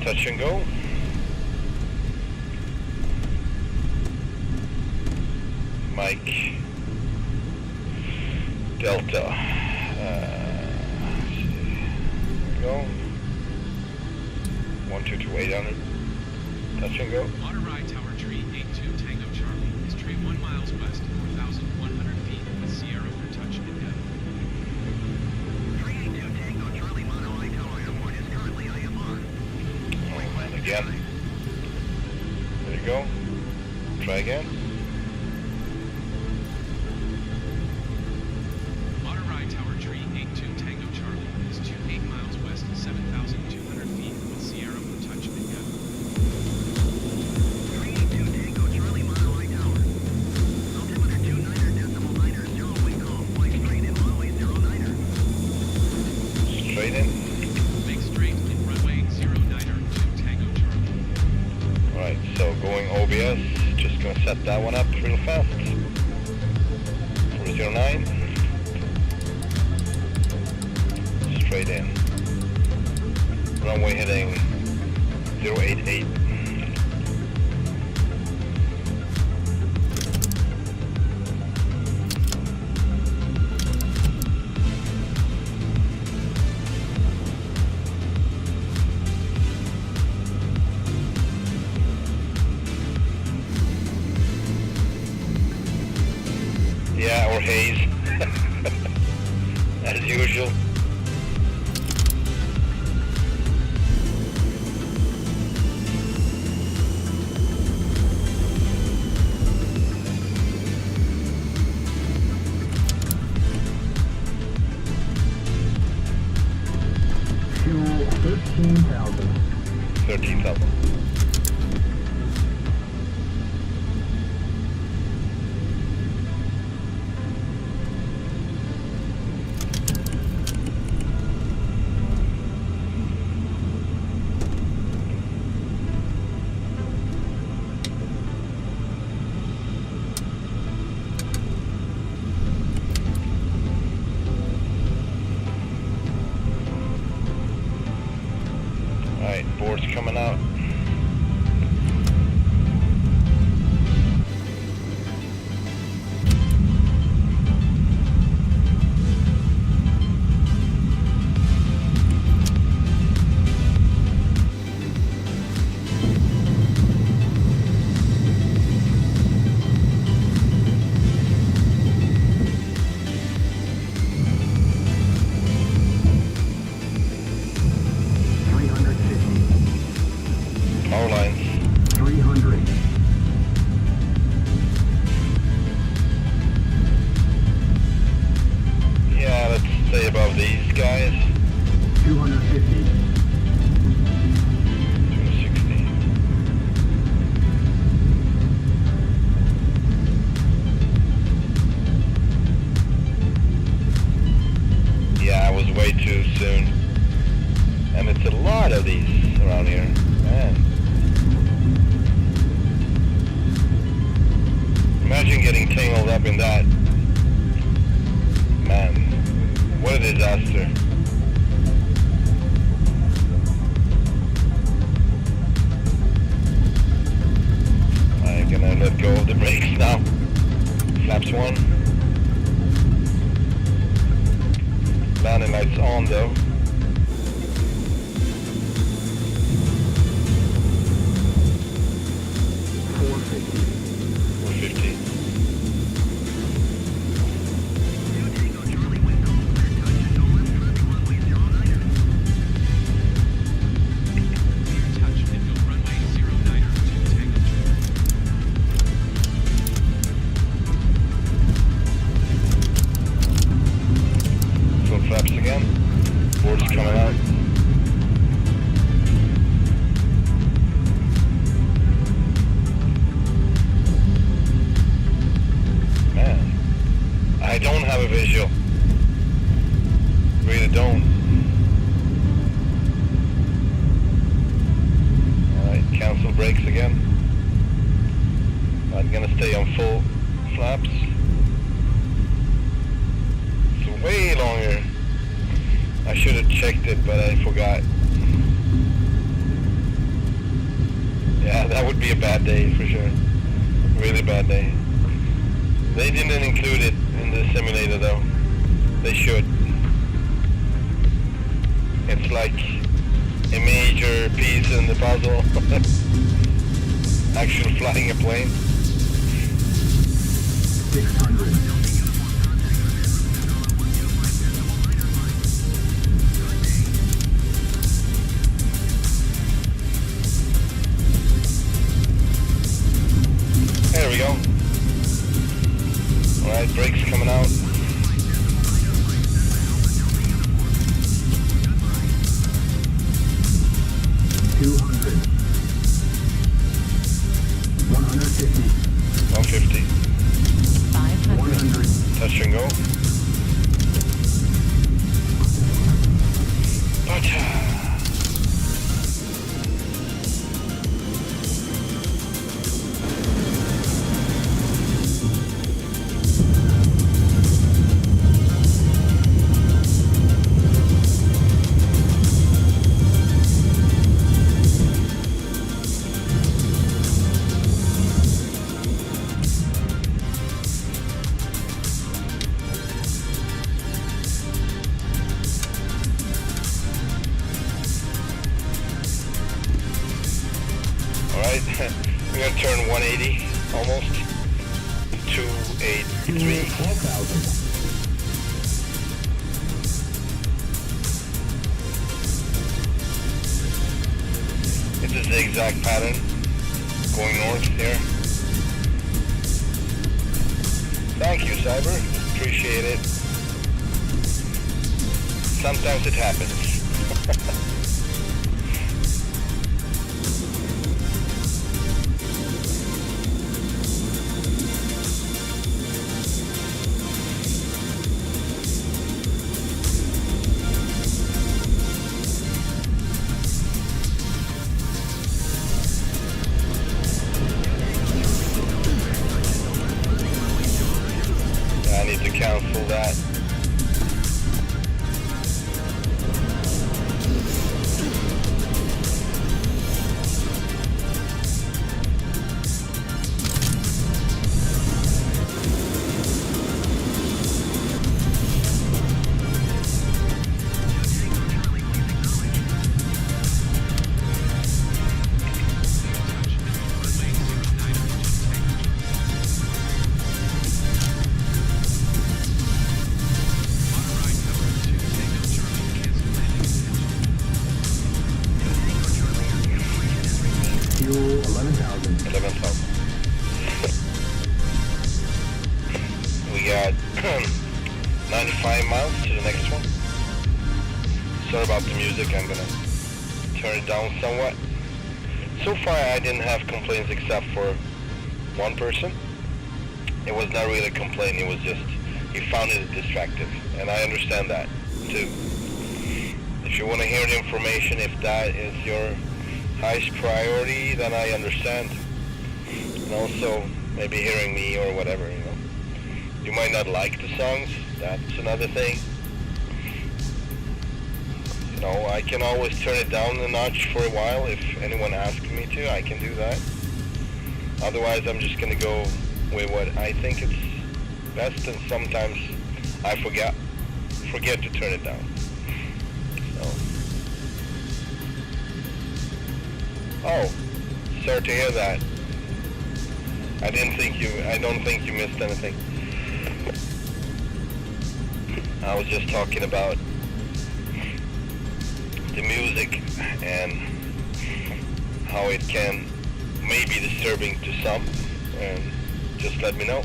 Touch and go. Mike Delta. Let's see. There we go. 122-800. Touch and go. Auto ride tower tree 82 Tango Charlie is tree 1 miles west, 4,100 feet with Sierra for touch and go. 382 Tango Charlie Mono I Tower Airport is currently IMR. And again. There you go. Try again. Auto ride tower tree 82 Tango Charlie is 28 miles west, 7,200 feet with Sierra for touch and go. 382 Tango Charlie Mono I Tower. Altimeter 29er.9er, 0 wind calm, flight straight in runway 09er. Straight in. Make straight in runway 09er to Tango Charlie. Alright, so going OBS. Just gonna set that one up real fast. 409. Straight in. Runway heading 088. Yeah, or haze. As usual. Fuel 13,000. 13,000. Alright, board's coming out. Power lines. 300. Yeah, let's stay above these guys. 250. 260. Yeah, I was way too soon. And it's a lot of these around here. Man. Imagine getting tangled up in that. Man, what a disaster. I'm gonna let go of the brakes now. Flaps 1. Landing lights on though. Flaps again. Board's coming out. Man, I don't have a visual. Really don't. Alright, cancel brakes again. I'm gonna stay on full flaps. It's way longer. I should have checked it, but I forgot. Yeah, that would be a bad day for sure. Really bad day. They didn't include it in the simulator though. They should. It's like a major piece in the puzzle. Actually flying a plane. 600. There we go. Alright, brakes coming out. $200. 150. 150. 500. 100. Touch and go. Gotcha. Alright, we're gonna turn 180 almost. 283. 4,000. It's a zigzag pattern going north here. Thank you, Cyber. Appreciate it. Sometimes it happens. I need to cancel that. Fuel 11,000. 11,000. We got 95 miles to the next one. Sorry about the music, I'm gonna turn it down somewhat. So far I didn't have complaints except for one person. It was not really a complaint, it was just, he found it distractive. And I understand that too. If you want to hear the information, if that is your highest priority, then I understand. And also, maybe hearing me or whatever, you know. You might not like the songs, that's another thing. You know, I can always turn it down a notch for a while if anyone asks me to, I can do that. Otherwise, I'm just gonna go with what I think is best, and sometimes I forget to turn it down. So. Oh, sorry to hear that. I don't think you missed anything. I was just talking about the music and how it can may be disturbing to some, and just let me know.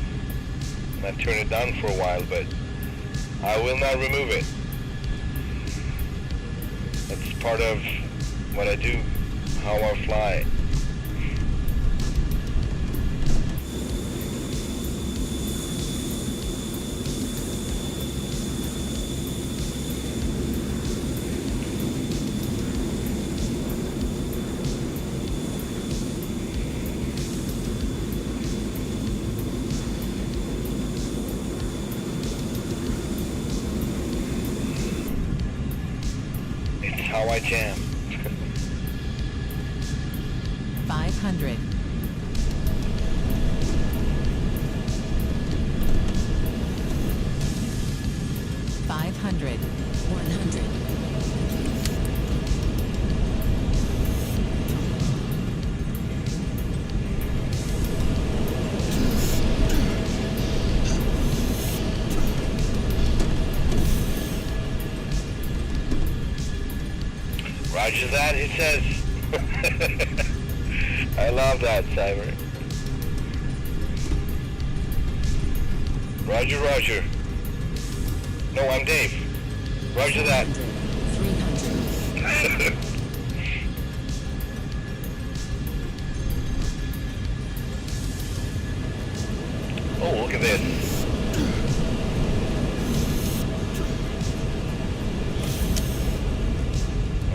And I turn it down for a while, but I will not remove it. It's part of what I do, how I fly. It's how I jam. 500. 100. 100. Roger that, he says. I love that, Cyber. Roger, Roger. No, I'm Dave. Roger that. 300. Oh, look at this.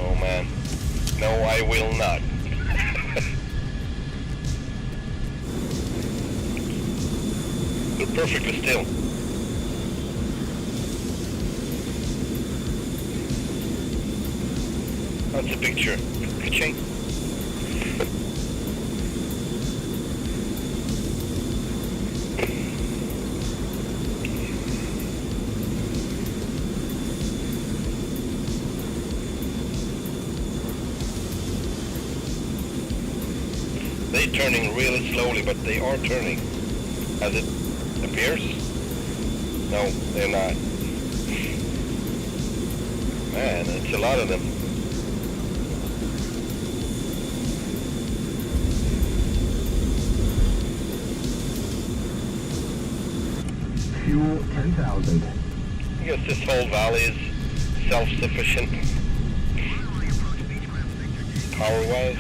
Oh man. No, I will not. They're perfectly still. That's a picture. Ka-ching. They're turning really slowly, but they are turning. As it appears? No, they're not. Man, it's a lot of them. Fuel 10,000. I guess this whole valley is self-sufficient. Power-wise.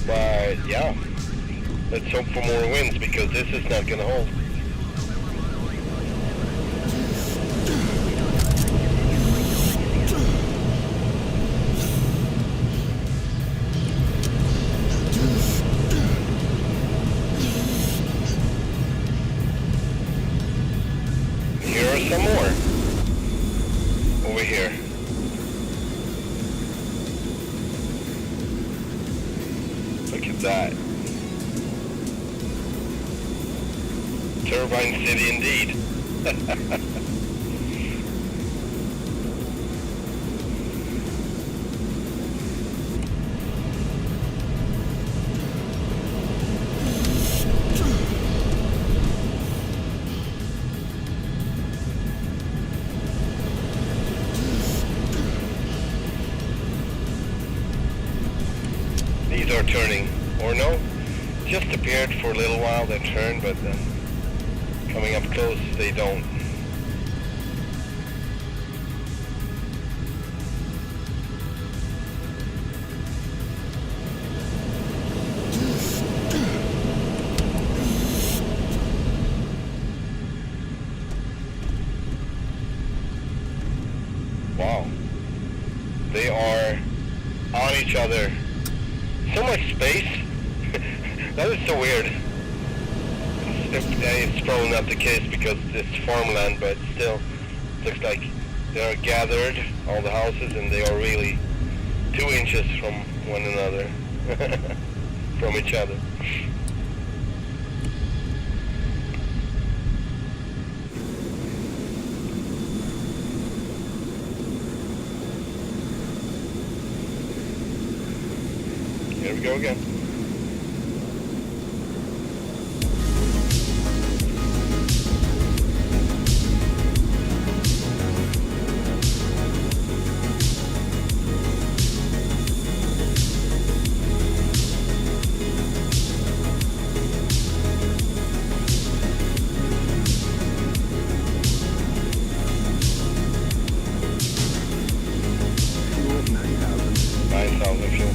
But yeah, let's hope for more winds because this is not going to hold. Here are some more over here. Look at that. Turbine City indeed. These are turning, or no, just appeared for a little while, they turned, but then coming up close, they don't. Wow. They are on each other. So much space. That is so weird. It's probably not the case because it's farmland, but still, it looks like they are gathered, all the houses, and they are really 2 inches from one another, from each other. Here we go again. Fuel 9,000. 9,000 fuel.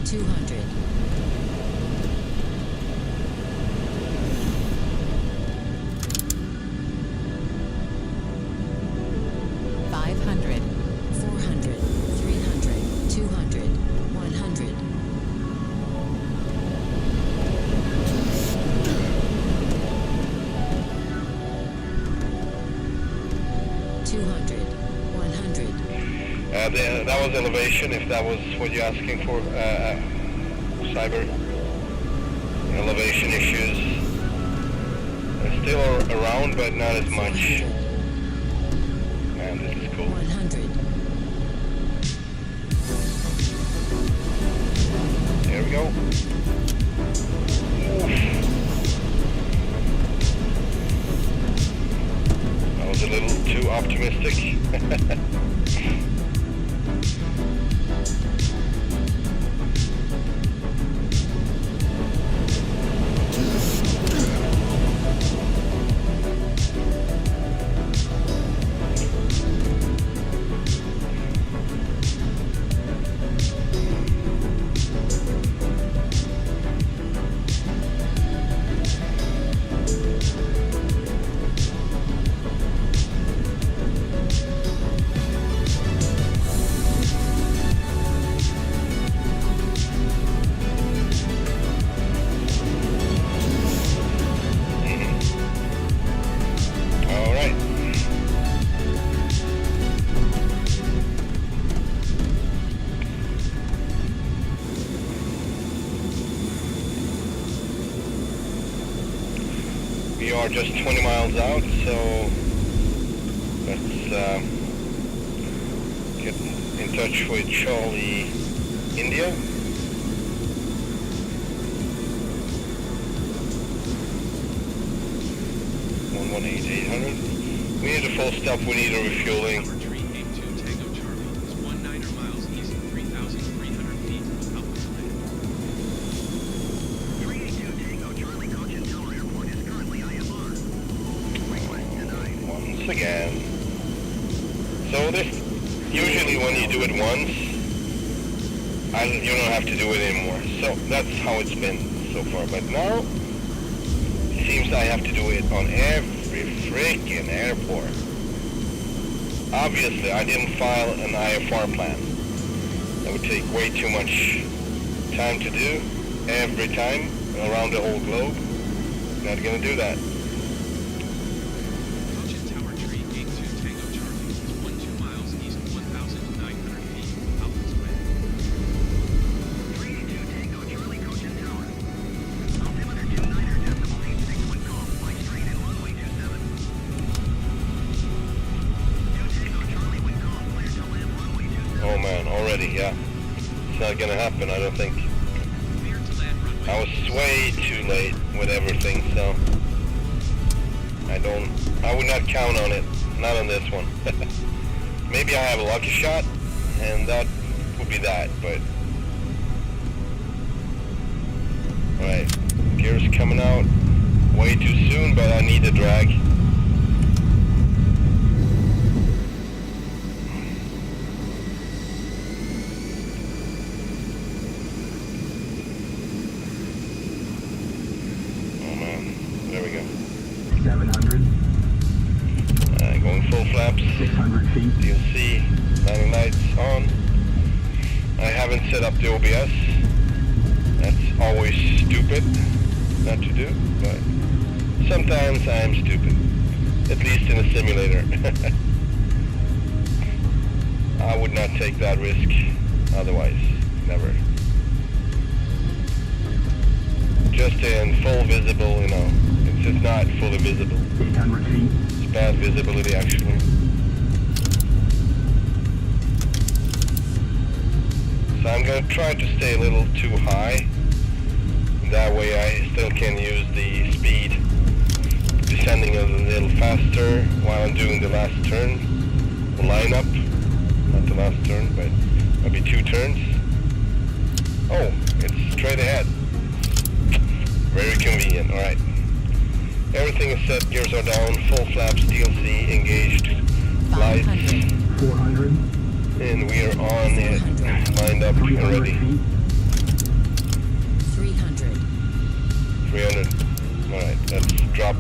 200. 500. 400. 300. 200. 100. 200. 100. That was elevation, if that was what you're asking for, cyber. Elevation issues. They're still around, but not as much. 400. Man, this is cool. 100. There we go. Oof. That was a little too optimistic. We are just 20 miles out, so let's get in touch with Charlie, India. 118-800. We need a full stop, we need a refueling. Tower tree 82 Tango Charlie is 19 miles east, 3,300 feet from Heatblur Grumman. 382 Tango Charlie Cochin Tower Airport is currently IFR. Request denied. Once again. So this, usually when you do it once, you don't have to do it anymore. So that's how it's been so far. But now, it seems I have to do it on every freaking airport. Obviously, I didn't file an IFR plan. That would take way too much time to do every time around the whole globe. Not gonna do that. Cochin Tower tree 82 Tango Charlie is 12 miles east, 1,900 feet from Heatblur Grumman. 382 Tango Charlie Cochin Tower. Altimeter 29er decimal 86 wind calm, flight straight and runway 27. 2 Tango Charlie wind calm, clear to land runway 27. Oh man, already, yeah. It's not gonna happen, I don't think. Clear to land runway. I was way too late with everything, so I would not count on it. Not on this one. Maybe I have a lucky shot, and that would be that, but... Alright, gears coming out way too soon, but I need a drag. Oh man, there we go. 700, Going full flaps. 600 feet. You'll see landing lights on. I haven't set up the OBS. That's always stupid not to do, but sometimes I'm stupid. At least in a simulator. I would not take that risk otherwise. Never. Just in full visible, you know. It's just not fully visible. 800 feet. It's bad visibility actually. So I'm going to try to stay a little too high. That way I still can use the speed. Descending a little faster while I'm doing the last turn. The lineup. Not the last turn, but maybe 2 turns. Oh, it's straight ahead. Very convenient, alright. Everything is set, gears are down, full flaps, DLC engaged, lights, 500. 400, and we are on it, lined up and 300 ready. feet.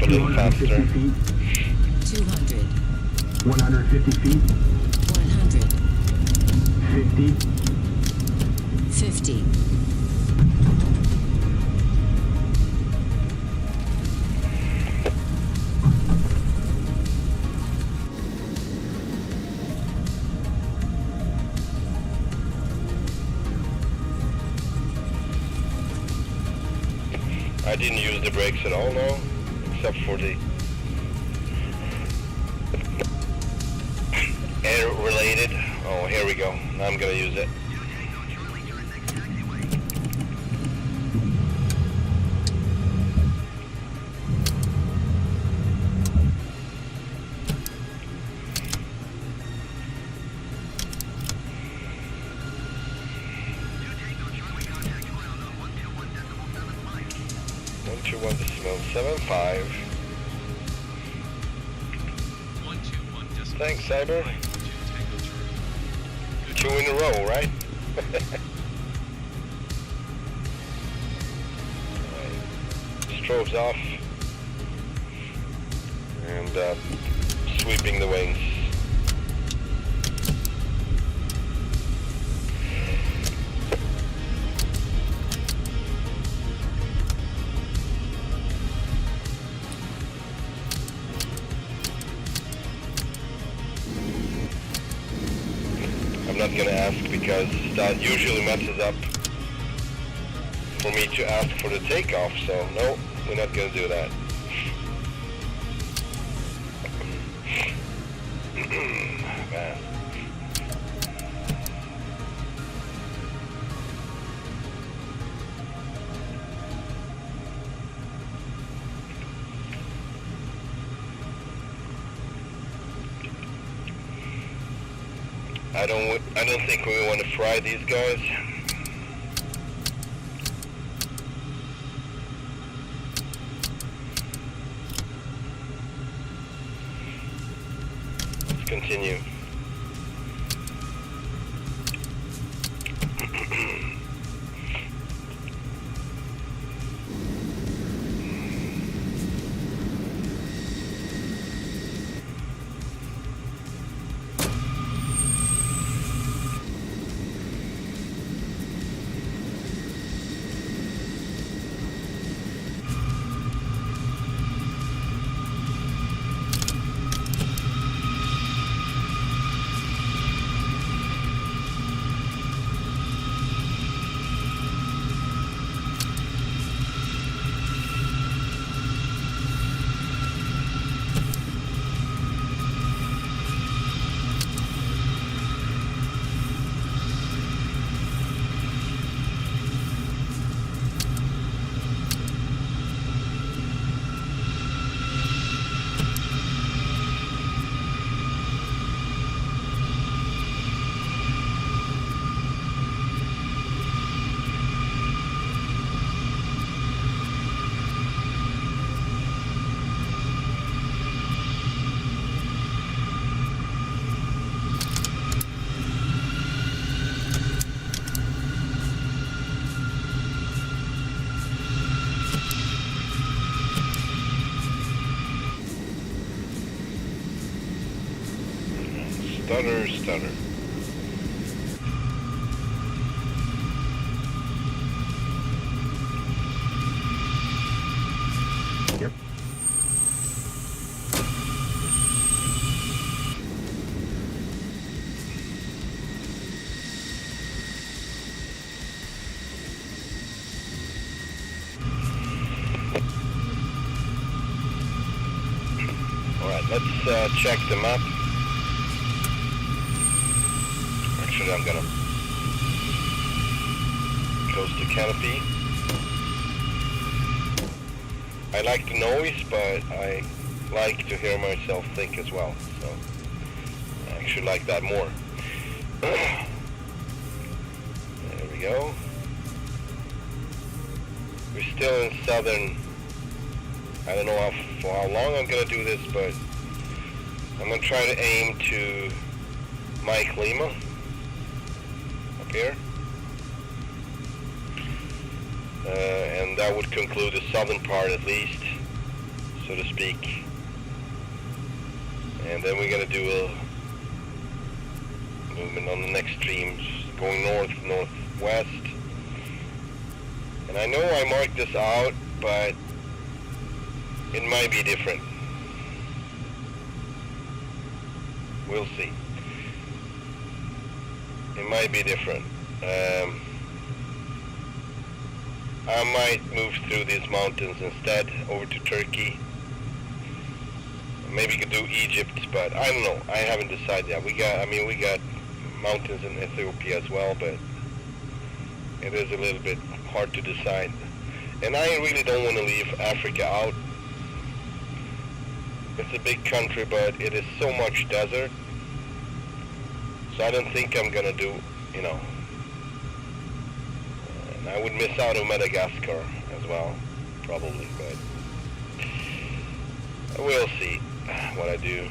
little faster. 250 feet. 200, 150 feet. 100, 50. 50, I didn't use the brakes at all, no, except for the air related. Oh, here we go. Now I'm gonna use it. .75. 121.5. Thanks, Cyber. 2 Tango Charlie. Good 2 in a row, right? Strobes off. And sweeping the wings. I'm not gonna ask because that usually messes up for me to ask for the takeoff, so no, we're not gonna do that. Man. I don't think we want to fry these guys. Let's continue. Stutter. Yep. All right, let's check the map. Actually, I'm gonna close the canopy. I like the noise, but I like to hear myself think as well, so I actually like that more. There we go. We're still in southern. I don't know for how long I'm gonna do this, but I'm gonna try to aim to Mike Lima up here, and that would conclude the southern part at least. so to speak. And then we're gonna do a movement on the next stream, going northwest. And I know I marked this out, but it might be different. We'll see. It might be different. I might move through these mountains instead over to Turkey. Maybe could do Egypt, but I don't know. I haven't decided yet. We got mountains in Ethiopia as well, but it is a little bit hard to decide. And I really don't want to leave Africa out. It's a big country, but it is so much desert. So I don't think I'm gonna do, you know. And I would miss out on Madagascar as well, probably, but we'll see what I do.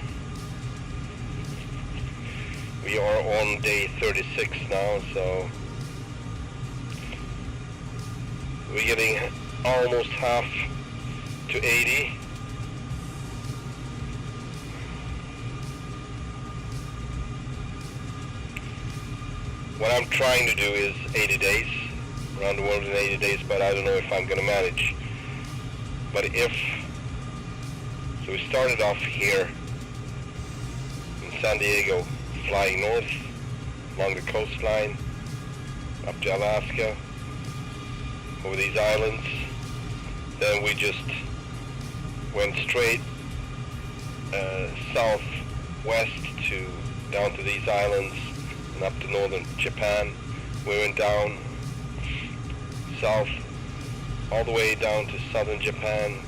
We are on day 36 now, so we're getting almost half to 80. What I'm trying to do is 80 days, around the world in 80 days, but I don't know if I'm going to manage. But so we started off here in San Diego, flying north along the coastline, up to Alaska, over these islands. Then we just went straight southwest down to these islands and up to northern Japan. We went down south all the way down to southern Japan,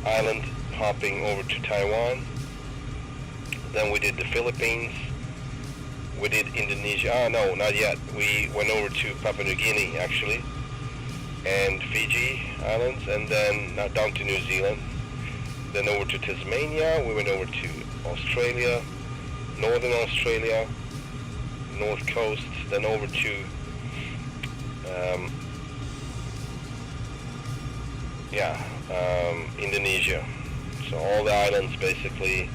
island hopping over to Taiwan. Then we did the Philippines. We did Indonesia. No, not yet. We went over to Papua New Guinea actually, and Fiji Islands, and then down to New Zealand. Then over to Tasmania. We went over to Australia, northern Australia, north coast, then over to Indonesia. So all the islands basically.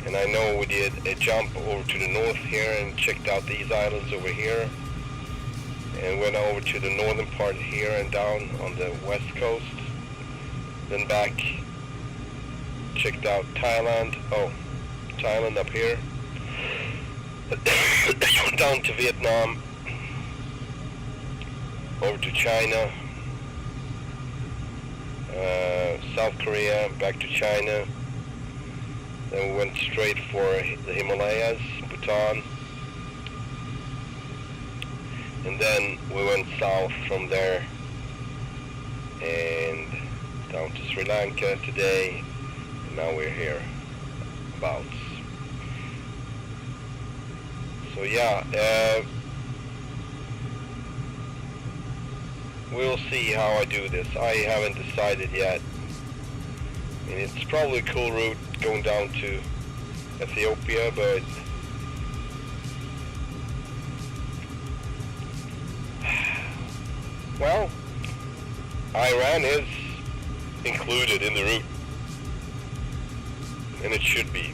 And I know we did a jump over to the north here and checked out these islands over here, and went over to the northern part here and down on the west coast. Then back, checked out Thailand. Oh, Thailand up here. Down to Vietnam, over to China, South Korea, back to China. Then we went straight for the Himalayas, Bhutan, and then we went south from there and down to Sri Lanka today, and now we're here about. So yeah, we'll see how I do this. I haven't decided yet. I mean, it's probably a cool route going down to Ethiopia, but well, Iran is included in the route, and it should be,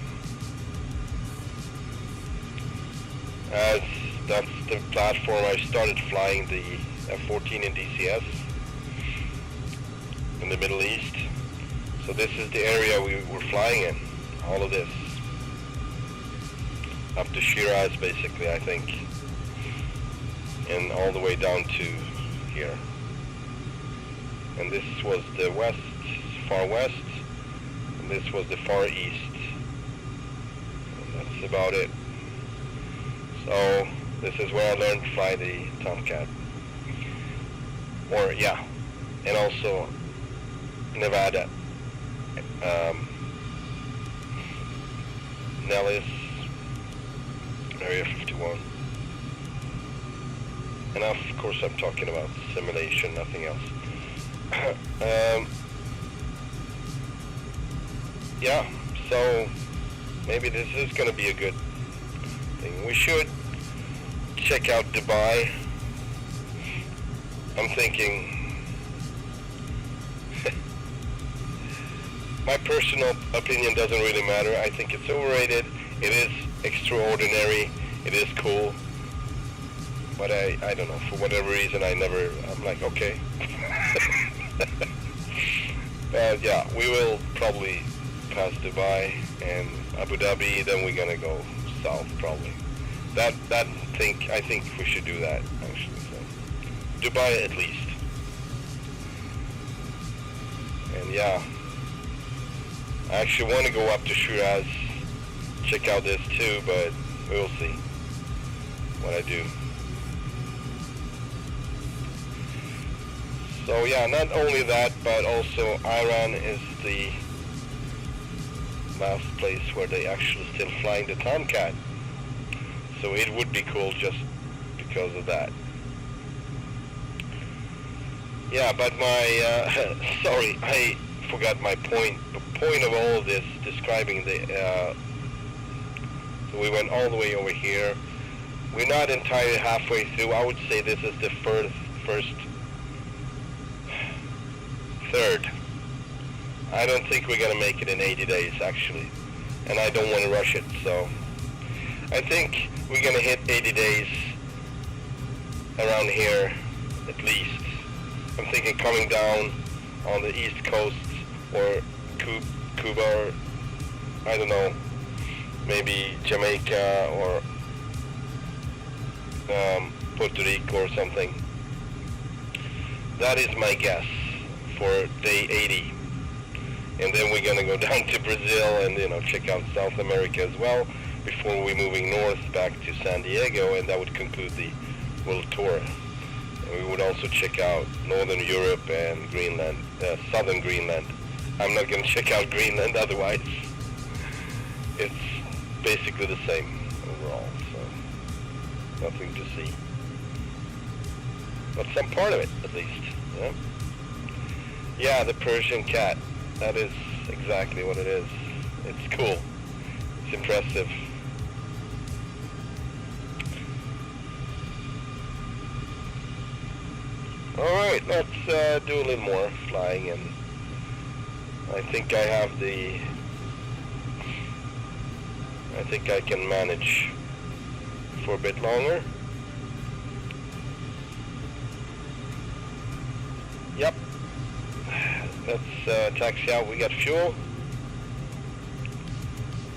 as that's the platform I started flying the F-14 in DCS in the Middle East. So this is the area we were flying in, all of this, up to Shiraz basically, I think, and all the way down to here. And this was the west, far west, and this was the far east. And that's about it. So this is where I learned to fly the Tomcat. Or yeah, and also Nevada. Nellis, Area 51. And of course I'm talking about simulation, nothing else. Yeah, so maybe this is going to be a good thing. We should check out Dubai. I'm thinking my personal opinion doesn't really matter. I think it's overrated. It is extraordinary. It is cool. But I don't know, for whatever reason I'm like, okay. But yeah, we will probably pass Dubai and Abu Dhabi, then we're gonna go south probably. I think we should do that actually. So Dubai at least. And yeah, I actually want to go up to Shiraz, check out this too, but we'll see what I do. So yeah, not only that, but also Iran is the last place where they actually still flying the Tomcat. So it would be cool just because of that. Yeah, but my, sorry, I forgot my point. The point of all of this, describing the, so we went all the way over here. We're not entirely halfway through. I would say this is the first third. I don't think we're gonna make it in 80 days actually, and I don't want to rush it, so I think we're gonna hit 80 days around here at least. I'm thinking coming down on the east coast or Cuba or I don't know, maybe Jamaica or Puerto Rico or something. That is my guess for day 80. And then we're gonna go down to Brazil and, you know, check out South America as well before we're moving north back to San Diego, and that would conclude the world tour. And we would also check out Northern Europe and Greenland, Southern Greenland. I'm not gonna check out Greenland otherwise. It's basically the same overall, so nothing to see. But some part of it, at least. Yeah, yeah, the Persian cat. That is exactly what it is. It's cool. It's impressive. Alright, let's do a little more flying, and I think I think I can manage for a bit longer. Yep. Let's taxi out. We got fuel.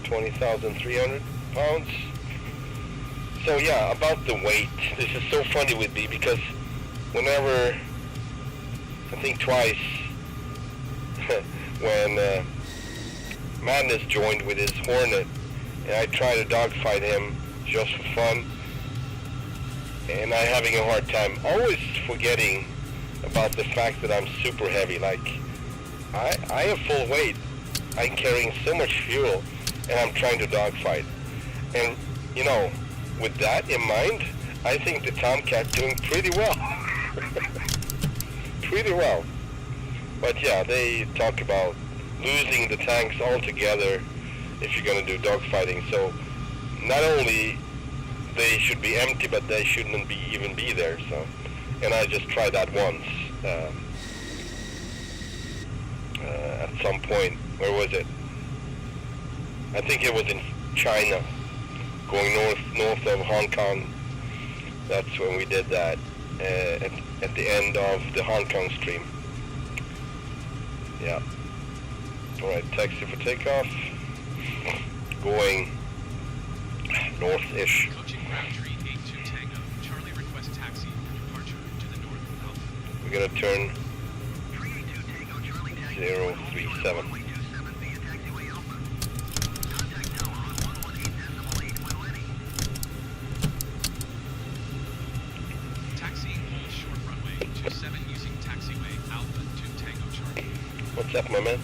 20,300 pounds. So yeah, about the weight. This is so funny with me because whenever, I think twice, when Madness joined with his Hornet, and I try to dogfight him just for fun, and I'm having a hard time, always forgetting about the fact that I'm super heavy. Like, I have full weight, I'm carrying so much fuel, and I'm trying to dogfight. And, you know, with that in mind, I think the Tomcat doing pretty well. Pretty well. But yeah, they talk about losing the tanks altogether if you're going to do dogfighting. So not only they should be empty, but they shouldn't even be there. So, and I just tried that once at some point. Where was it? I think it was in China, going north of Hong Kong. That's when we did that at the end of the Hong Kong stream. Yeah. All right, taxi for takeoff. Going north-ish. Coaching Crabtree 82 Tango. Charlie request taxi for departure to the north of Alpha. We're gonna turn 037. Taxiing hold short runway 27 using taxiway Alpha 2 Tango Charlie. What's up, my man?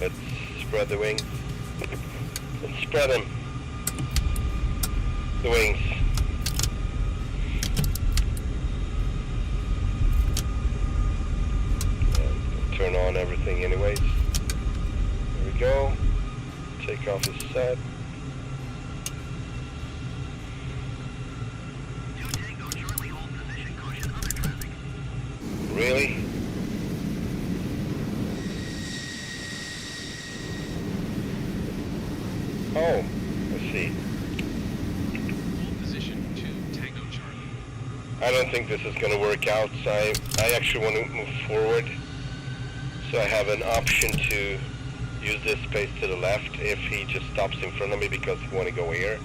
Let's spread the wings. Let's spread them. The wings. And turn on everything anyways. There we go. takeoff is set. Really? Oh, let's see. Hold position 2 Tango Charlie. I don't think this is going to work out, so I actually want to move forward. So I have an option to use this space to the left if he just stops in front of me because he want to go here.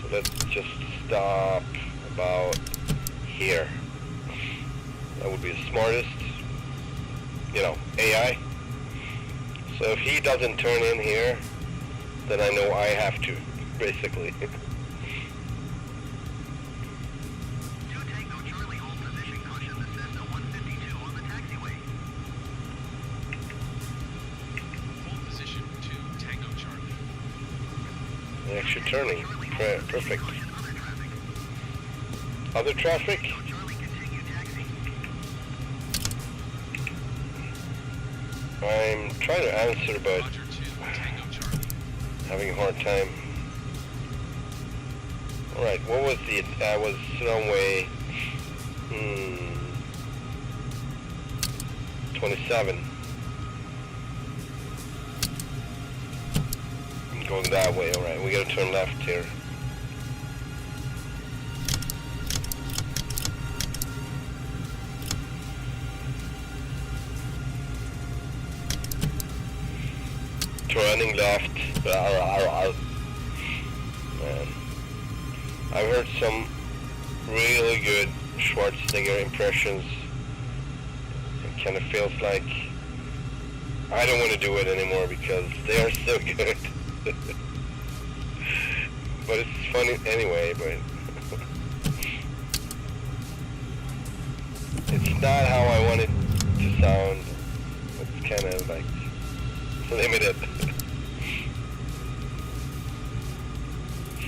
So let's just stop about here. That would be the smartest, you know, AI. So if he doesn't turn in here, then I know I have to, basically. Hold position 2 Tango Charlie. They're actually turning. Perfect. Other traffic? I'm trying to answer, but Roger 2 Tango Charlie. having a hard time. Alright, what was the... That was runway... 27. I'm going that way, alright. We gotta turn left here. Turning left. Man. I've heard some really good Schwarzenegger impressions. It kind of feels like I don't want to do it anymore because they are so good. But it's funny anyway, but it's not how I want it to sound. It's kind of like limited.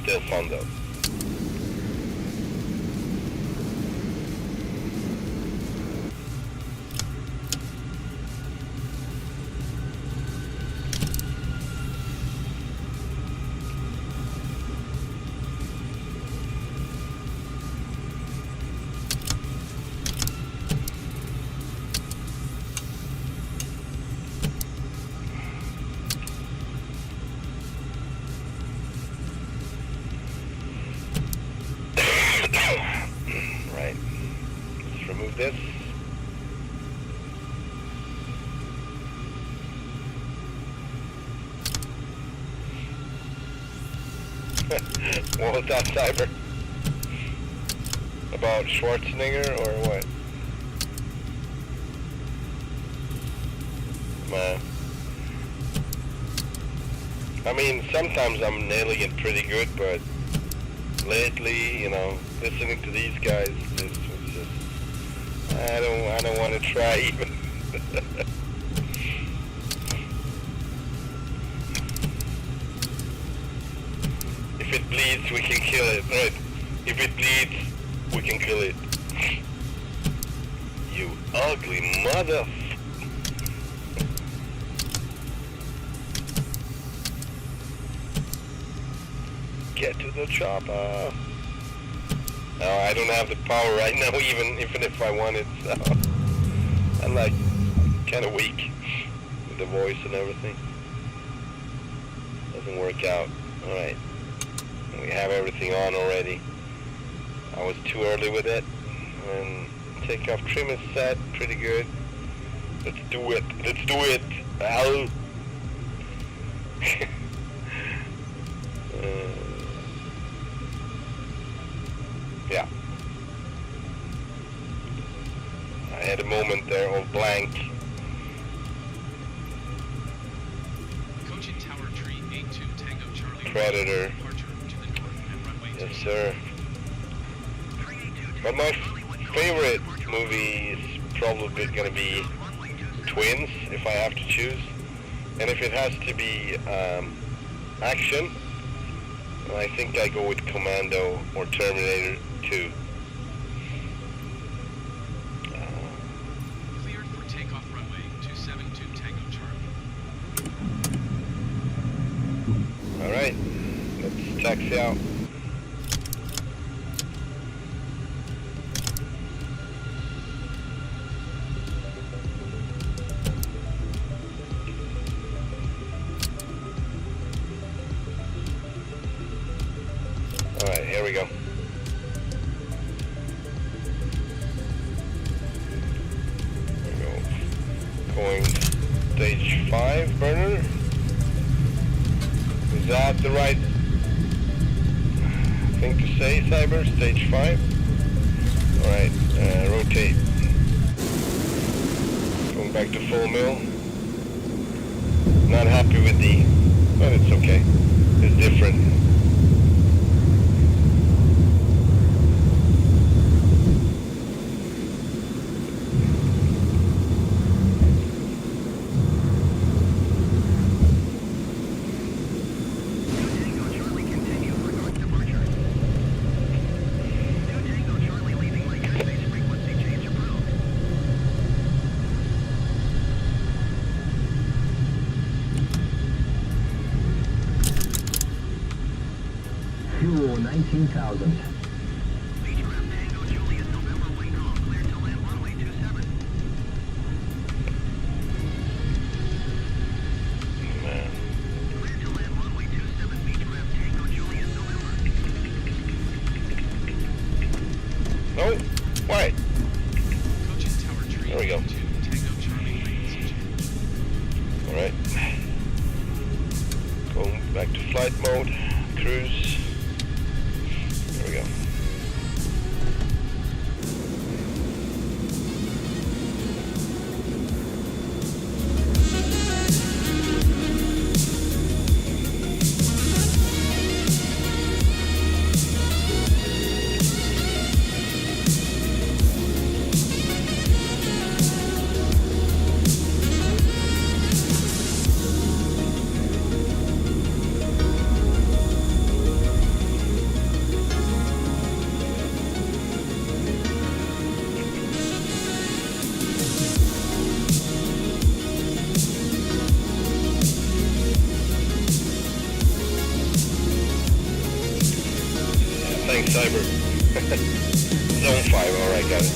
Still fun though. Right. Let's remove this. What was that, Cyber? About Schwarzenegger or what? Man. I mean, sometimes I'm nailing it pretty good, but lately, you know, listening to these guys, this was just, I don't want to try even. If it bleeds, we can kill it, right? If it bleeds, we can kill it. You ugly mother. Get to the chopper. No, I don't have the power right now, even if I wanted, so I'm like kind of weak with the voice and everything. Doesn't work out. Alright. We have everything on already. I was too early with it. And takeoff trim is set, pretty good. Let's do it. Let's do it. Ow. Yeah. I had a moment there of blank. Coaching Tower Tree 82 Tango Charlie. Predator. Departure to the north and runway Yes, 2. sir. But my favorite movie is probably going to be Twins, if I have to choose. And if it has to be action, I think I go with Commando or Terminator 2. Cleared for takeoff runway 272 Tango Charlie. taxi out. Alright, here we go. Here we go. Going stage 5 burner. Is that the right thing to say, Cyber? Stage 5? Alright, rotate. Going back to full mill. Not happy with the, but it's okay. It's different. Fuel 19,000. No? Why? Coaches Tower Tree. There we go. 2 Tango Charlie, ladies and gentlemen. Alright. Going back to flight mode. Cruise. There we go. Thanks, Cyber. Zone 5, alright, got it.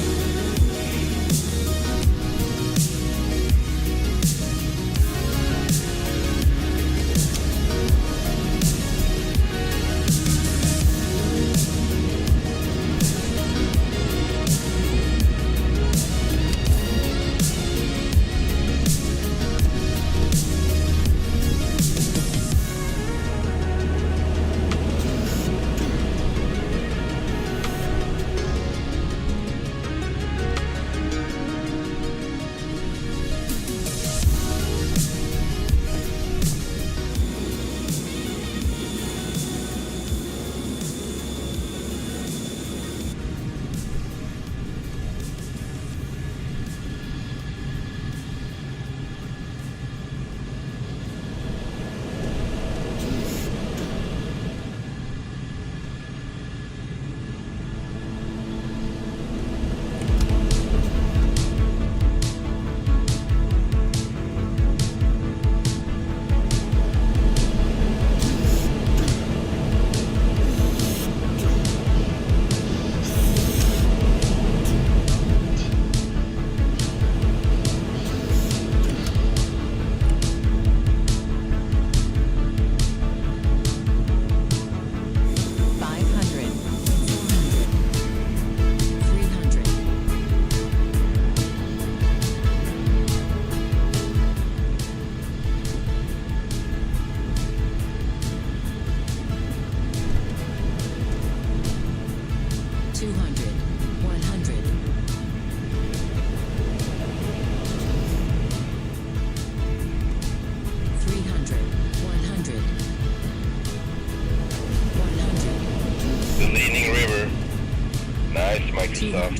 Microsoft.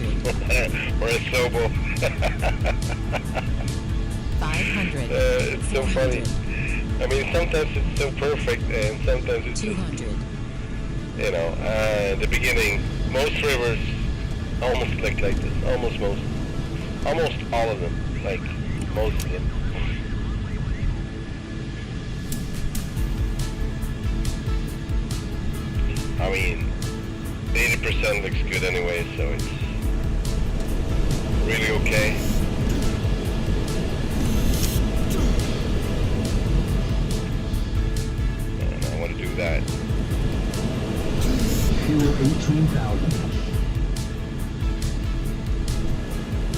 Or a Sobo. 500. It's so funny. I mean, sometimes it's so perfect, and sometimes it's 200. just, you know, the beginning, most rivers almost look like this. Almost all of them, like most of them. I mean, 80% looks good anyway, so it's really okay. And I want to do that. Fuel 18,000.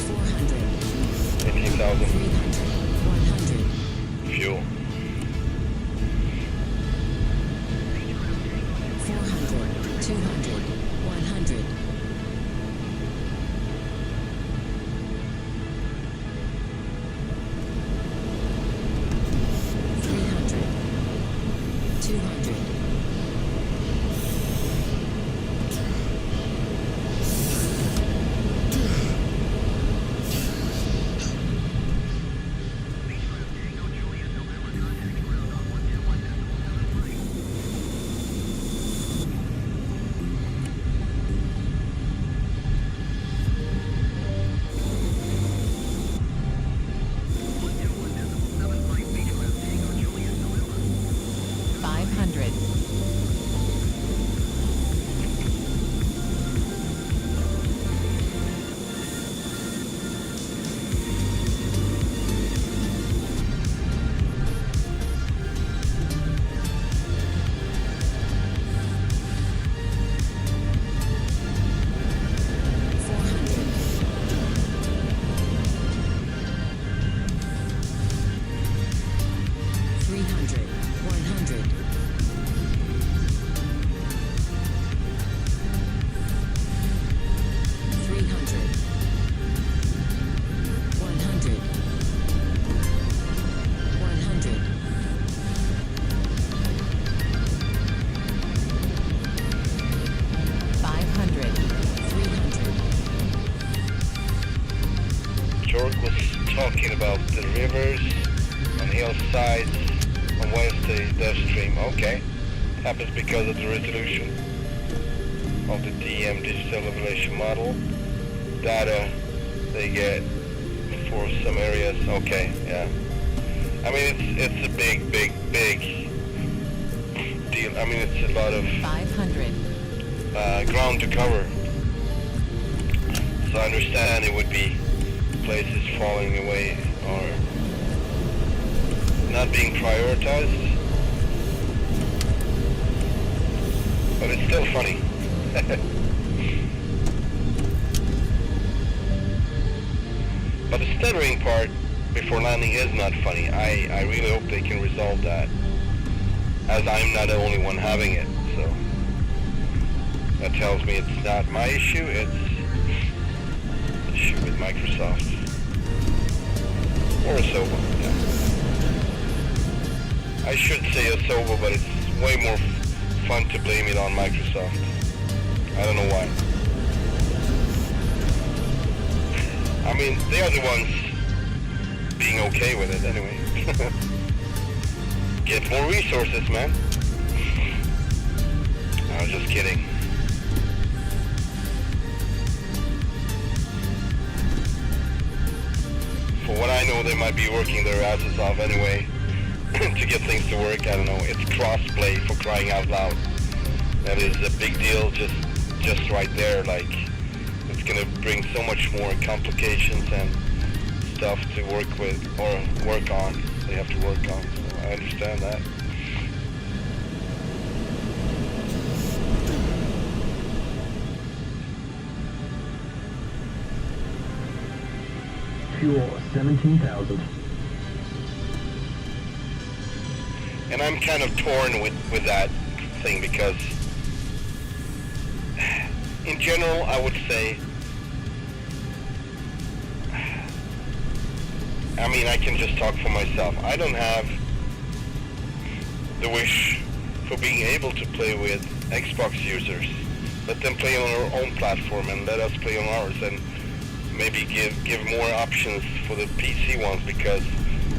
400. 18,000 300. 100. fuel. 400. 200. 100. 300. 200. 500. 300. 100. 300. 100. 100. 500. 300. George was talking about the rivers on hillsides on Wednesday, Dev Stream. Okay. Happens because of the resolution of the DM digital elevation model data they get for some areas. Okay, yeah. I mean, it's a big deal. I mean, it's a lot of 500. ground to cover. So I understand it would be places falling away or not being prioritized. But it's still funny. But the stuttering part before landing is not funny. I really hope they can resolve that, as I'm not the only one having it. So that tells me it's not my issue, it's an issue with Microsoft. Or Asobo, yeah. I should say Asobo, but it's way more fun to blame it on Microsoft. I don't know why. I mean, they are the ones being okay with it anyway. Get more resources, man. I was just kidding. For what I know, they might be working their asses off anyway to get things to work. I don't know. It's cross-play, for crying out loud. That is a big deal just right there. Like, it's gonna bring so much more complications and stuff to work with or work on. They have to work on. So I understand that. Fuel 17,000. And I'm kind of torn with that thing because in general I would say, I mean, I can just talk for myself. I don't have the wish for being able to play with Xbox users. Let them play on our own platform and let us play on ours, and maybe give more options for the PC ones because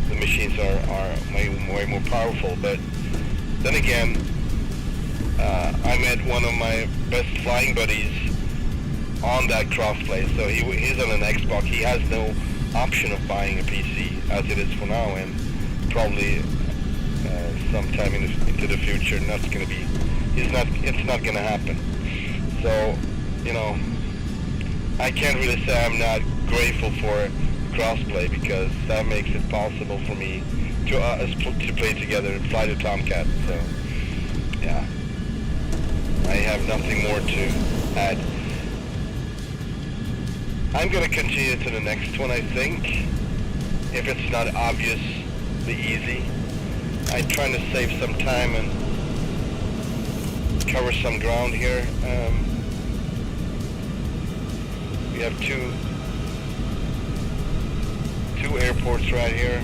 the machines are way more powerful. But then again, I met one of my best flying buddies on that crossplay, so he's on an Xbox. He has no option of buying a PC as it is for now, and probably sometime into the future that's going to be it's not gonna happen. So, you know, I can't really say I'm not grateful for crossplay, because that makes it possible for me to play together and fly the Tomcat. So, yeah, I have nothing more to add. I'm gonna continue to the next one, I think, if it's not obviously easy. I'm trying to save some time and cover some ground here. We have two airports right here.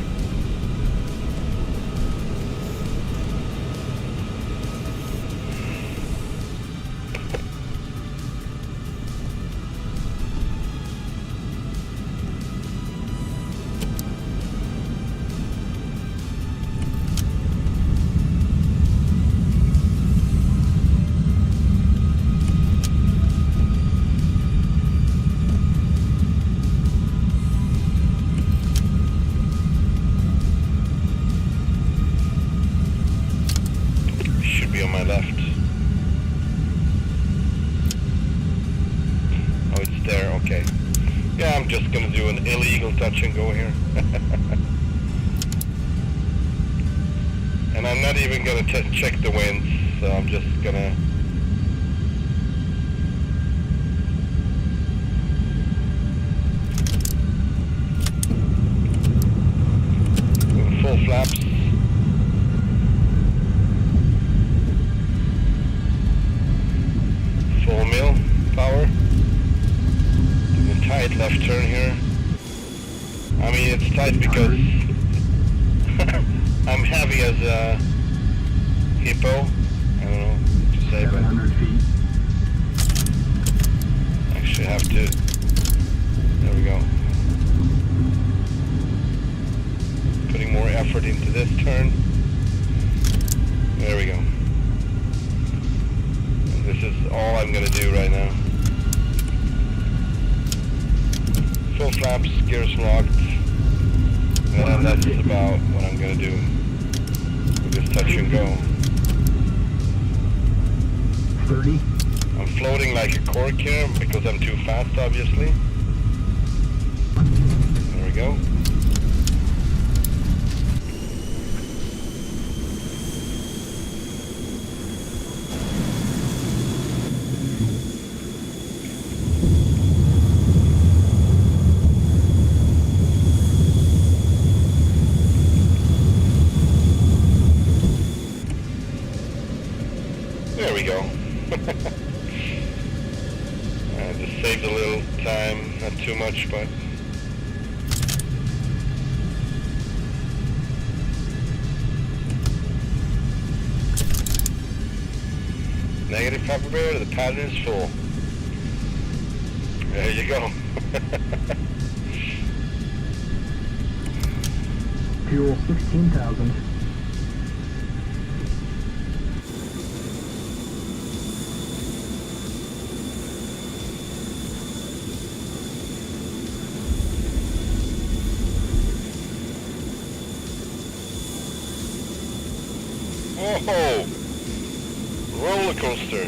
Touch and go here. And I'm not even gonna check the winds, so I'm just gonna full flaps. Full mil power. Doing a tight left turn here. I mean, it's tight because I'm heavy as a hippo. I don't know what to say, 700 feet. Actually have to. There we go. Putting more effort into this turn. There we go. And this is all I'm gonna do right now. Full flaps, gears locked. And that's about what I'm going to do with this touch and go. 30. I'm floating like a cork here because I'm too fast, obviously. There we go. There we go. I just saved a little time, not too much, but negative proper bear, the pattern is full. There you go. Fuel 16,000. Whoa! Roller coaster.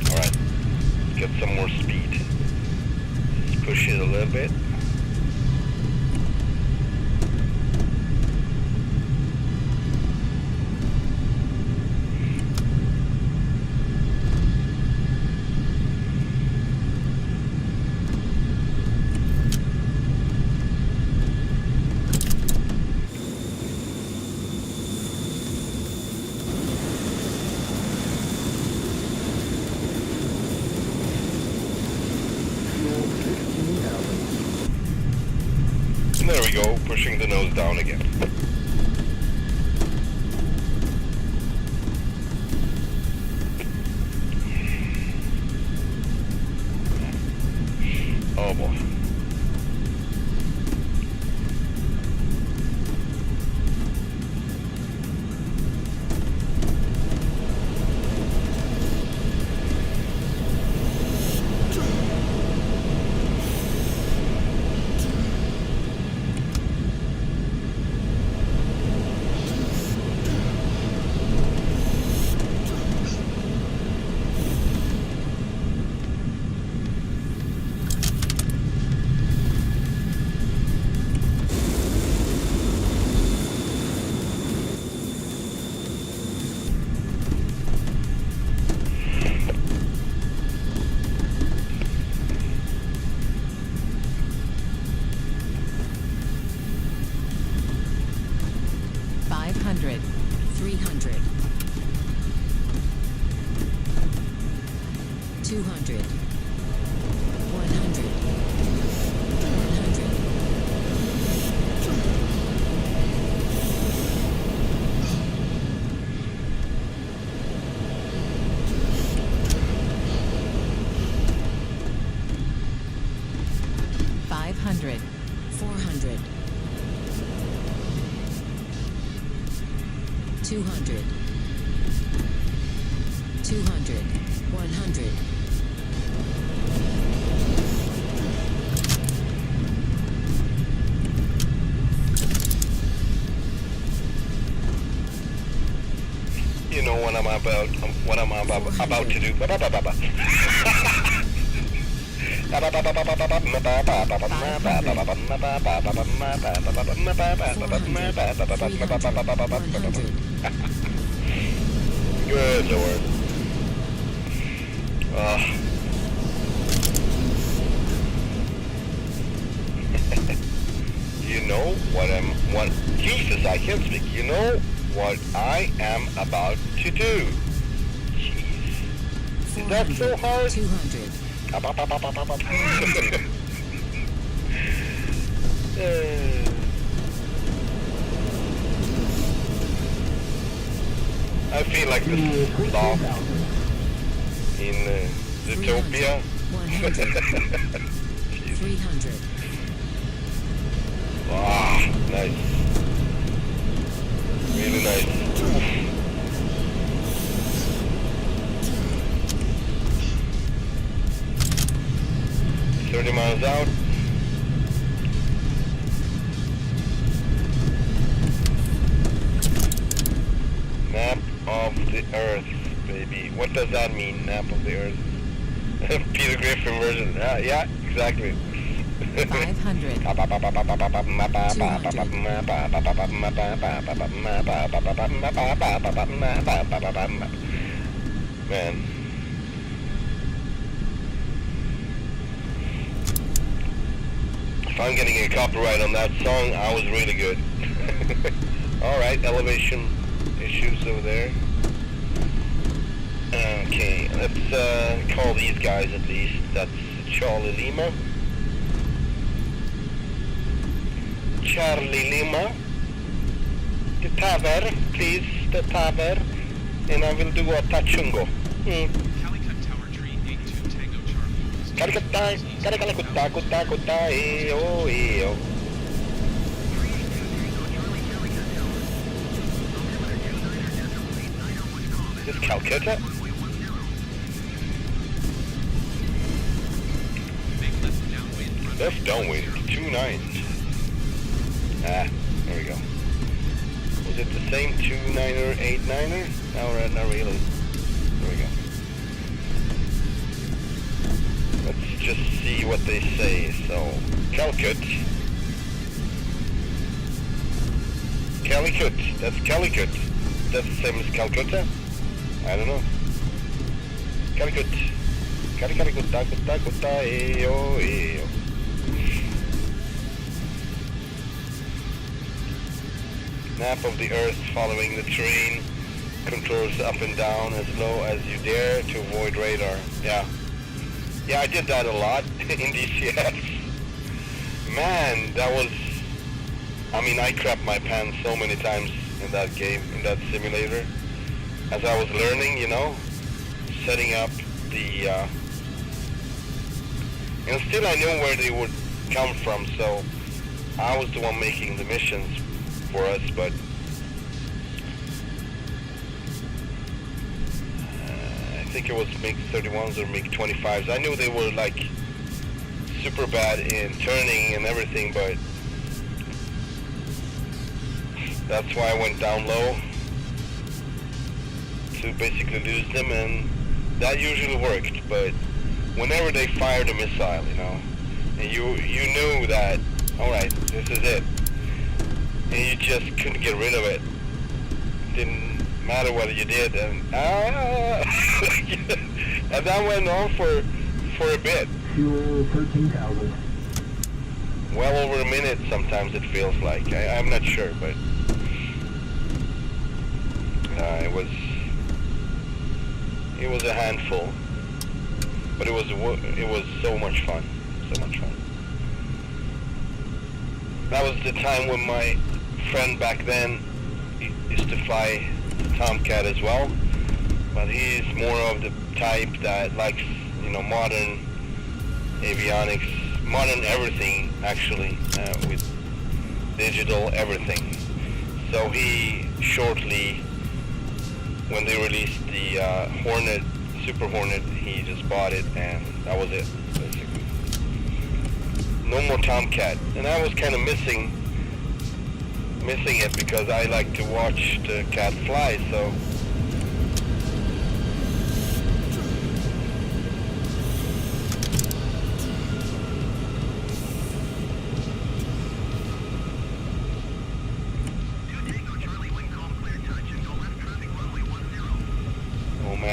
Alright, let's get some more speed. Let's push it a little bit. There we go, pushing the nose down again. Oh boy. 100. 300. 200. 100. 100. 500. 400. 200. 200. 100. You know what I'm about to do. Good Lord. You know what Jesus, I can't speak. You know what I am about to do. Jeez. Is that so hard? 200. I feel like this stuff in Zootopia. 100. 300. Ah, nice. Really nice. Oof. 30 miles out. Map of the Earth, baby. What does that mean, map of the Earth? Peter Griffin version. Yeah, exactly. 500. Man. If I'm getting a copyright on that song, I was really good. Alright, elevation issues over there. Okay, let's call these guys at least. That's Charlie Lima. Charlie Lima. The tower, please, the tower. And I will do a tachungo. Calicut Tower Tree 82 Tango Charlie. Is this Calcutta? Make left downwind run. Left downwind, 29. Ah, there we go. Was it the same 29er, 89er? No, not really. There we go. Let's just see what they say. So, Calicut. Calicut. That's Calicut. That's the same as Calcutta? I don't know. Calicut. Calicut, Map of the Earth following the terrain. Controls up and down as low as you dare to avoid radar. Yeah. Yeah, I did that a lot in DCS. Man, that was... I mean, I crapped my pants so many times in that game, in that simulator. As I was learning, you know, setting up the... and still I knew where they would come from, so I was the one making the missions for us, but I think it was MiG-31s or MiG-25s. I knew they were like super bad in turning and everything, but that's why I went down low to basically lose them, and that usually worked. But whenever they fired a missile, you know, and you knew that, all right, this is it, and you just couldn't get rid of it. Didn't matter what you did, and and that went on for a bit. Fuel 13,000. Well over a minute sometimes it feels like. I'm not sure, but It was a handful, but it was so much fun, so much fun. That was the time when my friend back then used to fly the Tomcat as well, but he's more of the type that likes, you know, modern avionics, modern everything actually, with digital everything. So he shortly, when they released the Hornet, Super Hornet, he just bought it, and that was it, basically. No more Tomcat, and I was kind of missing it because I like to watch the cat fly, so.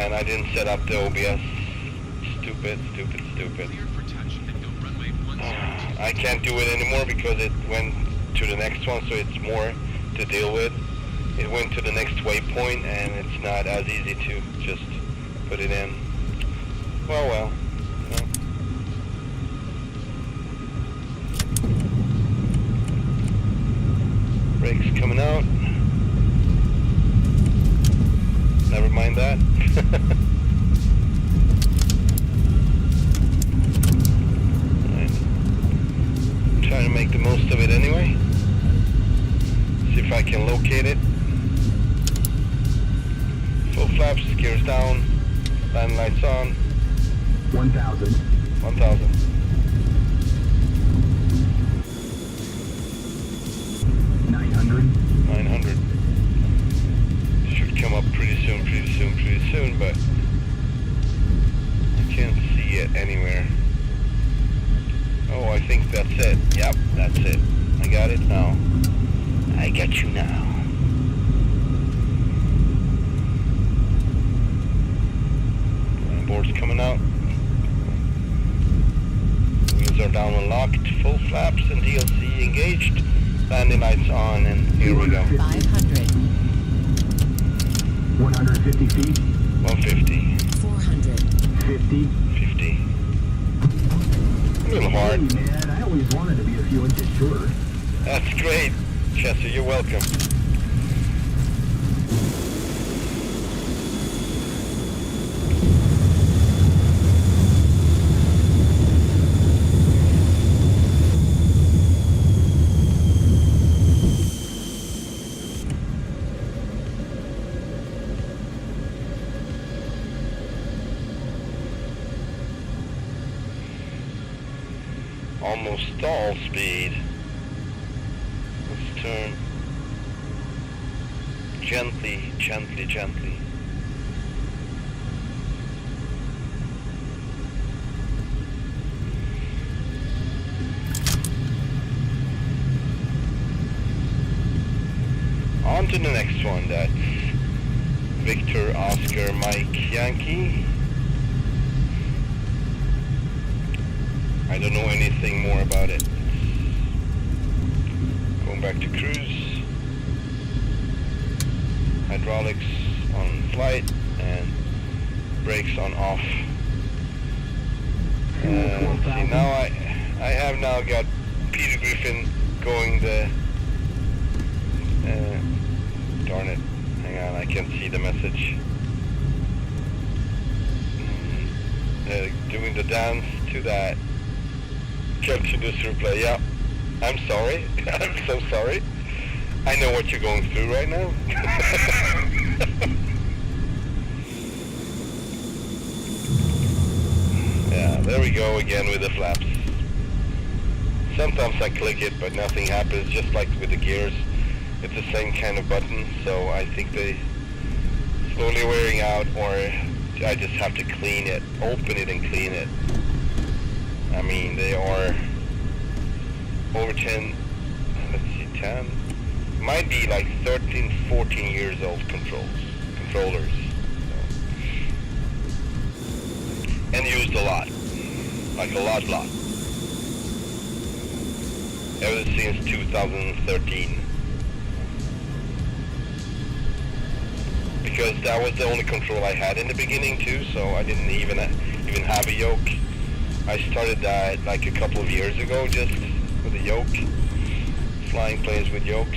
I didn't set up the OBS. Stupid. Clear for touch and go runway 10. I can't do it anymore because it went to the next one, so it's more to deal with. It went to the next waypoint, and it's not as easy to just put it in. Well. You know. Brakes coming out. Never mind that. Right. Trying to make the most of it anyway. See if I can locate it. Full flaps, gears down, landing lights on. 1,000. 1,000. 900. 900. Should come up pretty soon, but I can't see it anywhere. Oh, I think that's it. Yep, that's it. I got it now. I got you now. Line board's coming out. Wheels are down and locked. Full flaps and DLC engaged. Landing lights on, and here we go. 500. 150 feet. 150. 400. 50. 50. A little hard. Hey, man, I always wanted to be a few inches shorter. That's great, Jester. You're welcome. Almost stall speed. Let's turn gently. On to the next one. That's Victor Oscar Mike Yankee. I don't know anything more about it. Going back to cruise. Hydraulics on flight and brakes on off. See, now I have now got Peter Griffin going the... darn it. Hang on, I can't see the message. Doing the dance to that. Continuous replay. Yeah, I'm sorry. I'm so sorry. I know what you're going through right now. Yeah, there we go again with the flaps. Sometimes I click it, but nothing happens, just like with the gears. It's the same kind of button, so I think they slowly wearing out, or I just have to clean it, open it and clean it. I mean, they are over 10, let's see, 10, might be like 13, 14 years old controllers. So. And used a lot, like a lot. Ever since 2013. because that was the only control I had in the beginning too, so I didn't even have a yoke. I started that like a couple of years ago, just with a yoke, flying planes with yokes.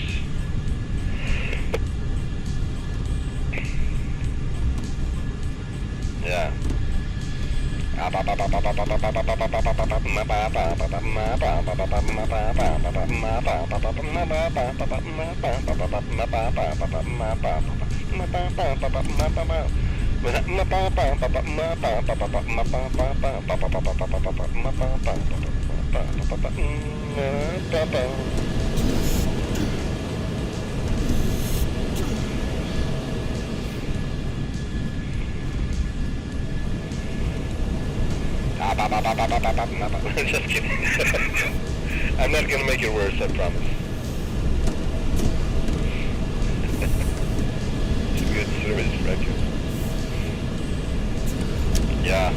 Yeah. Just kidding. I'm not gonna make it worse, I promise. It's a good service record. Yeah.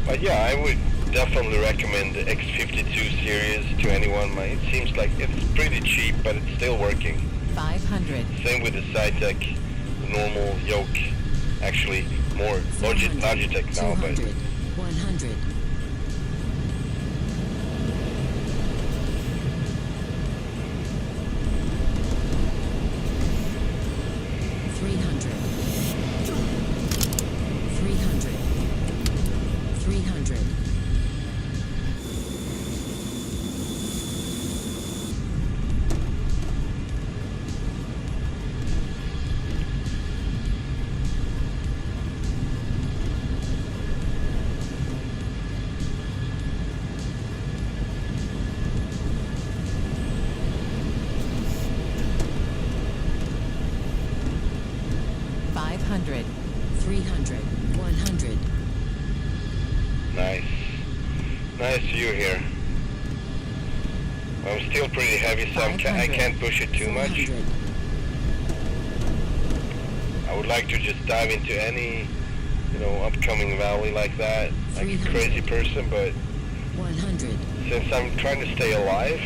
But yeah, I would definitely recommend the X52 series to anyone. It seems like it's pretty cheap, but it's still working. 500. Same with the Cytec, the normal yoke. Actually, more Logitech now, but 100. 300. 300. 500. 300. 100. nice. Nice view here. I'm still pretty heavy, so I can't push it too much. 400. I would like to just dive into any, upcoming valley like that, like a crazy person, but 100. since I'm trying to stay alive,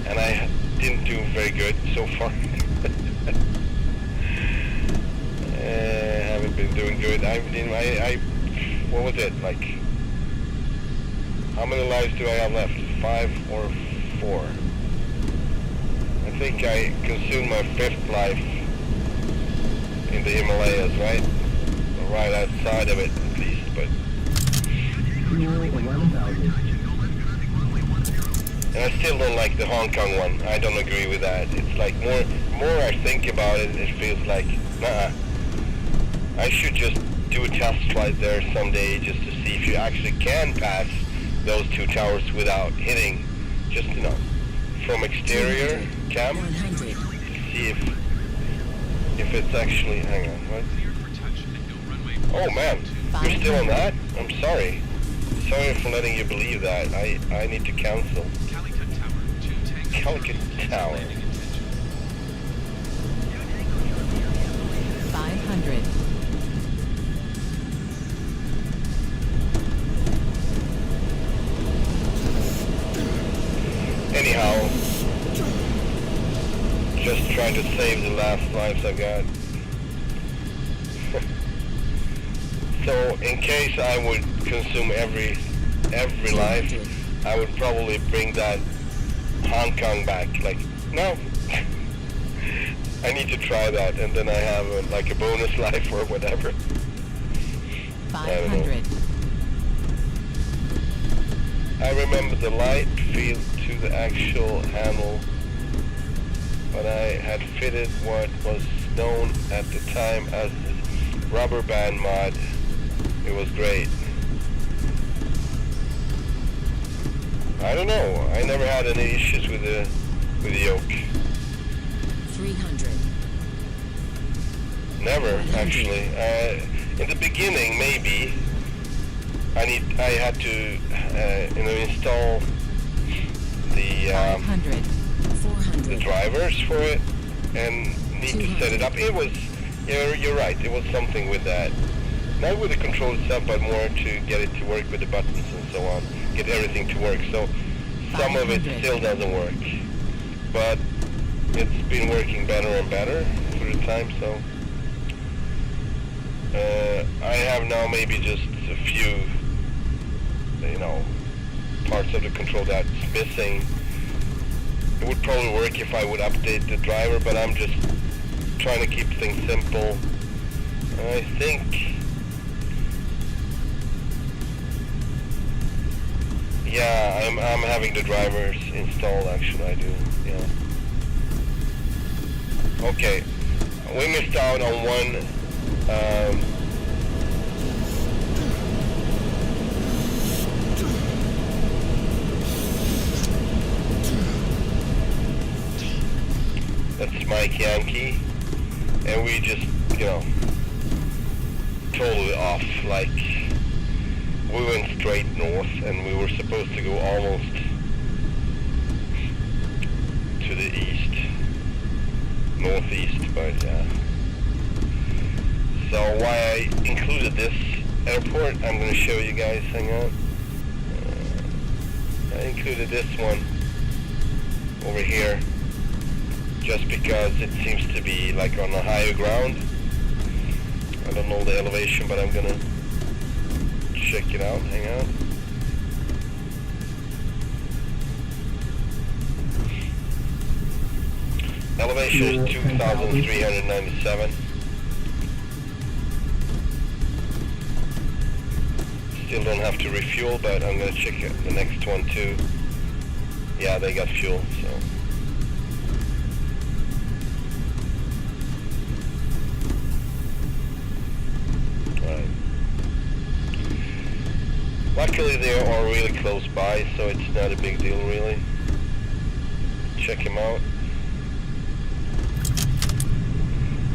and I didn't do very good so far. Haven't been doing good. What was it, like, how many lives do I have left? 5 or 4? I think I consumed my 5th life in the Himalayas, right? Or right outside of it, at least, but... And I still don't like the Hong Kong one. I don't agree with that. It's like, more I think about it, it feels like, nah. I should just do a test flight there someday just to see if you actually can pass those 2 towers without hitting, just, from exterior cam. 100. See if it's actually, hang on, what? Clear for touch and go runway. Oh man, you're still on that? I'm sorry. Sorry for letting you believe that. I need to cancel. Calicut Tower, 2 Tango Calicut Charlie, Tower. landing intention. 500. Anyhow, just trying to save the last lives I got. So in case I would consume every life, I would probably bring that Hong Kong back. Like, no, I need to try that, and then I have a bonus life or whatever. 500. I remember the light field to the actual handle, but I had fitted what was known at the time as the rubber band mod. It was great. I don't know. I never had any issues with the yoke. 300. Never, actually. In the beginning, maybe. I had to, install the 500. 400. the drivers for it, and need to set it up. It was, you're right. It was something with that. Not with the control itself, but more to get it to work with the buttons and so on. Get everything to work. So some of it 500. still doesn't work. but it's been working better and better through the time, so I have now maybe just a few, you know, parts of the control that's missing. It would probably work if I would update the driver, but I'm just trying to keep things simple. I think, yeah, I'm having the drivers installed, actually. I do, yeah. Okay, we missed out on one. That's Mike Yankee, and we just, you know, totally off. Like, we went straight north, and we were supposed to go almost to the east, northeast, but yeah. So why I included this airport, I'm going to show you guys. Hang on. I included this one over here just because it seems to be like on a higher ground. I don't know the elevation, but I'm going to check it out. Hang on. Elevation is 2,397. Still don't have to refuel, but I'm going to check it. The next one too. Yeah, they got fuel, so. Alright. Luckily they are really close by, so it's not a big deal really. Check him out.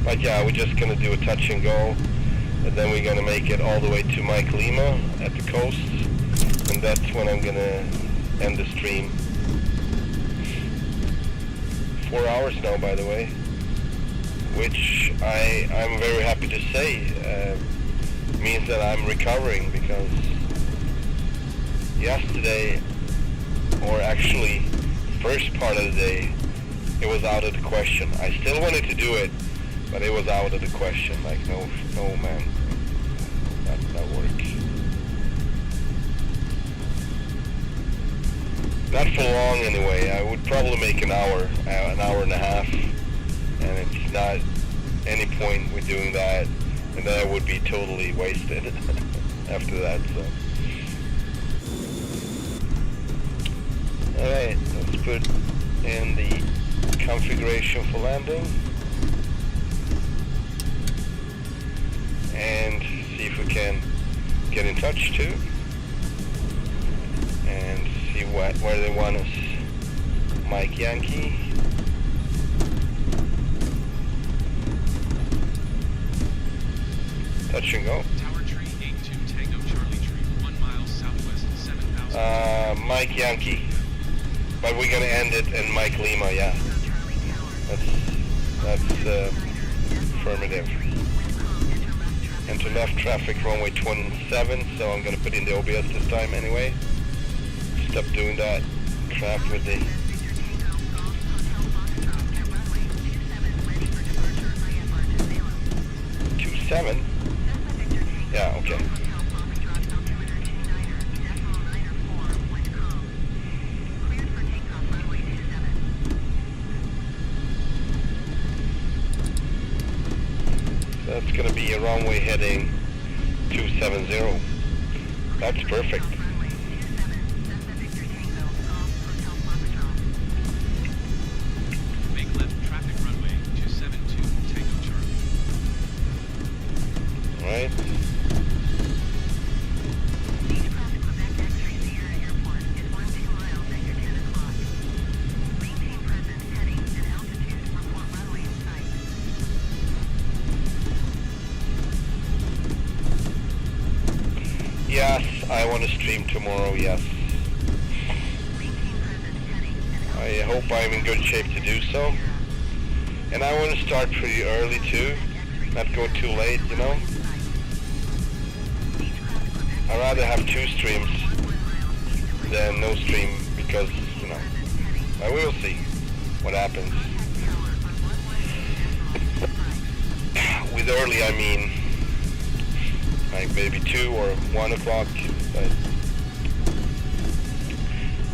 But yeah, we're just going to do a touch and go. And then we're going to make it all the way to Mike Lima at the coast. And that's when I'm going to end the stream. 4 hours now, by the way. Which I'm very happy to say means that I'm recovering, because yesterday, or actually first part of the day, it was out of the question. I still wanted to do it, but it was out of the question. Like, no man, that works. Not for long anyway. I would probably make an hour and a half, and it's not any point with doing that, and then I would be totally wasted after that. So, all right, let's put in the configuration for landing. And see if we can get in touch too, and see where they want us. Mike Yankee. Touch and go. Tower tree 82 Tango Charlie tree 1 mile southwest 7,000. Mike Yankee. But we're gonna end it in Mike Lima, yeah. That's affirmative. Into left traffic runway 27, so I'm going to put in the OBS this time anyway. Stop doing that crap with the... 27? Yeah, okay. That's going to be a runway heading 270. That's perfect. Make left traffic runway 272 Tango Charlie. Alright. Yes, I want to stream tomorrow, yes. I hope I'm in good shape to do so. And I want to start pretty early too, not go too late, you know. I'd rather have 2 streams than no stream, because, you know, we will see. what happens. With early, I mean like maybe 2 or 1 o'clock, but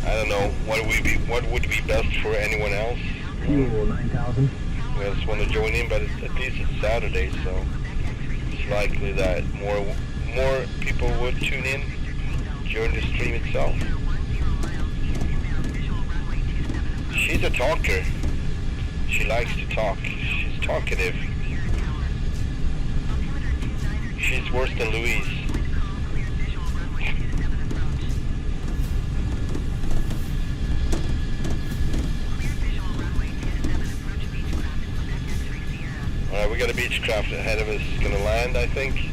I don't know what would be best for anyone else. Fuel 9,000. We just want to join in, but at least it's Saturday, so it's likely that more people would tune in during the stream itself. She's a talker. She likes to talk. She's talkative. She's worse than Louise. Alright, we got a Beechcraft ahead of us. It's gonna land, I think.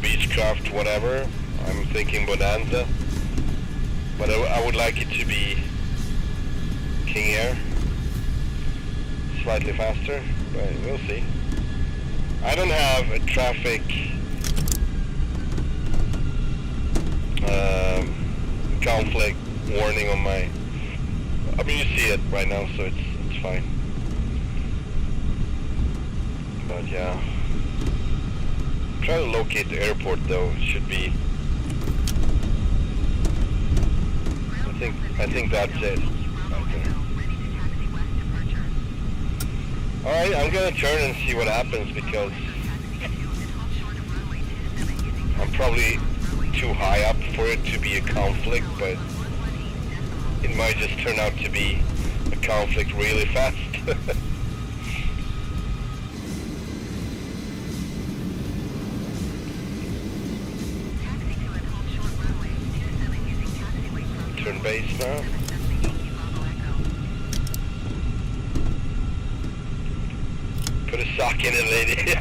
Beechcraft, whatever. I'm thinking Bonanza. But I would like it to be King Air. Slightly faster, but we'll see. I don't have a traffic conflict warning on my... I mean, you see it right now, so it's fine. But yeah. Try to locate the airport though. It should be... I think that's it. Alright, I'm gonna turn and see what happens because I'm probably too high up for it to be a conflict, but it might just turn out to be a conflict really fast. Turn base now. Put a sock in it, lady.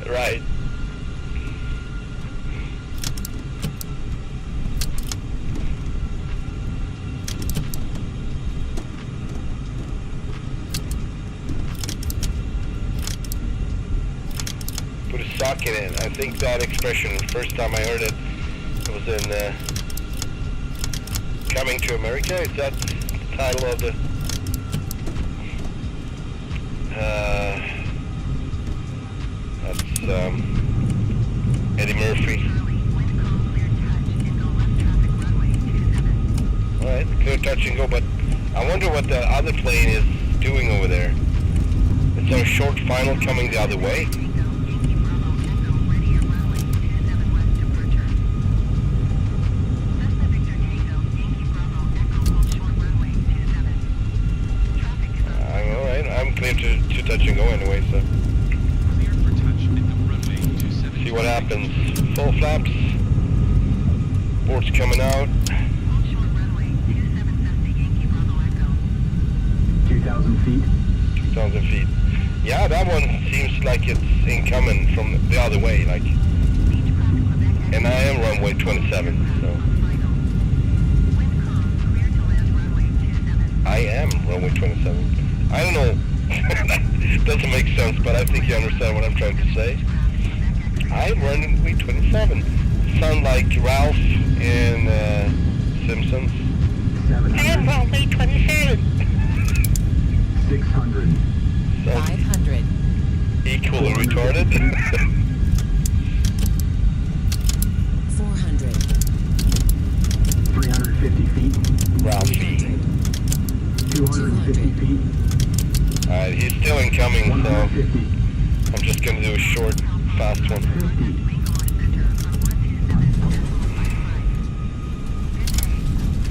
Right. Put a sock in it. I think that expression, the first time I heard it, it was in Coming to America. Is that the title of the... that's Eddie Murphy. Alright, clear touch and go, but I wonder what the other plane is doing over there. Is there a short final coming the other way? Clear to touch and go anyway, so Clear for touch at the runway 27. See what happens. Full flaps. Board's coming out. 2,000 feet. 2,000 feet. Yeah, that one seems like it's incoming from the other way, like. And I am runway 27, so. I am runway 27. I don't know. Doesn't make sense, but I think you understand what I'm trying to say. I'm runway 27. Sound like Ralph in Simpsons. I'm runway 27. 600. Sounds 500. equally retarded. 400. 350 feet. Ralphie. 250 feet. Alright, he's still incoming, so 150. I'm just gonna do a short, fast one. 50.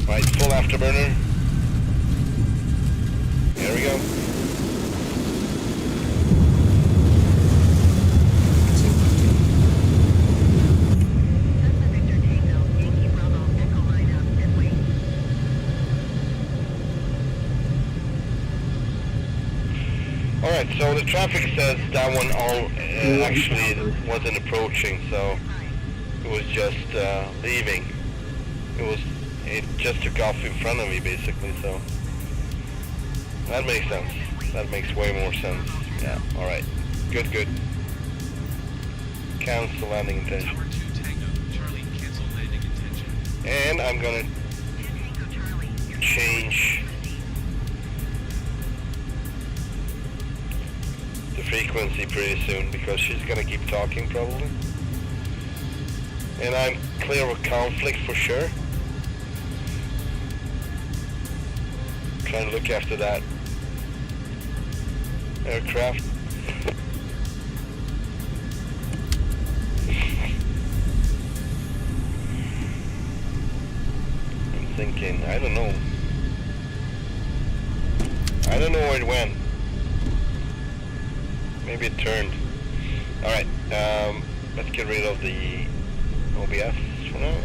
Right, full afterburner. There we go. 200. Alright, so the traffic says that one actually wasn't approaching, so it was just leaving. It just took off in front of me, basically, so that makes sense. That makes way more sense. Yeah, alright. Good. Cancel landing intention. Tower 2 Tango, Charlie And I'm gonna change the frequency pretty soon because she's gonna keep talking probably. And I'm clear of conflict for sure. Trying to look after that aircraft. I'm thinking, I don't know where it went. Maybe it turned. Alright, let's get rid of the OBS for now.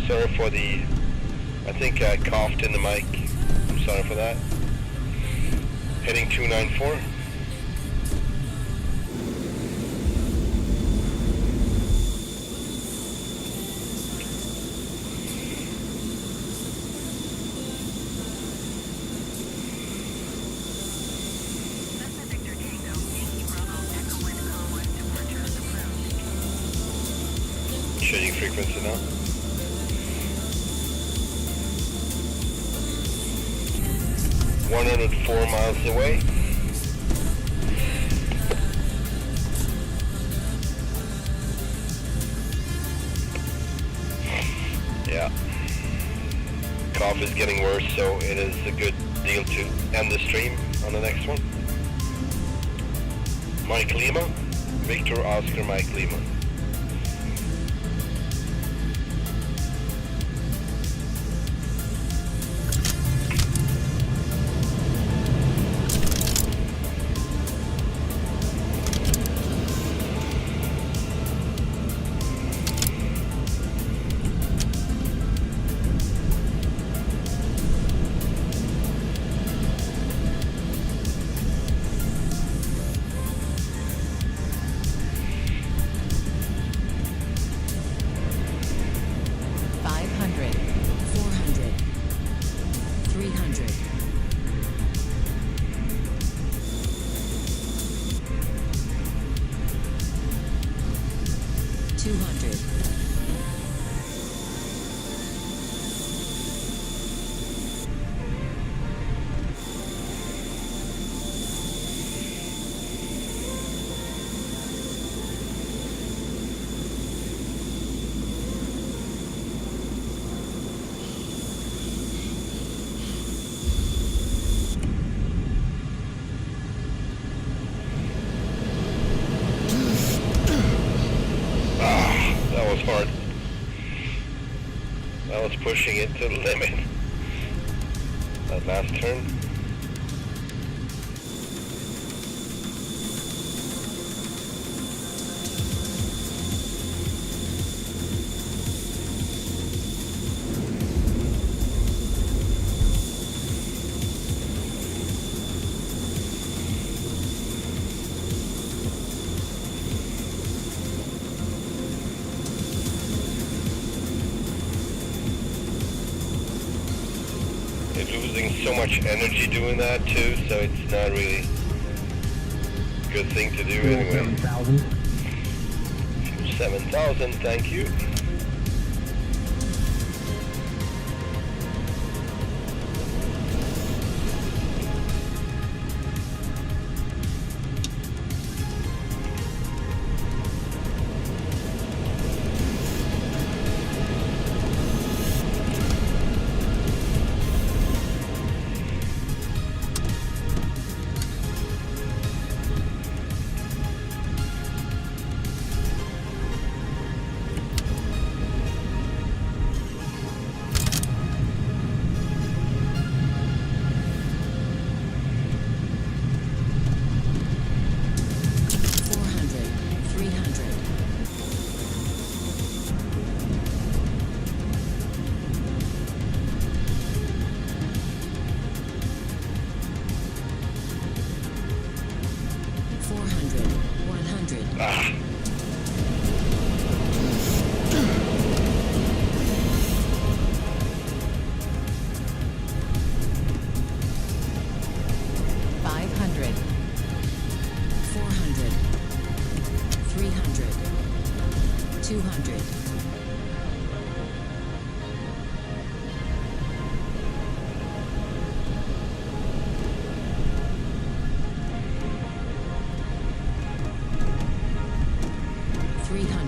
Sorry for the, I think I coughed in the mic. I'm sorry for that. Heading 294. Changing frequency now. $104 miles away. Yeah. Cough is getting worse, so it is a good deal to end the stream on the next one. Mike Lima, Victor Oscar Mike Lima. Hard. That was pushing it to the limit. That last turn. Losing so much energy doing that too, so it's not really a good thing to do anyway. 7,000, thank you.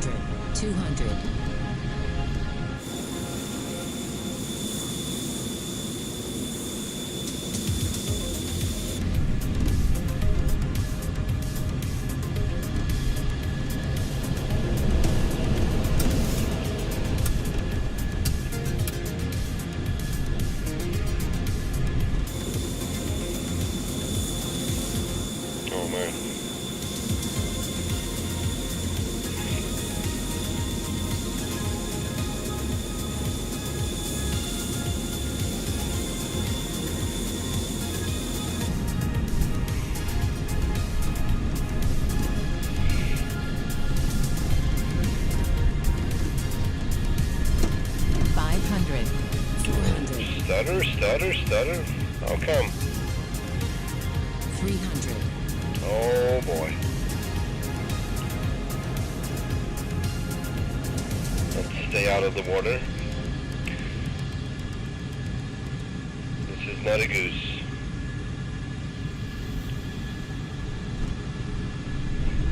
100. 200. Stutter. How come? 300. Oh boy. Let's stay out of the water. This is not a goose.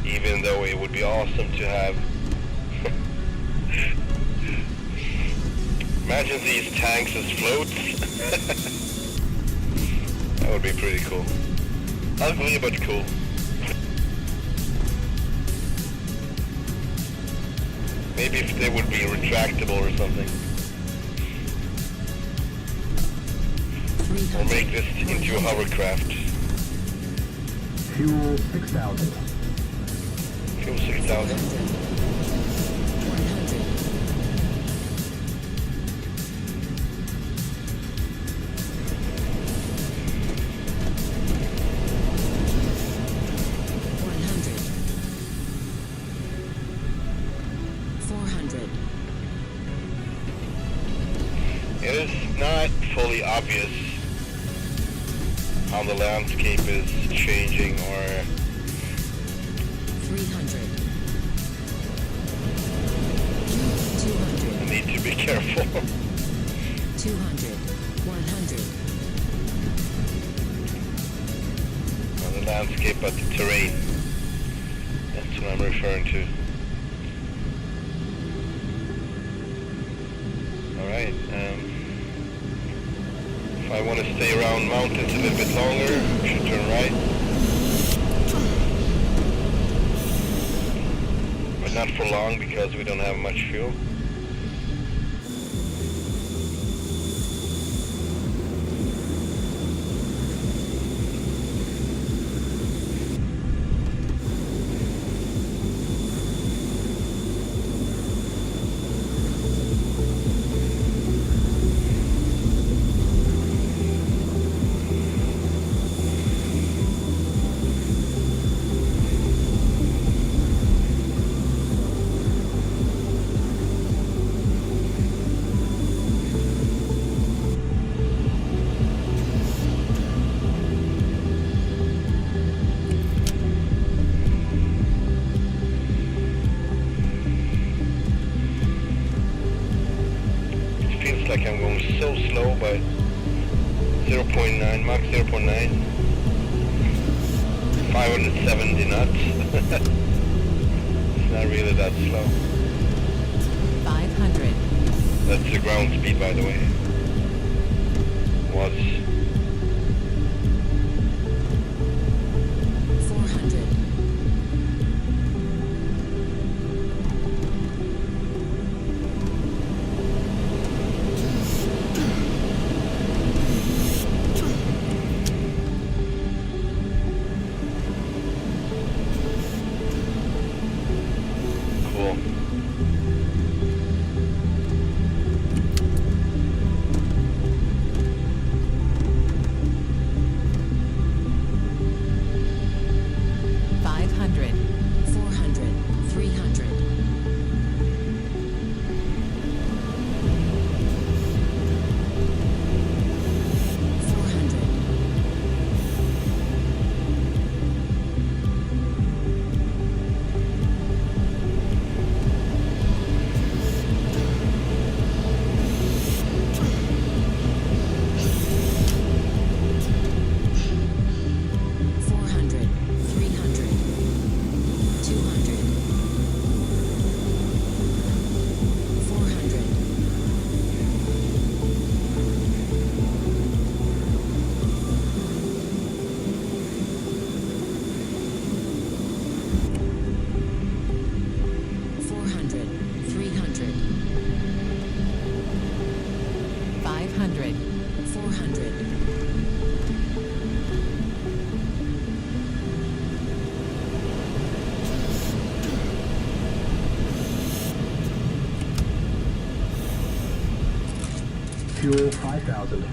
Even though it would be awesome to have. Imagine these tanks as floats. That would be pretty cool. Ugly but cool. Maybe if they would be retractable or something. Or make this into a hovercraft. Fuel 6,000. Fuel 6,000. 100. 400. It is not fully obvious how the landscape is changing or 300. 200. I need to be careful. 200. 100. On the landscape, but the terrain. That's what I'm referring to. Alright, if I want to stay around mountains a little bit longer, I should turn right. But not for long because we don't have much fuel. Like I'm going so slow, but 0.9, Mach 0.9, 570 knots. It's not really that slow. 500. That's the ground speed, by the way. Was 400. 100. fuel 5,000.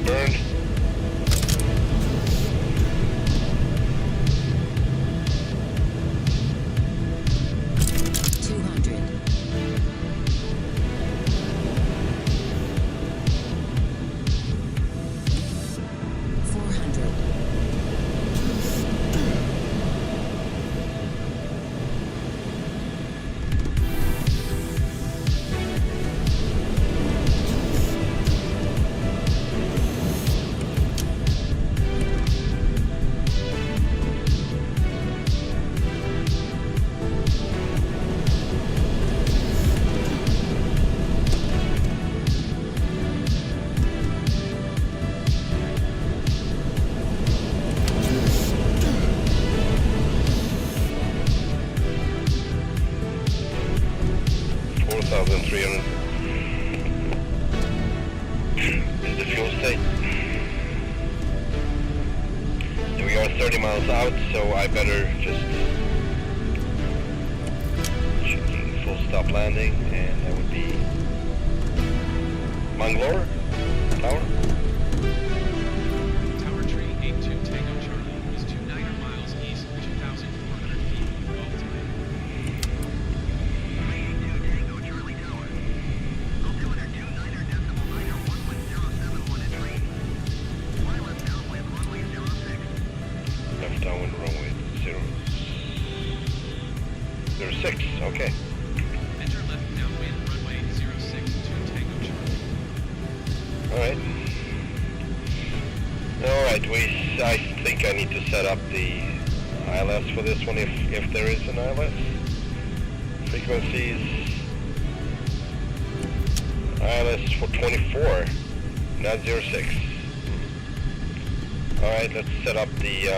Burned. Is the fuel state? We are 30 miles out, so I better just checking full stop landing, and that would be Mangalore Tower. Tower tree 82 Tango Charlie is 29 miles east, 2,400 feet, Gulf time. 82 Tango Charlie Tower. Altimeter 29.9011071 at tree. Fly left downwind runway 06. Left downwind runway 06, okay. Enter left downwind runway 06 to Tango Charlie. Alright. Alright, I think I need to set up the ILS for this one if there is an ILS. Frequencies. ILS for 24, not 06. Alright, let's set up the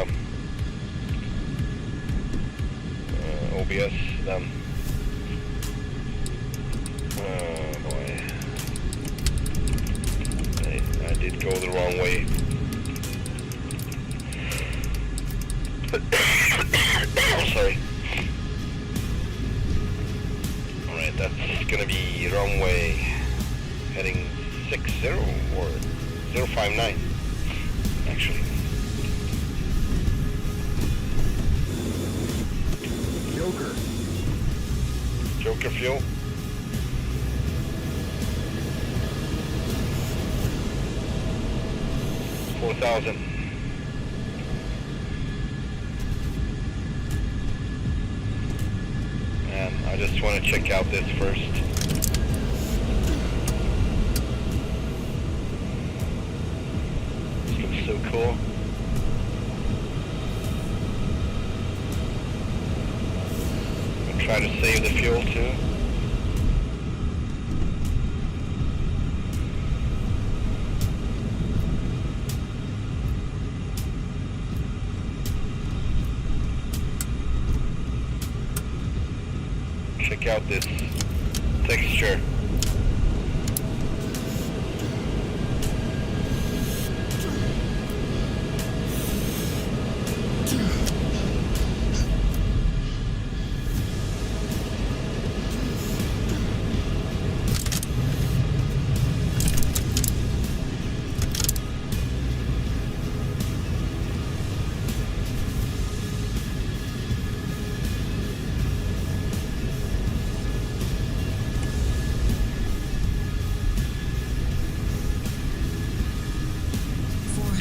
OBS then. Oh boy. I did go the wrong way. Sorry. Alright, that's gonna be runway heading 60 or 059 actually. Joker fuel. $4,000. And I just want to check out this first. This looks so cool. I'll try to save the fuel too. Check out this texture.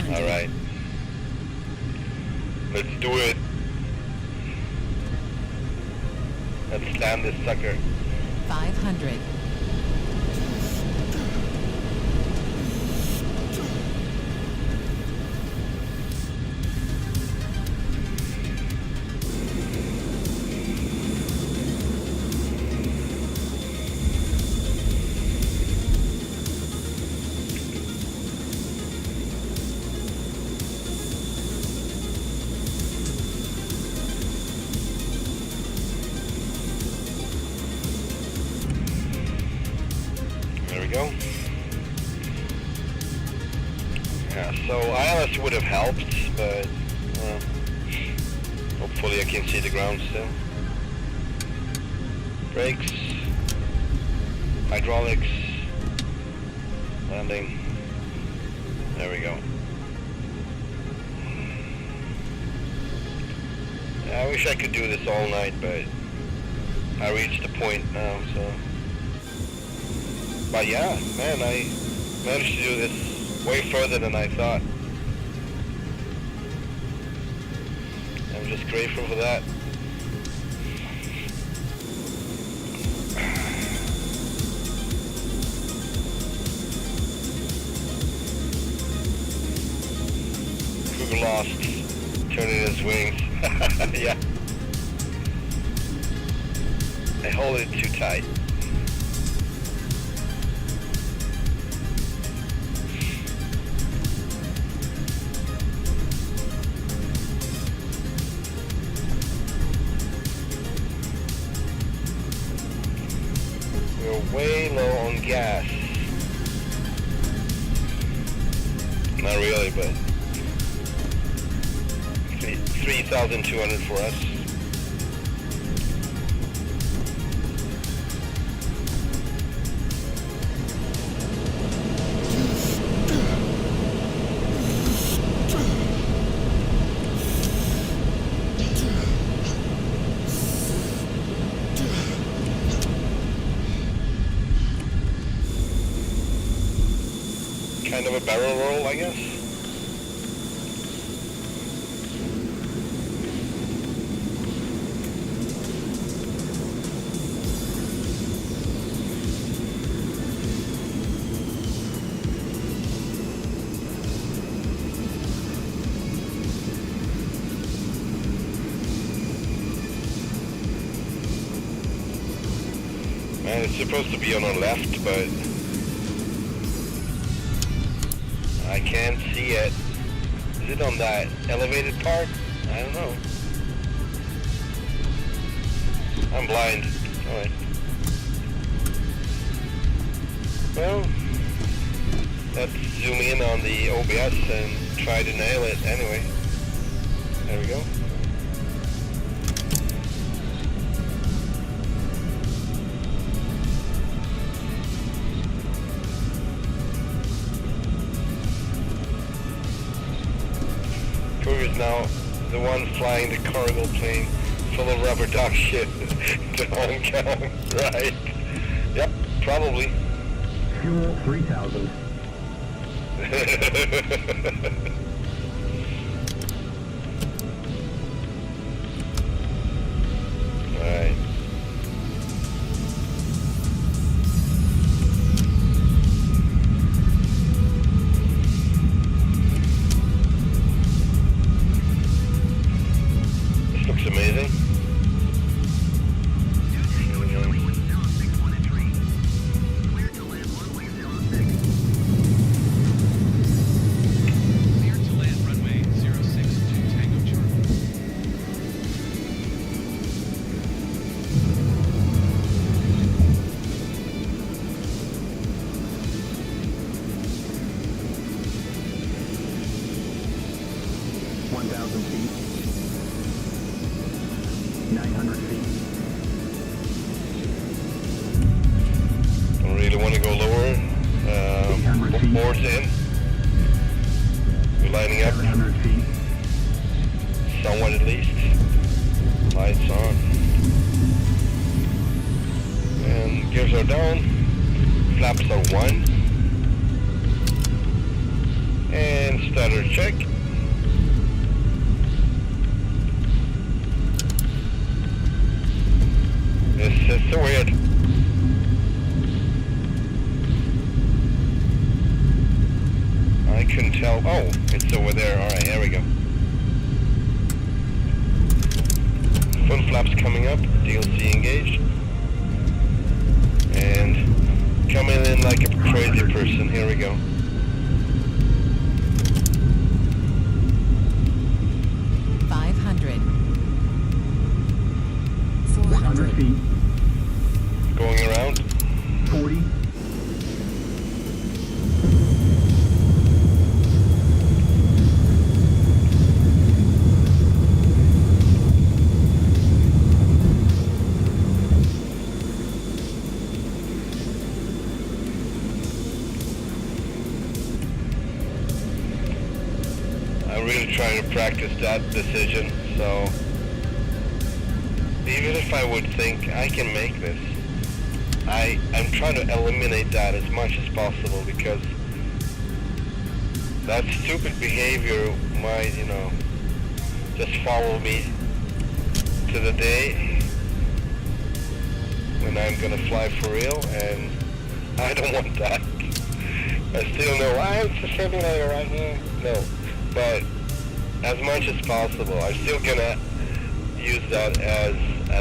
Alright. Let's do it. Let's land this sucker. 500. go. Yeah, so ILS would have helped, but hopefully I can see the ground still. Brakes, hydraulics, landing. There we go. I wish I could do this all night, but I reached the point now, so. But yeah, man, I managed to do this way further than I thought. I'm just grateful for that. Crew lost, turning his wings. Yeah. I hold it too tight. We're way low on gas. Not really, but 3,200 for us. Kind of a barrel roll, I guess. Man, it's supposed to be on our left, but I can't see it. Is it on that elevated part? I don't know. I'm blind. Alright. Well, let's zoom in on the OBS and try to nail it anyway. There we go. Is now the one flying the cargo plane full of rubber duck shit to Hong Kong, right? Yep, probably. Fuel 3,000. Alright. Amazing. Clear to land runway 062 Tango Charlie. feet. 900 feet. Don't really want to go lower. 800 feet. Boards in. We're lining up. 700 feet. Somewhat at least. Lights on. And gears are down. Flaps are 1. And stutter check. This is so weird. I couldn't tell. Oh, it's over there. Alright, here we go. Full flaps coming up. DLC engaged. And coming in like a crazy person. Here we go. Feet. Going around. 40. trying to practice that decision, so even if I would think I can make this, I'm trying to eliminate that as much as possible, because that stupid behavior might, you know, just follow me to the day when I'm gonna fly for real, and I don't want that. I still know, it's a simulator right here. No, but as much as possible, I'm still gonna use that as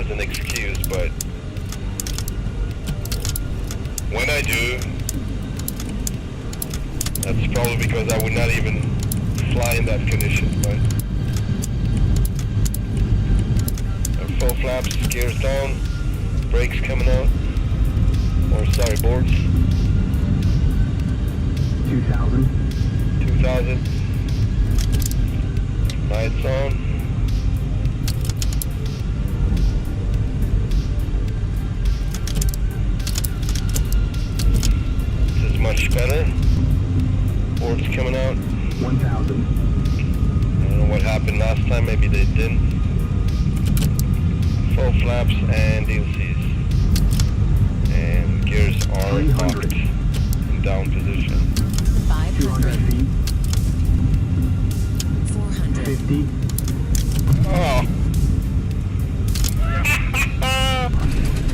an excuse, but when I do, that's probably because I would not even fly in that condition, but full flaps, gears down, brakes coming out, or sorry, boards. 2000. 2000. Lights on. This is much better. Boards coming out. 1000. I don't know what happened last time, maybe they didn't. Full flaps and DLCs. And gears are locked in down position. 200 500, feet. 400, 50. Oh.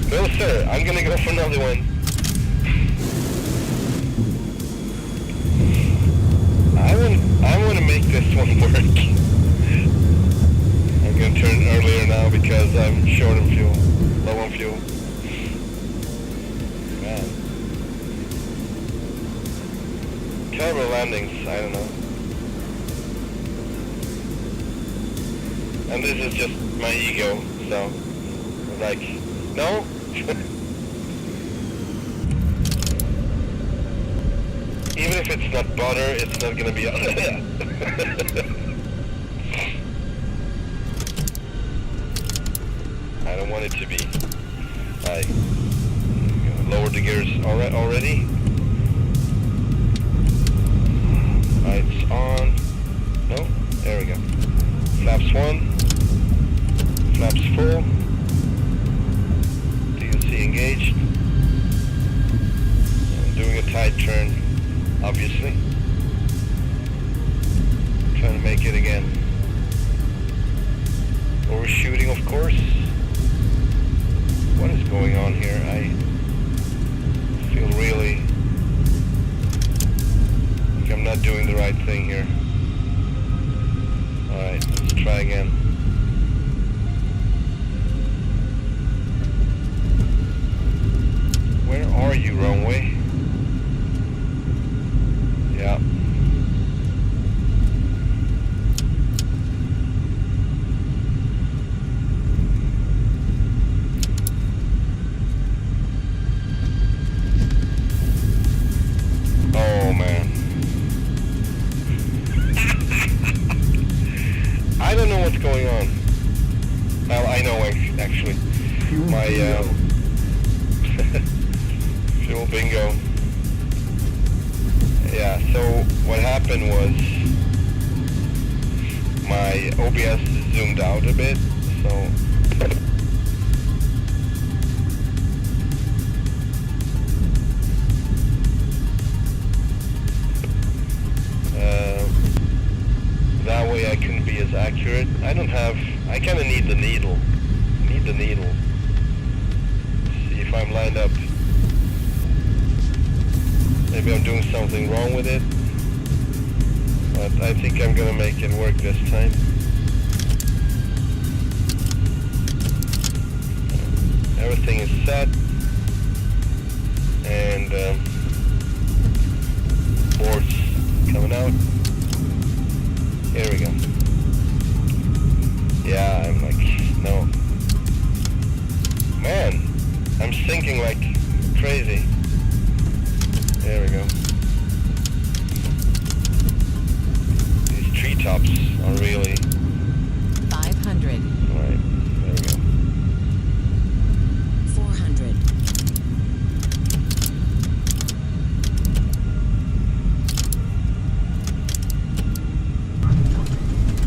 No sir, I'm gonna go for another one. I want to make this one work. I'm gonna turn earlier now because I'm short on fuel, low on fuel. Man. Terrible landings, I don't know. And this is just my ego, so I'm like, no? Even if it's not butter, it's not gonna be I don't want it to be. I lowered the gears already. Lights on. No? There we go. Flaps 1. Flaps full. DLC engaged. I'm doing a tight turn, obviously. Trying to make it again. Overshooting, of course. What is going on here? I feel really like I'm not doing the right thing here. Alright, let's try again. Where are you, runway? Yeah. Oh man. I don't know what's going on. Well, I know actually. My fuel bingo. Yeah, so what happened was my OBS zoomed out a bit, so that way I couldn't be as accurate. I kind of need the needle. See if I'm lined up. Maybe I'm doing something wrong with it, but I think I'm gonna make it work this time. Everything is set, and boards coming out. Here we go. Yeah, I'm like, no. Man, I'm sinking like crazy. There we go. These treetops are really... 500, Alright, there we go. 400, 500.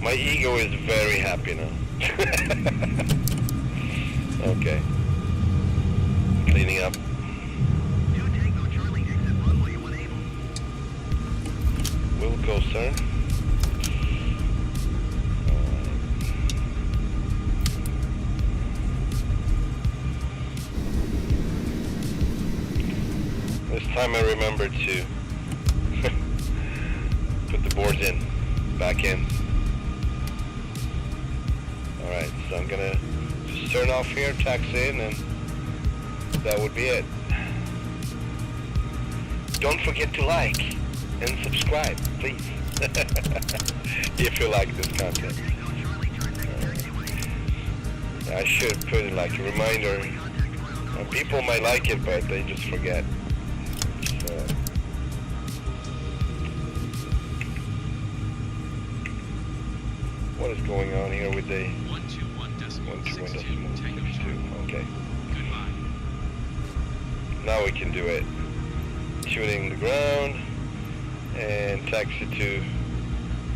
My ego is very happy now. Okay. Cleaning up. Will go, sir. This time I remembered to put the boards in, back in. Alright, so I'm gonna just turn off here, taxi in, and that would be it. Don't forget to like and subscribe, please, if you like this content. I should put it like a reminder. People might like it, but they just forget. So. What is going on here with the 121.62? Okay. Goodbye. Now we can do it. Tuning the ground and taxi to.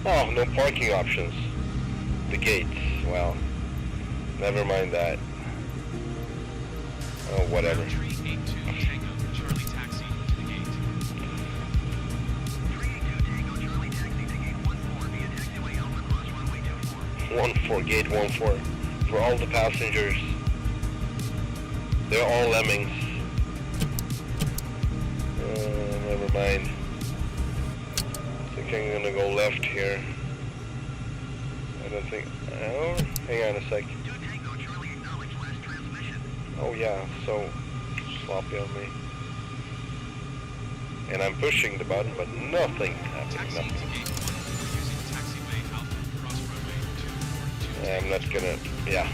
Oh, no parking options. The gates. Well, never mind that. Oh, whatever. Tree 82 Tango Charlie taxi to the gate. 382 Tango Charlie taxi to gate 14 via taxiway Alpha Cross runway 24. 14, gate 14. For all the passengers. They're all lemmings. Never mind. I think I'm gonna go left here. I don't think. Oh, hang on a sec. 2 Tango Charlie acknowledged last transmission. Oh yeah, so sloppy on me. And I'm pushing the button, but nothing happens. Taxi to Nothing. gate 14 using taxiway Alpha Cross runway 242. I'm not gonna. Yeah.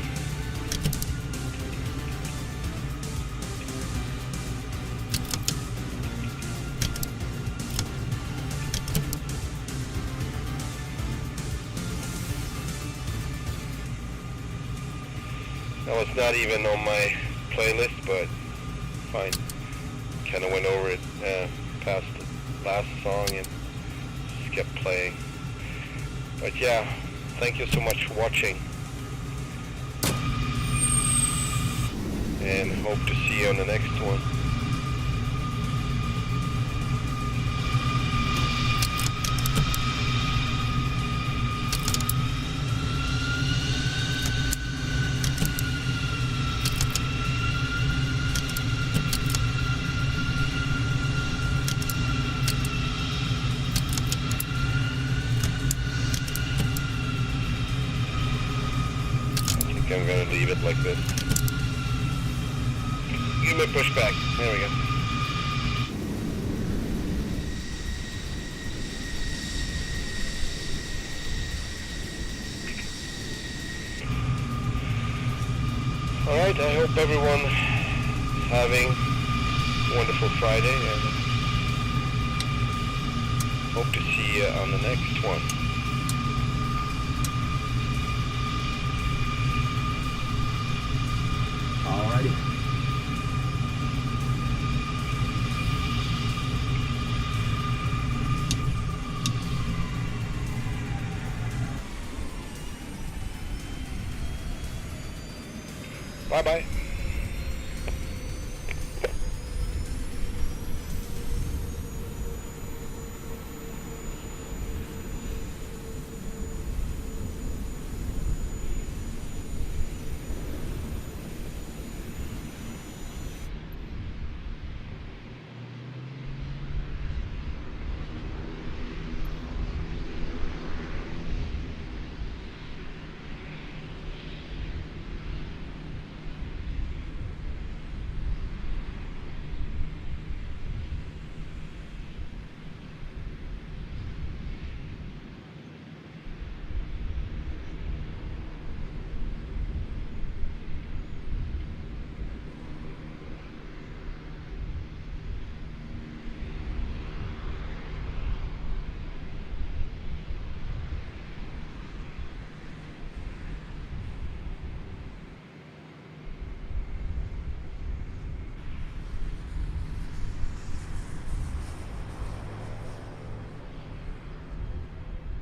That was not even on my playlist, but fine. Kind of went over it past the last song and just kept playing. But yeah, thank you so much for watching. And hope to see you on the next one. I'm going to leave it like this. Give me a push back. There we go. Alright, I hope everyone is having a wonderful Friday and hope to see you on the next one. Alrighty. Bye-bye.